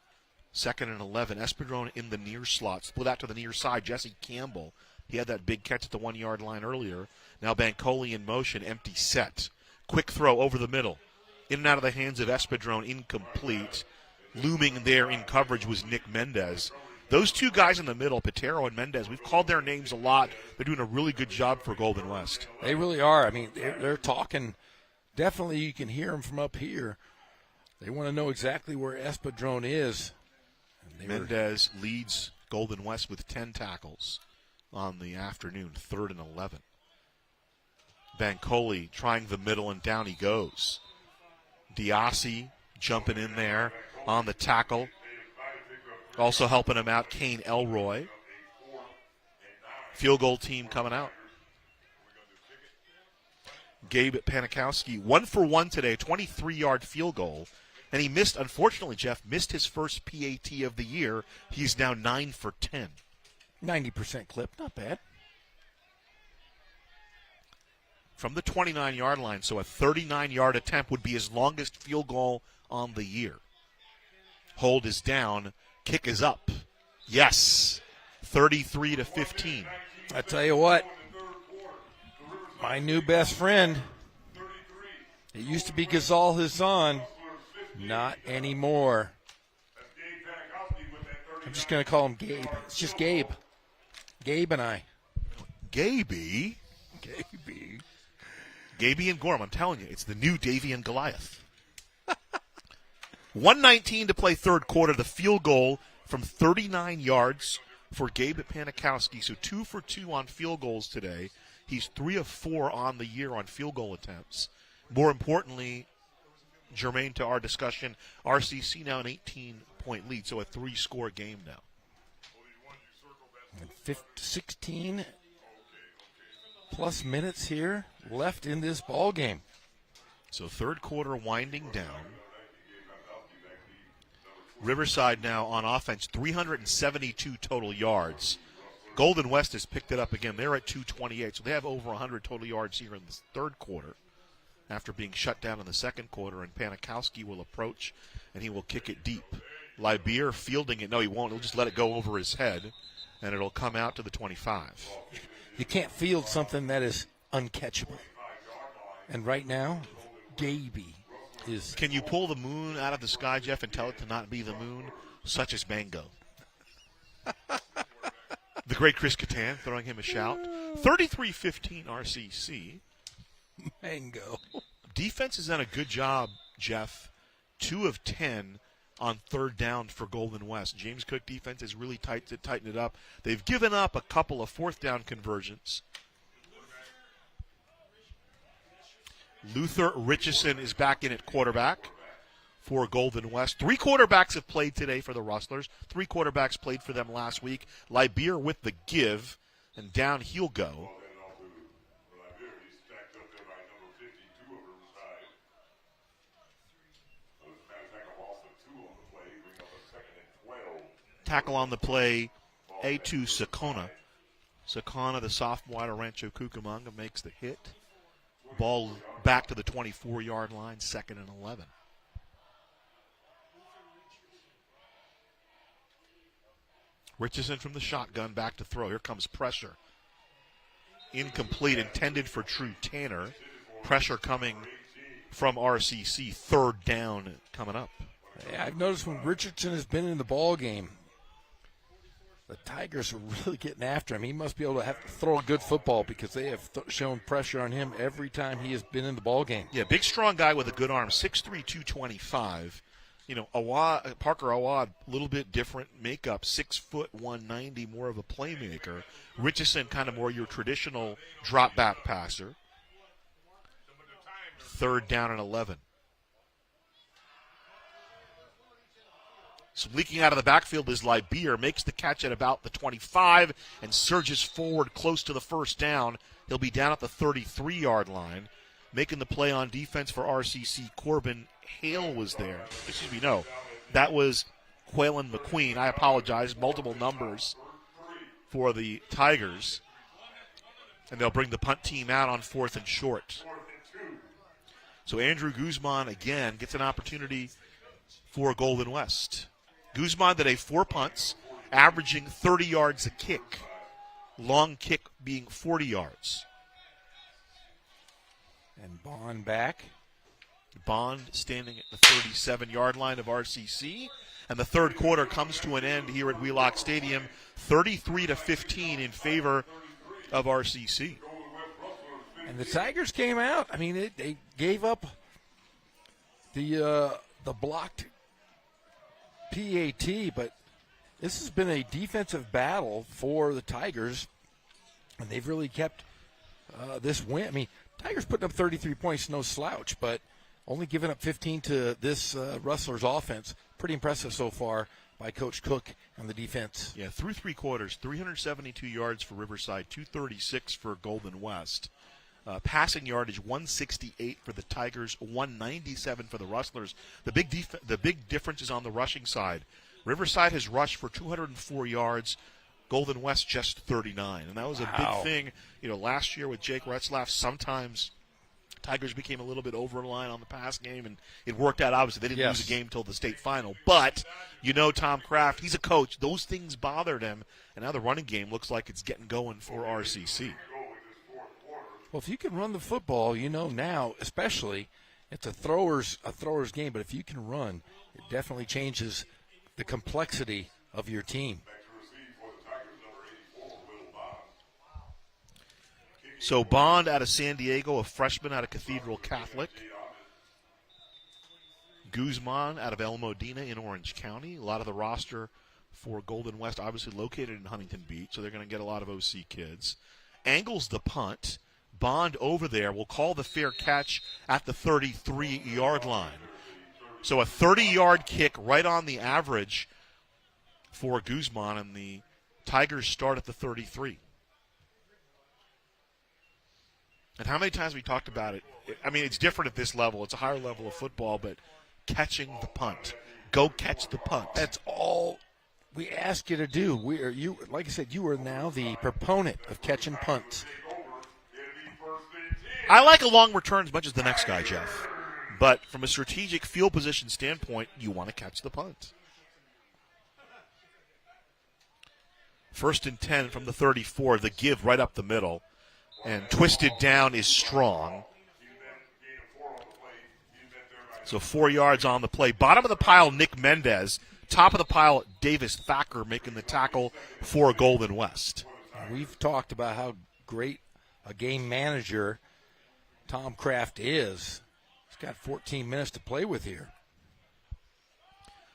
2nd and 11. Esperdron in the near slot. Split out to the near side. Jesse Campbell. He had that big catch at the 1 yard line earlier. Now Bancoli in motion. Empty set. Quick throw over the middle. In and out of the hands of Esperdron. Incomplete. Looming there in coverage was Nick Mendez. Those two guys in the middle, Patero and Mendez, we've called their names a lot. They're doing a really good job for Golden West. They really are. I mean, they're talking. Definitely you can hear them from up here. They want to know exactly where Esperdron is. Mendez leads Golden West with 10 tackles on the afternoon, 3rd and 11. Bancoli trying the middle, and down he goes. Diassi jumping in there on the tackle. Also helping him out, Kane Elroy. Field goal team coming out. Gabe Panikowski, 1 for 1 today, 23-yard field goal. And he missed, unfortunately, Jeff, missed his first PAT of the year. He's now 9 for 10. 90% clip, not bad. From the 29-yard line, so a 39-yard attempt would be his longest field goal on the year. Hold is down. Kick is up. Yes. 33-15. I tell you what, my new best friend, it used to be Ghazal Hassan. Not anymore. I'm just going to call him Gabe. It's just Gabe. Gabe and I. Gaby? Gaby. Gaby and Gorham, I'm telling you, it's the new Davy and Goliath. 1:19 to play third quarter. The field goal from 39 yards for Gabe Panikowski. So 2 for 2 on field goals today. He's 3 of 4 on the year on field goal attempts. More importantly, germane to our discussion, RCC now an 18-point lead, so a 3-score game now. 16 plus minutes here left in this ball game. So third quarter winding down. Riverside now on offense, 372 total yards. Golden West has picked it up again. They're at 228, so they have over 100 total yards here in the third quarter after being shut down in the second quarter, and Panikowski will approach, and he will kick it deep. Libier fielding it. No, he won't. He'll just let it go over his head, and it'll come out to the 25. You can't field something that is uncatchable. And right now, Gaby is... Can you pull the moon out of the sky, Jeff, and tell it to not be the moon? Such as Mango. The great Chris Kattan throwing him a shout. 33-15 RCC. Mango. Defense has done a good job, Jeff. 2 of 10 on third down for Golden West. James Cook defense has really tightened it up. They've given up a couple of fourth down conversions. Luther Richardson is back in at quarterback for Golden West. 3 quarterbacks have played today for the Rustlers. 3 quarterbacks played for them last week. Libier with the give, and down he'll go. Tackle on the play, A2 Sakona. Sakona, the sophomore out of Rancho Cucamonga, makes the hit. Ball back to the 24-yard line, 2nd and 11. Richardson from the shotgun, back to throw. Here comes pressure. Incomplete, intended for True Tanner. Pressure coming from RCC. 3rd down coming up. Yeah, I've noticed when Richardson has been in the ball game, the Tigers are really getting after him. He must be able to have to throw a good football because they have shown pressure on him every time he has been in the ball game. Yeah, big, strong guy with a good arm, 6'3", 225. You know, Parker Awad, a little bit different makeup, 6 foot, 190, more of a playmaker. Richardson, kind of more your traditional drop-back passer. 3rd down and 11. So leaking out of the backfield is Libeer, makes the catch at about the 25 and surges forward close to the 1st down. He'll be down at the 33-yard line. Making the play on defense for RCC, Corbin Hale was there. Excuse me, no. That was Quaylen McQueen. I apologize. Multiple numbers for the Tigers. And they'll bring the punt team out on 4th and short. So Andrew Guzman, again, gets an opportunity for Golden West. Guzman today 4 punts, averaging 30 yards a kick. Long kick being 40 yards. And Bond back. Bond standing at the 37-yard line of RCC. And the 3rd quarter comes to an end here at Wheelock Stadium, 33-15 in favor of RCC. And the Tigers came out. I mean, they gave up the blocked PAT, but this has been a defensive battle for the Tigers, and they've really kept this win. I mean, Tigers putting up 33 points, no slouch, but only giving up 15 to this Rustlers offense. Pretty impressive so far by Coach Cook and the defense. Yeah, through 3 quarters, 372 yards for Riverside, 236 for Golden West. Passing yardage 168 for the Tigers, 197 for the Rustlers. The big difference is on the rushing side. Riverside has rushed for 204 yards. Golden West just 39, and that was a big thing. You know, last year with Jake Retzlaff, sometimes Tigers became a little bit over reliant on the pass game, and it worked out. Obviously, they didn't lose a game until the state final. But you know, Tom Kraft, he's a coach. Those things bothered him, and now the running game looks like it's getting going for RCC. Well, if you can run the football, you know now, especially, it's a thrower's game. But if you can run, it definitely changes the complexity of your team. So Bond out of San Diego, a freshman out of Cathedral Catholic. Guzman out of El Modena in Orange County. A lot of the roster for Golden West obviously located in Huntington Beach, so they're going to get a lot of OC kids. Angles the punt. Bond over there will call the fair catch at the 33-yard line. So a 30-yard kick right on the average for Guzman, and the Tigers start at the 33. And how many times we talked about it? I mean, it's different at this level. It's a higher level of football, but catching the punt. Go catch the punt. That's all we ask you to do. Like I said, you are now the proponent of catching punts. I like a long return as much as the next guy, Jeff. But from a strategic field position standpoint, you want to catch the punt. 1st and 10 from the 34, the give right up the middle. And twisted down is Strong. So 4 yards on the play. Bottom of the pile, Nick Mendez. Top of the pile, Davis Thacker making the tackle for Golden West. We've talked about how great a game manager Tom Kraft is. He's got 14 minutes to play with here.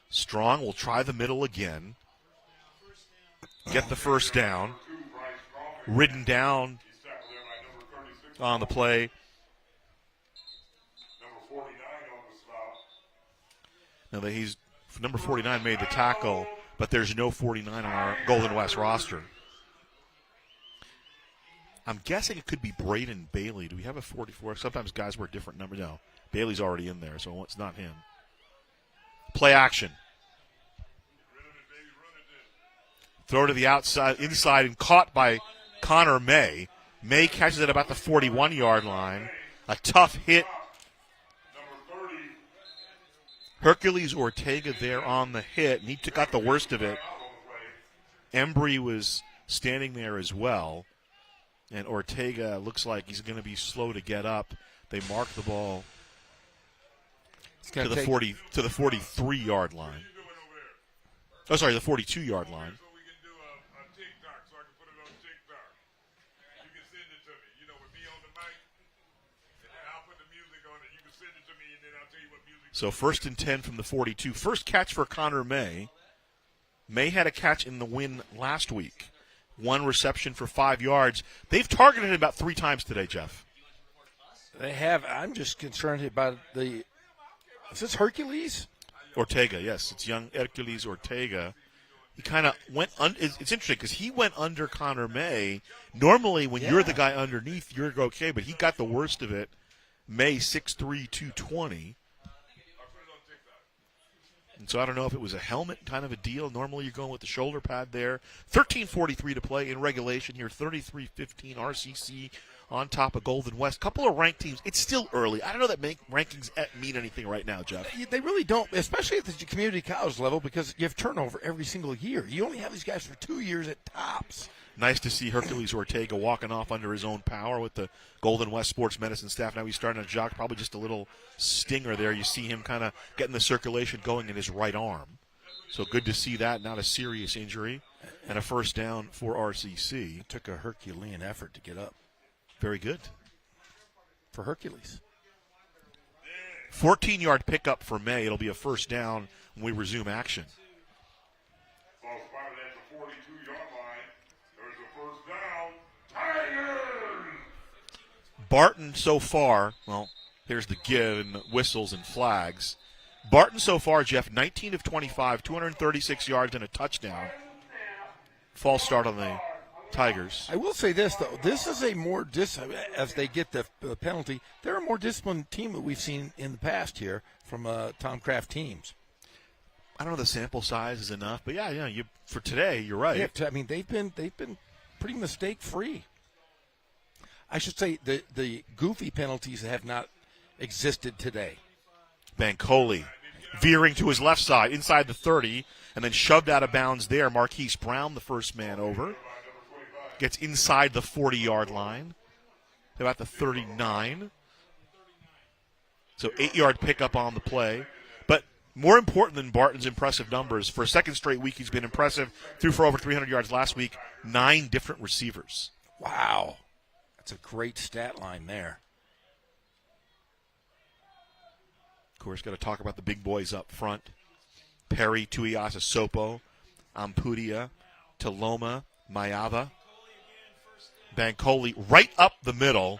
Strong will try the middle again. Get the 1st down. Ridden down on the play. Now that he's number 49 made the tackle, but there's no 49 on our Golden West roster. I'm guessing it could be Braden Bailey. Do we have a 44? Sometimes guys wear different numbers. No, Bailey's already in there, so it's not him. Play action. Throw to the outside, inside, and caught by Connor May. May catches it about the 41-yard line. A tough hit. Hercules Ortega there on the hit, and he got the worst of it. Embry was standing there as well, and Ortega looks like he's going to be slow to get up. They mark the ball to the 43-yard line. Oh, sorry, the 42-yard line. So 1st and 10 from the 42. First catch for Connor May. May had a catch in the win last week. 1 reception for 5 yards. They've targeted it about 3 times today, Jeff. They have. I'm just concerned about is this Hercules? Ortega, yes. It's young Hercules Ortega. He kind of went it's interesting because he went under Connor May. Normally when you're the guy underneath, you're okay, but he got the worst of it. May 6'3", 220. And so I don't know if it was a helmet kind of a deal. Normally you're going with the shoulder pad there. 13:43 to play in regulation here. 33-15 RCC on top of Golden West. Couple of ranked teams. It's still early. I don't know that rankings mean anything right now, Jeff. They really don't, especially at the community college level, because you have turnover every single year. You only have these guys for 2 years at tops. Nice to see Hercules Ortega walking off under his own power with the Golden West Sports Medicine staff. Now he's starting to jog, probably just a little stinger there. You see him kind of getting the circulation going in his right arm. So good to see that, not a serious injury. And a first down for RCC. It took a Herculean effort to get up. Very good. For Hercules. 14-yard pickup for May. It'll be a first down when we resume action. Barton so far, well, here's the give and whistles and flags. Barton so far, Jeff, 19 of 25, 236 yards and a touchdown. False start on the Tigers. I will say this, though. This is a more, as they get the penalty, they're a more disciplined team that we've seen in the past here from Tom Kraft teams. I don't know if the sample size is enough, but for today, you're right. Yeah, I mean, they've been pretty mistake-free. I should say the goofy penalties have not existed today. Bancoli veering to his left side, inside the 30, and then shoved out of bounds there. Marquise Brown, the first man over, gets inside the 40-yard line, about the 39. So 8-yard pickup on the play. But more important than Barton's impressive numbers, for a second straight week he's been impressive. Threw for over 300 yards last week, 9 different receivers. Wow. That's a great stat line there. Of course, got to talk about the big boys up front. Perry, Tuiasa, Sopo, Ampudia, Taloma, Mayava. Bancoli right up the middle.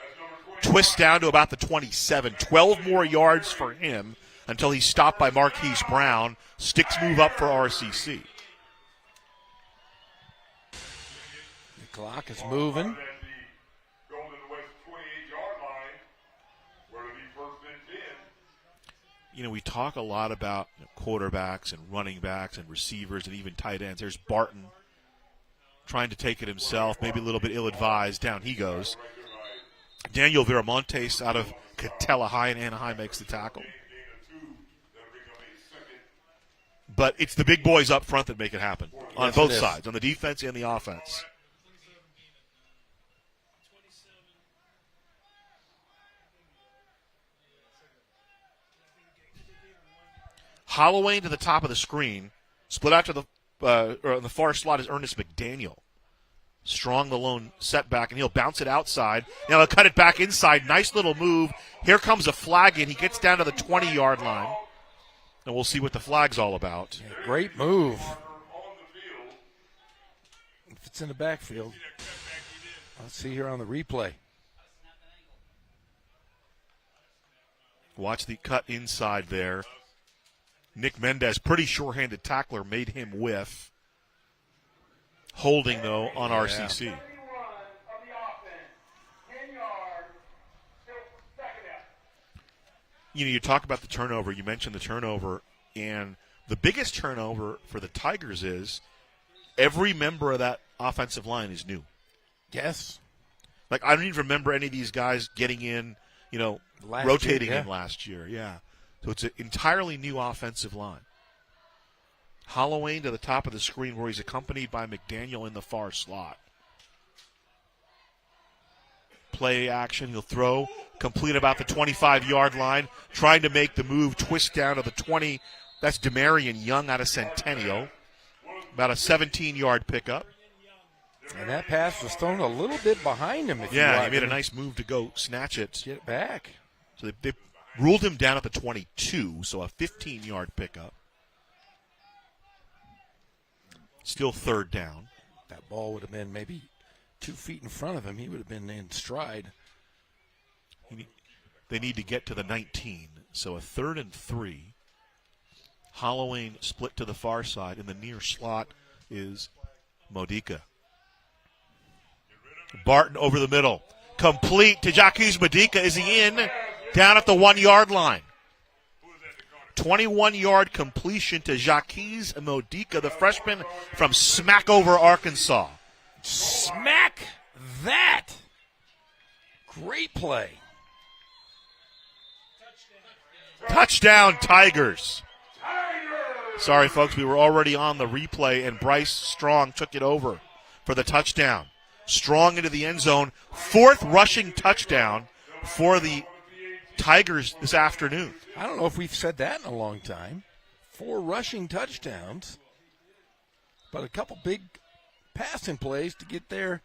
Twists down to about the 27. 12 more yards for him until he's stopped by Marquise Brown. Sticks move up for RCC. The clock is moving. We talk a lot about quarterbacks and running backs and receivers and even tight ends. There's Barton trying to take it himself, maybe a little bit ill-advised. Down he goes. Daniel Viramontes out of Catella High in Anaheim makes the tackle. But it's the big boys up front that make it happen on both sides, on the defense and the offense. Holloway to the top of the screen. Split out to the on the far slot is Ernest McDaniel. Strong the lone setback, and he'll bounce it outside. Now he'll cut it back inside. Nice little move. Here comes a flag in. He gets down to the 20-yard line. And we'll see what the flag's all about. Yeah, great move. If it's in the backfield. Let's see here on the replay. Watch the cut inside there. Nick Mendez, pretty sure-handed tackler, made him whiff. Holding, though, on RCC. You talk about the turnover. You mentioned the turnover. And the biggest turnover for the Tigers is every member of that offensive line is new. Yes. Like, I don't even remember any of these guys getting in, rotating in last year. Yeah. So it's an entirely new offensive line. Holloway to the top of the screen where he's accompanied by McDaniel in the far slot. Play action. He'll throw. Complete about the 25-yard line. Trying to make the move. Twist down to the 20. That's Demarion Young out of Centennial. About a 17-yard pickup. And that pass was thrown a little bit behind him. He made a nice move to go snatch it. Get it back. So they ruled him down at the 22, so a 15-yard pickup. Still third down. That ball would have been maybe 2 feet in front of him. He would have been in stride. They need to get to the 19, so a 3rd and 3. Holloway split to the far side. In the near slot is Modica. Barton over the middle. Complete to Jacques Modica. Is he in? Down at the 1-yard line. 21-yard completion to Jacques Modica, the freshman from Smackover, Arkansas. Smack that. Great play. Touchdown, Tigers. Sorry, folks, we were already on the replay, and Bryce Strong took it over for the touchdown. Strong into the end zone. 4th rushing touchdown for the Tigers this afternoon. I don't know if we've said that in a long time. 4 rushing touchdowns, but a couple big passing plays to get there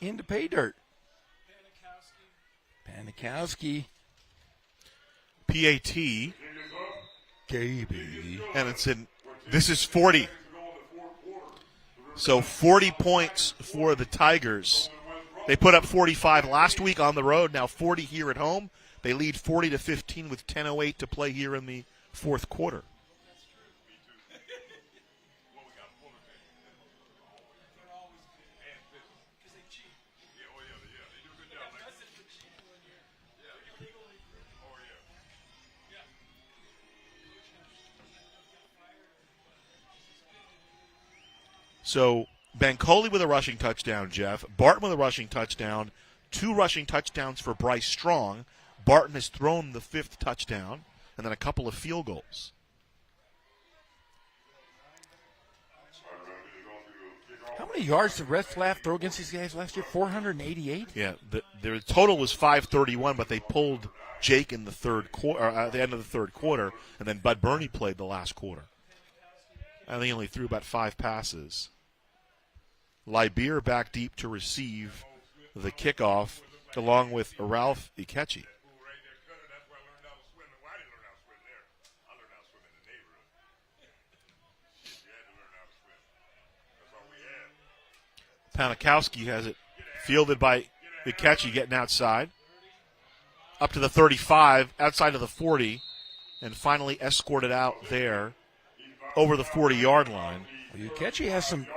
into pay dirt. Panikowski. PAT. KB. And this is 40. So 40 points for the Tigers. They put up 45 last week on the road, now 40 here at home. They lead 40-15 with 10:08 to play here in the 4th quarter. So Bancoli with a rushing touchdown, Jeff. Barton with a rushing touchdown. 2 rushing touchdowns for Bryce Strong. Barton has thrown the 5th touchdown, and then a couple of field goals. How many yards did Red Flaff throw against these guys last year? 488? Yeah, their total was 531, but they pulled Jake in the third quarter, at the end of the 3rd quarter, and then Bud Burney played the last quarter. And they only threw about 5 passes. Libeer back deep to receive the kickoff, along with Ralph Ikechi. Panikowski has it fielded by Ikechi, getting outside. Up to the 35, outside of the 40, and finally escorted out there over the 40-yard line. Well, Ikechi has a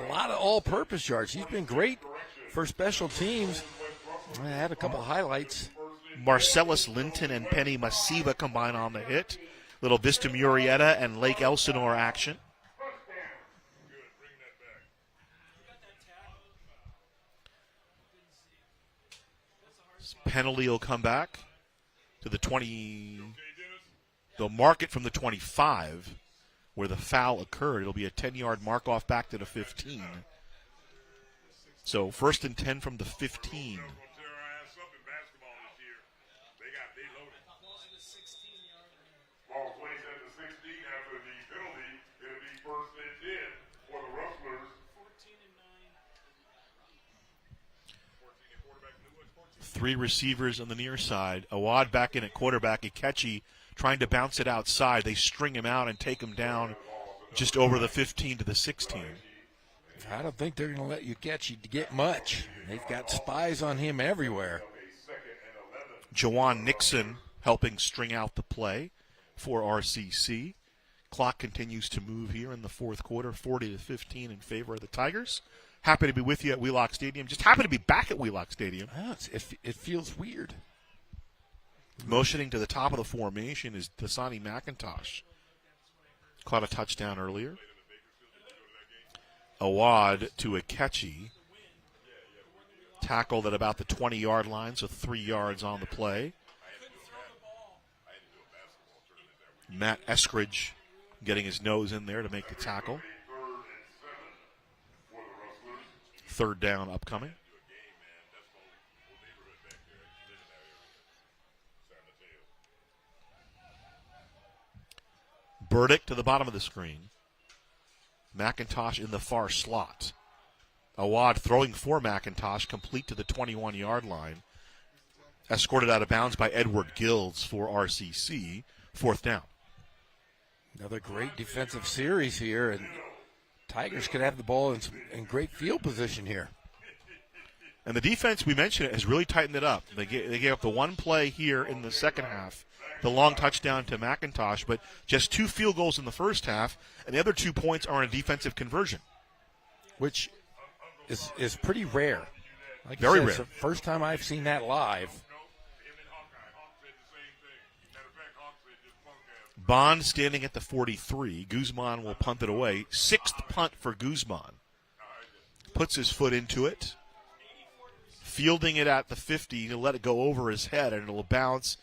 lot of all-purpose yards. He's been great for special teams. I had a couple highlights. Marcellus Linton and Penny Masiva combine on the hit. Little Vista Murrieta and Lake Elsinore action. Penalty will come back to the 20. They'll mark it from the 25 where the foul occurred. It'll be a 10-yard mark-off back to the 15. So 1st and 10 from the 15. Ball 27 to 16 after the penalty. It'll be 1st and 10 for the Rustlers. 3 receivers on the near side. Awad back in at quarterback. Ikechi trying to bounce it outside. They string him out and take him down just over the 15 to the 16. I don't think they're going to let Ikechi get much. They've got spies on him everywhere. Jawan Nixon helping string out the play for RCC. Clock continues to move here in the 4th quarter, 40-15 in favor of the Tigers. Happy to be with you at Wheelock Stadium. Just happy to be back at Wheelock Stadium. Oh, it feels weird. Motioning to the top of the formation is Dasani McIntosh. Caught a touchdown earlier. Awad to Akechi. Tackled at about the 20-yard line, so 3 yards on the play. Matt Eskridge getting his nose in there to make the tackle. 3rd down upcoming. Burdick to the bottom of the screen. McIntosh in the far slot. Awad throwing for McIntosh, complete to the 21-yard line. Escorted out of bounds by Edward Gills for RCC. 4th down. Another great defensive series here, and Tigers could have the ball in great field position here. And the defense, we mentioned it, has really tightened it up. They gave up the one play here in the second half, the long touchdown to McIntosh, but just 2 field goals in the first half, and the other 2 points are on a defensive conversion. Which is pretty rare. Like Very you said, rare. It's the first time I've seen that live. Bond standing at the 43. Guzman will punt it away. 6th punt for Guzman. Puts his foot into it. Fielding it at the 50. He'll let it go over his head, and it'll bounce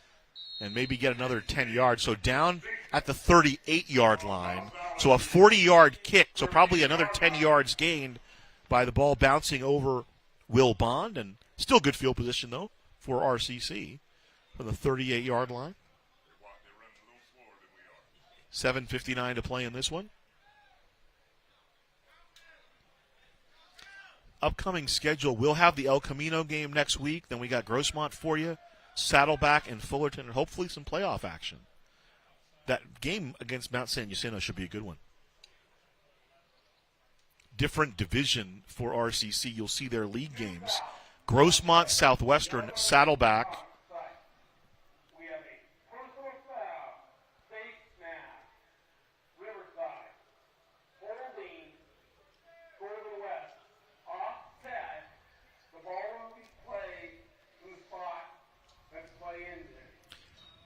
and maybe get another 10 yards. So down at the 38-yard line. So a 40-yard kick, so probably another 10 yards gained by the ball bouncing over Will Bond. And still good field position, though, for RCC from the 38-yard line. 7:59 to play in this one. Upcoming schedule, we'll have the El Camino game next week. Then we got Grossmont for you, Saddleback and Fullerton, and hopefully some playoff action. That game against Mount San Jacinto should be a good one. Different division for RCC. You'll see their league games. Grossmont, Southwestern, Saddleback.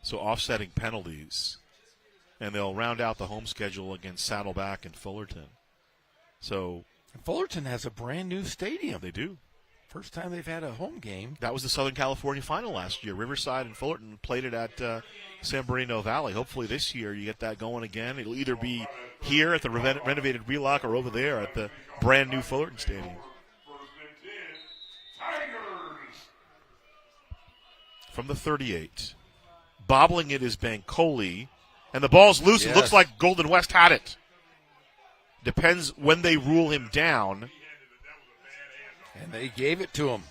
So offsetting penalties. And they'll round out the home schedule against Saddleback and Fullerton. So Fullerton has a brand new stadium. They do. First time they've had a home game. That was the Southern California final last year. Riverside and Fullerton played it at San Bernardino Valley. Hopefully this year you get that going again. It'll either be here at the renovated Wheelock or over there at the brand new Fullerton Stadium. From the 38. Bobbling it is Bancoli. And the ball's loose. Yes. It looks like Golden West had it. Depends when they rule him down. And they gave it to him.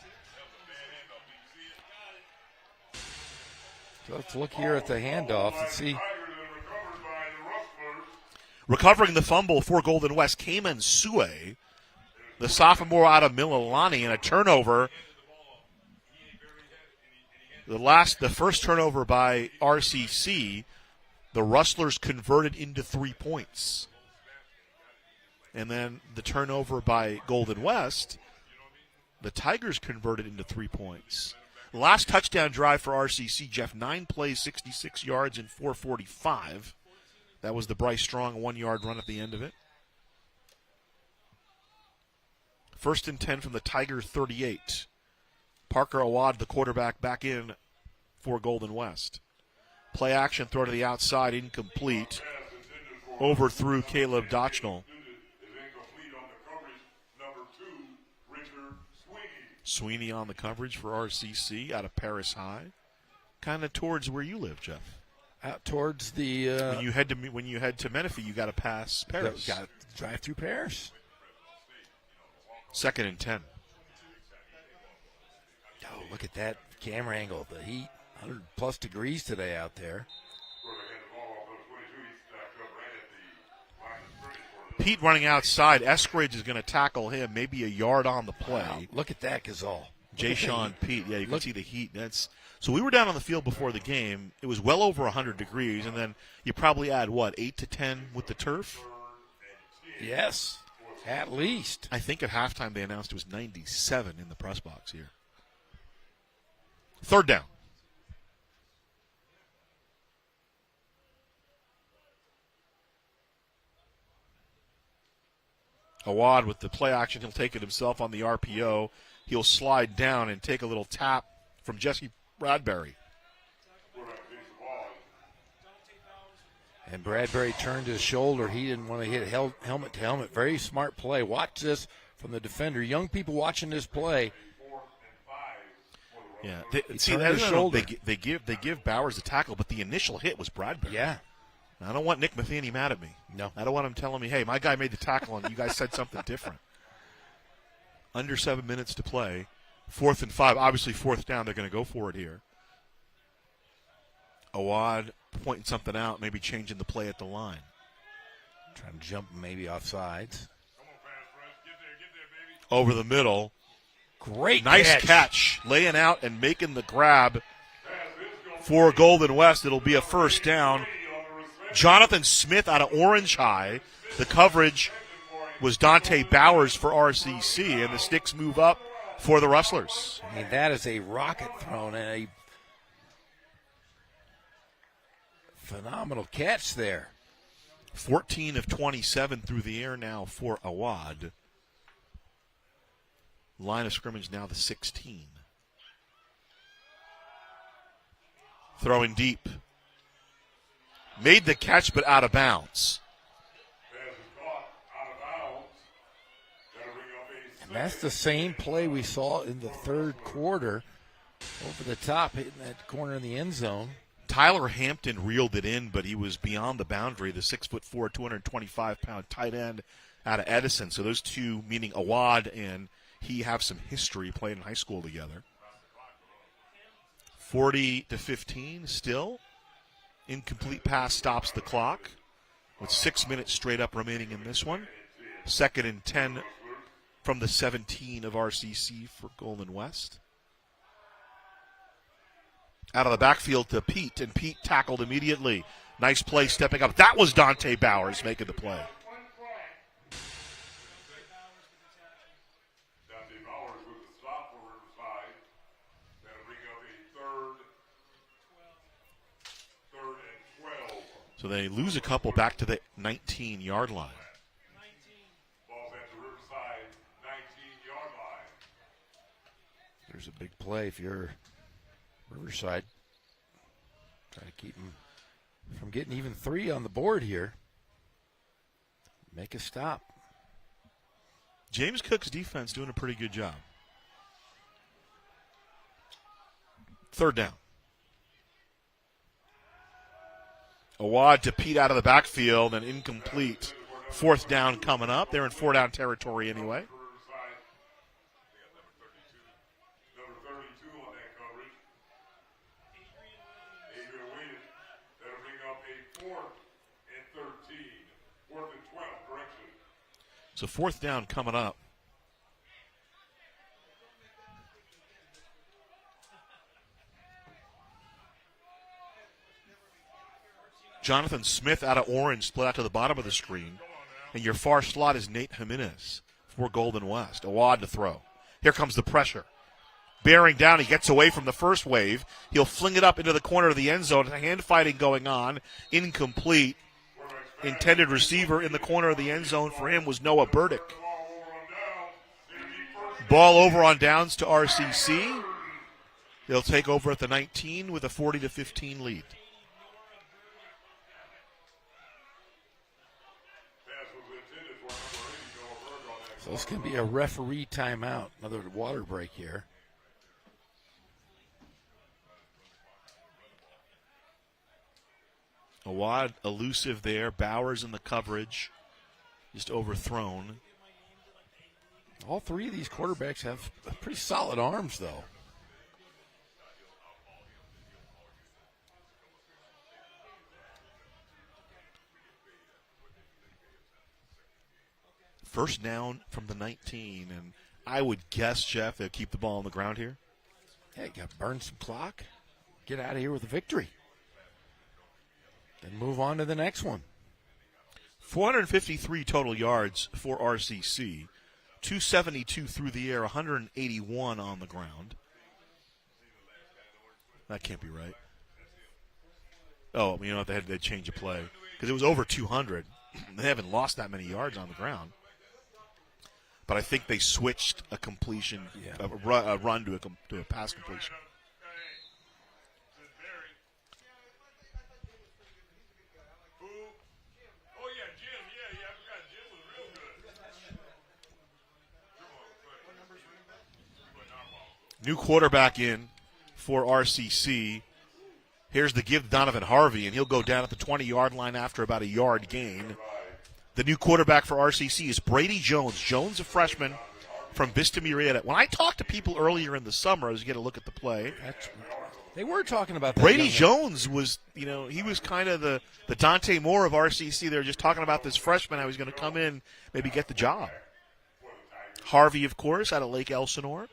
So let's look here at the handoff and see. Recovering the fumble for Golden West, Cayman Sue, the sophomore out of Mililani, and a turnover. The first turnover by RCC, the Rustlers converted into 3 points. And then the turnover by Golden West, the Tigers converted into 3 points. The last touchdown drive for RCC, Jeff, 9 plays, 66 yards, and 4:45. That was the Bryce Strong 1-yard run at the end of it. 1st and 10 from the Tiger 38. Parker Awad, the quarterback, back in for Golden West. Play action, throw to the outside, incomplete. Overthrew Caleb Dochnall. Sweeney on the coverage for RCC out of Paris High. Kind of towards where you live, Jeff. Out towards the when you head to Menifee, you got to pass Paris. Got to drive through Paris. 2nd and 10. Oh, look at that camera angle. The heat, 100+ degrees today out there. Pete running outside. Eskridge is going to tackle him, maybe a yard on the play. Wow, look at that, Gazal. Jay-Sean Pete. Yeah, you can see the heat. So we were down on the field before the game. It was well over 100 degrees, and then you probably add, 8 to 10 with the turf? Yes, at least. I think at halftime they announced it was 97 in the press box here. 3rd down. Awad with the play action. He'll take it himself on the RPO. He'll slide down and take a little tap from Jesse Bradbury. And Bradbury turned his shoulder. He didn't want to hit helmet to helmet. Very smart play. Watch this from the defender. Young people watching this play. Yeah, they give Bowers the tackle, but the initial hit was Bradbury. Yeah. I don't want Nick Matheny mad at me. No. I don't want him telling me, hey, my guy made the tackle and you guys said something different. Under 7 minutes to play. 4th and 5. Obviously, 4th down. They're going to go for it here. Awad pointing something out, maybe changing the play at the line. Trying to jump maybe off sides. Over the middle. Great nice catch. Laying out and making the grab for Golden West. It'll be a first down. Jonathan Smith out of Orange High. The coverage was Dante Bowers for RCC, and the sticks move up for the Rustlers. I mean, that is a rocket thrown and a phenomenal catch there. 14 of 27 through the air now for Awad. Line of scrimmage now the 16. Throwing deep. Made the catch, but out of bounds. And that's the same play we saw in the third quarter. Over the top, hitting that corner in the end zone. Tyler Hampton reeled it in, but he was beyond the boundary. The 6'4", 225-pound tight end out of Edison. So those two, meaning Awad and he, have some history playing in high school together. 40-15 still. Incomplete pass stops the clock with 6 minutes straight up remaining in this one. 2nd and 10 from the 17 of RCC for Golden West. Out of the backfield to Pete, and Pete tackled immediately. Nice play stepping up. That was Dante Bowers making the play. Dante Bowers with the stop for Riverside. That'll bring up a third and 12. So they lose a couple back to the 19-yard line. Ball's at the Riverside 19-yard line. There's a big play if you're Riverside. Try to keep them from getting even 3 on the board here. Make a stop. James Cook's defense doing a pretty good job. 3rd down. Awad to Pete out of the backfield and incomplete. 4th down coming up. They're in 4-down territory anyway. Number 32 on that coverage. Adrian Wade. That'll bring up a 4th and 13. 4th and 12, correction. So 4th down coming up. Jonathan Smith out of Orange split out to the bottom of the screen. And your far slot is Nate Jimenez for Golden West. Awad to throw. Here comes the pressure. Bearing down, he gets away from the first wave. He'll fling it up into the corner of the end zone. Hand fighting going on. Incomplete. Intended receiver in the corner of the end zone for him was Noah Burdick. Ball over on downs to RCC. They'll take over at the 19 with a 40-15 lead. So this can be a referee timeout. Another water break here. Awad elusive there. Bowers in the coverage. Just overthrown. All 3 of these quarterbacks have pretty solid arms, though. First down from the 19, and I would guess, Jeff, they'll keep the ball on the ground here. Yeah, you got to burn some clock. Get out of here with a victory. Then move on to the next one. 453 total yards for RCC. 272 through the air, 181 on the ground. That can't be right. Oh, you know what? They'd change a play because it was over 200. They haven't lost that many yards on the ground. but I think they switched a completion, a run to a pass completion. New quarterback in for RCC. Here's the give to Donovan Harvey, and he'll go down at the 20-yard line after about a yard gain. The new quarterback for RCC is Brady Jones. Jones, a freshman from Vista Murrieta. When I talked to people earlier in the summer, I was getting a look at the play. They were talking about that. Brady Jones was, he was kind of the Dante Moore of RCC. They were just talking about this freshman, how he's going to come in, maybe get the job. Harvey, of course, out of Lake Elsinore.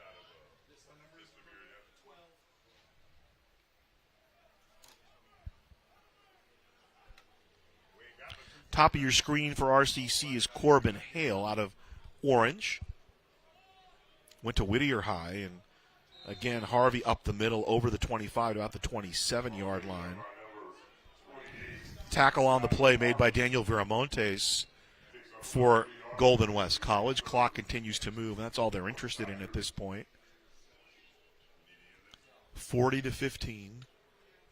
Top of your screen for RCC is Corbin Hale out of Orange. Went to Whittier High, and again, Harvey up the middle over the 25 to about the 27-yard line. Tackle on the play made by Daniel Viramontes for Golden West College. Clock continues to move, and that's all they're interested in at this point. 40-15.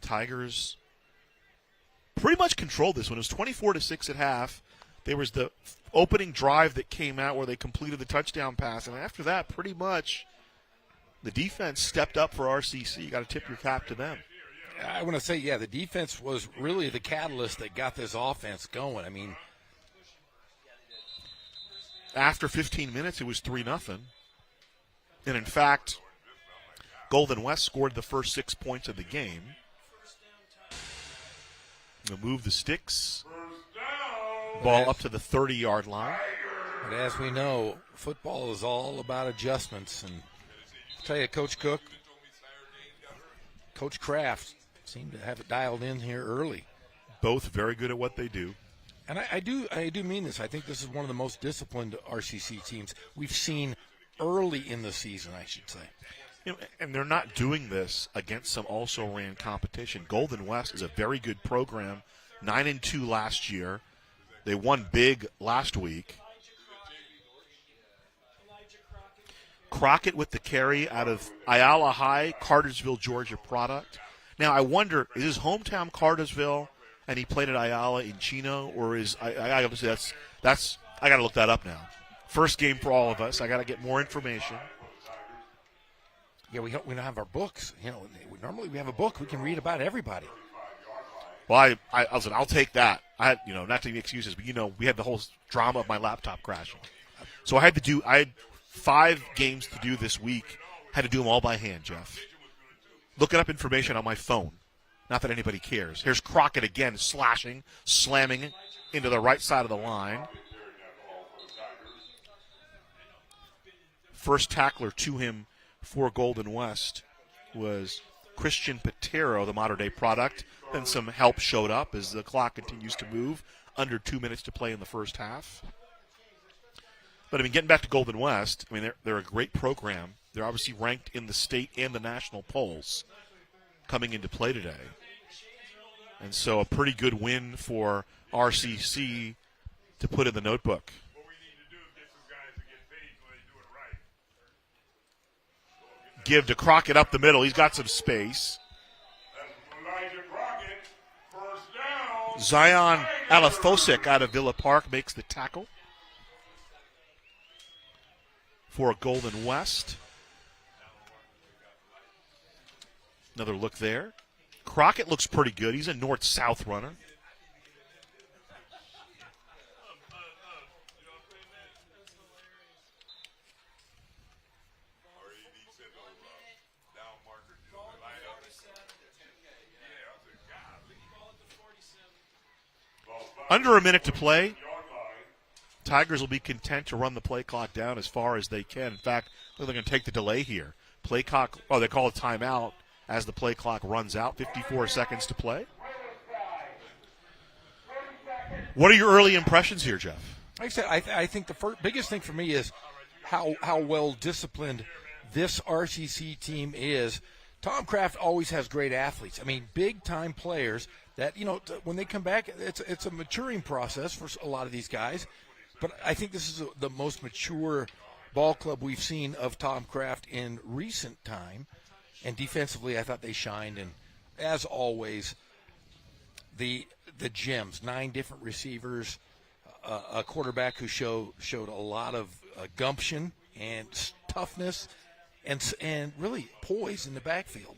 Tigers pretty much controlled this one. It was 24-6 at half. There was the opening drive that came out where they completed the touchdown pass, and after that, pretty much the defense stepped up for RCC. You got to tip your cap to them. I want to say, the defense was really the catalyst that got this offense going. I mean, after 15 minutes, it was 3-0. And in fact, Golden West scored the first 6 points of the game. They'll move the sticks. Ball up to the 30-yard line. But as we know, football is all about adjustments. And I'll tell you, Coach Cook, Coach Kraft seem to have it dialed in here early. Both very good at what they do. And I do mean this. I think this is one of the most disciplined RCC teams we've seen early in the season, I should say. And they're not doing this against some also-ran competition. Golden West is a very good program, 9-2 last year. They won big last week. Crockett with the carry out of Ayala High, Cartersville, Georgia product. Now, I wonder, is his hometown Cartersville and he played at Ayala in Chino, or is I got to say that's I got to look that up now. First game for all of us. I got to get more information. Yeah, we don't have our books. Normally we have a book. We can read about everybody. Well, I'll take that. Not to give excuses, but we had the whole drama of my laptop crashing. So I had 5 games to do this week. Had to do them all by hand, Jeff. Looking up information on my phone. Not that anybody cares. Here's Crockett again, slamming into the right side of the line. First tackler to him for Golden West was Christian Patero, the modern-day product. Then some help showed up as the clock continues to move. Under 2 minutes to play in the first half. But, getting back to Golden West, they're a great program. They're obviously ranked in the state and the national polls coming into play today. And so a pretty good win for RCC to put in the notebook. Give to Crockett up the middle. He's got some space. Zion Alafosic out of Villa Park makes the tackle for Golden West. Another look there. Crockett looks pretty good. He's a north-south runner. Under a minute to play. Tigers will be content to run the play clock down as far as they can. In fact, they're going to take the delay here. Play clock, they call a timeout as the play clock runs out. 54 seconds to play. What are your early impressions here, Jeff? Like I said, I think the biggest thing for me is how well disciplined this RCC team is. Tom Kraft always has great athletes. Big-time players that, when they come back, it's a maturing process for a lot of these guys. But I think this is the most mature ball club we've seen of Tom Kraft in recent time. And defensively, I thought they shined. And as always, the gems, 9 different receivers, a quarterback who showed a lot of gumption and toughness and really poise in the backfield.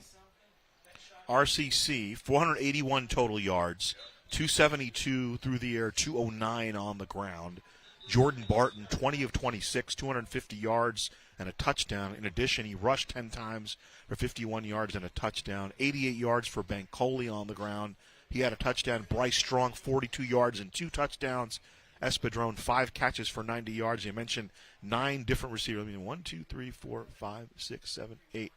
RCC, 481 total yards, 272 through the air, 209 on the ground. Jordan Barton, 20 of 26, 250 yards and a touchdown. In addition, he rushed 10 times for 51 yards and a touchdown. 88 yards for Bankole on the ground. He had a touchdown. Bryce Strong, 42 yards and 2 touchdowns. Espadrone, 5 catches for 90 yards. You mentioned 9 different receivers. I mean, 1, 2, 3, 4, 5, 6, 7, 8.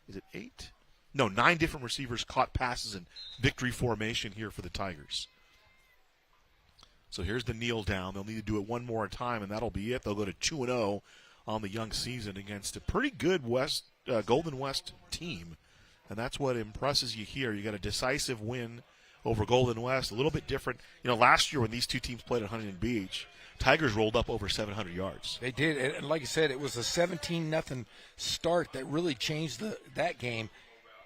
Is it 8? No, 9 different receivers caught passes in victory formation here for the Tigers. So here's the kneel down. They'll need to do it one more time, and that'll be it. They'll go to 2-0 on the young season against a pretty good Golden West team, and that's what impresses you here. You got a decisive win over Golden West, a little bit different. You know, last year when these two teams played at Huntington Beach, Tigers rolled up over 700 yards. They did, and like I said, it was a 17-0 start that really changed that game.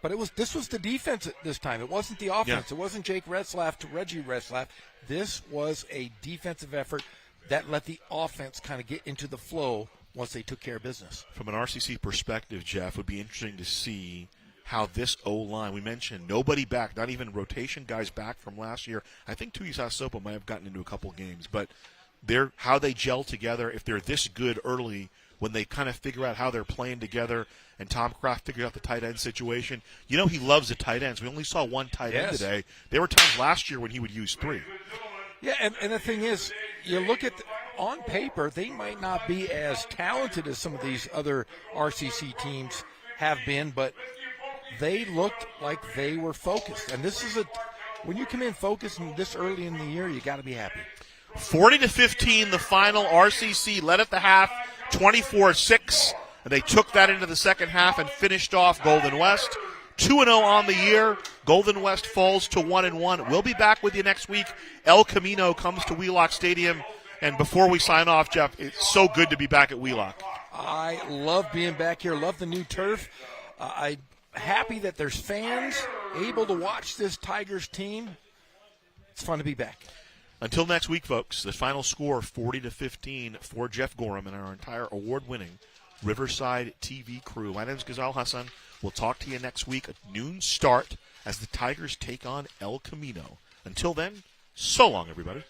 But this was the defense this time. It wasn't the offense. Yeah. It wasn't Jake Retzlaff to Reggie Retzlaff. This was a defensive effort that let the offense kind of get into the flow once they took care of business. From an RCC perspective, Jeff, it would be interesting to see how this O-line, we mentioned nobody back, not even rotation guys back from last year. I think Tuiasosopo might have gotten into a couple games, but how they gel together, if they're this good early, when they kind of figure out how they're playing together, and Tom Kraft figured out the tight end situation. You know he loves the tight ends. We only saw 1 tight end today. There were times last year when he would use 3. Yeah, and the thing is, you look at on paper, they might not be as talented as some of these other RCC teams have been, but they looked like they were focused. And this is when you come in focused and this early in the year, you got to be happy. 40-15, the final. RCC led at the half, 24-6. And they took that into the second half and finished off Golden West. 2-0 on the year. Golden West falls to 1-1. We'll be back with you next week. El Camino comes to Wheelock Stadium. And before we sign off, Jeff, it's so good to be back at Wheelock. I love being back here. Love the new turf. I'm happy that there's fans able to watch this Tigers team. It's fun to be back. Until next week, folks, the final score 40-15 for Jeff Gorham and our entire award-winning Riverside TV crew. My name is Ghazal Hassan. We'll talk to you next week at noon start as the Tigers take on El Camino. Until then, so long, everybody.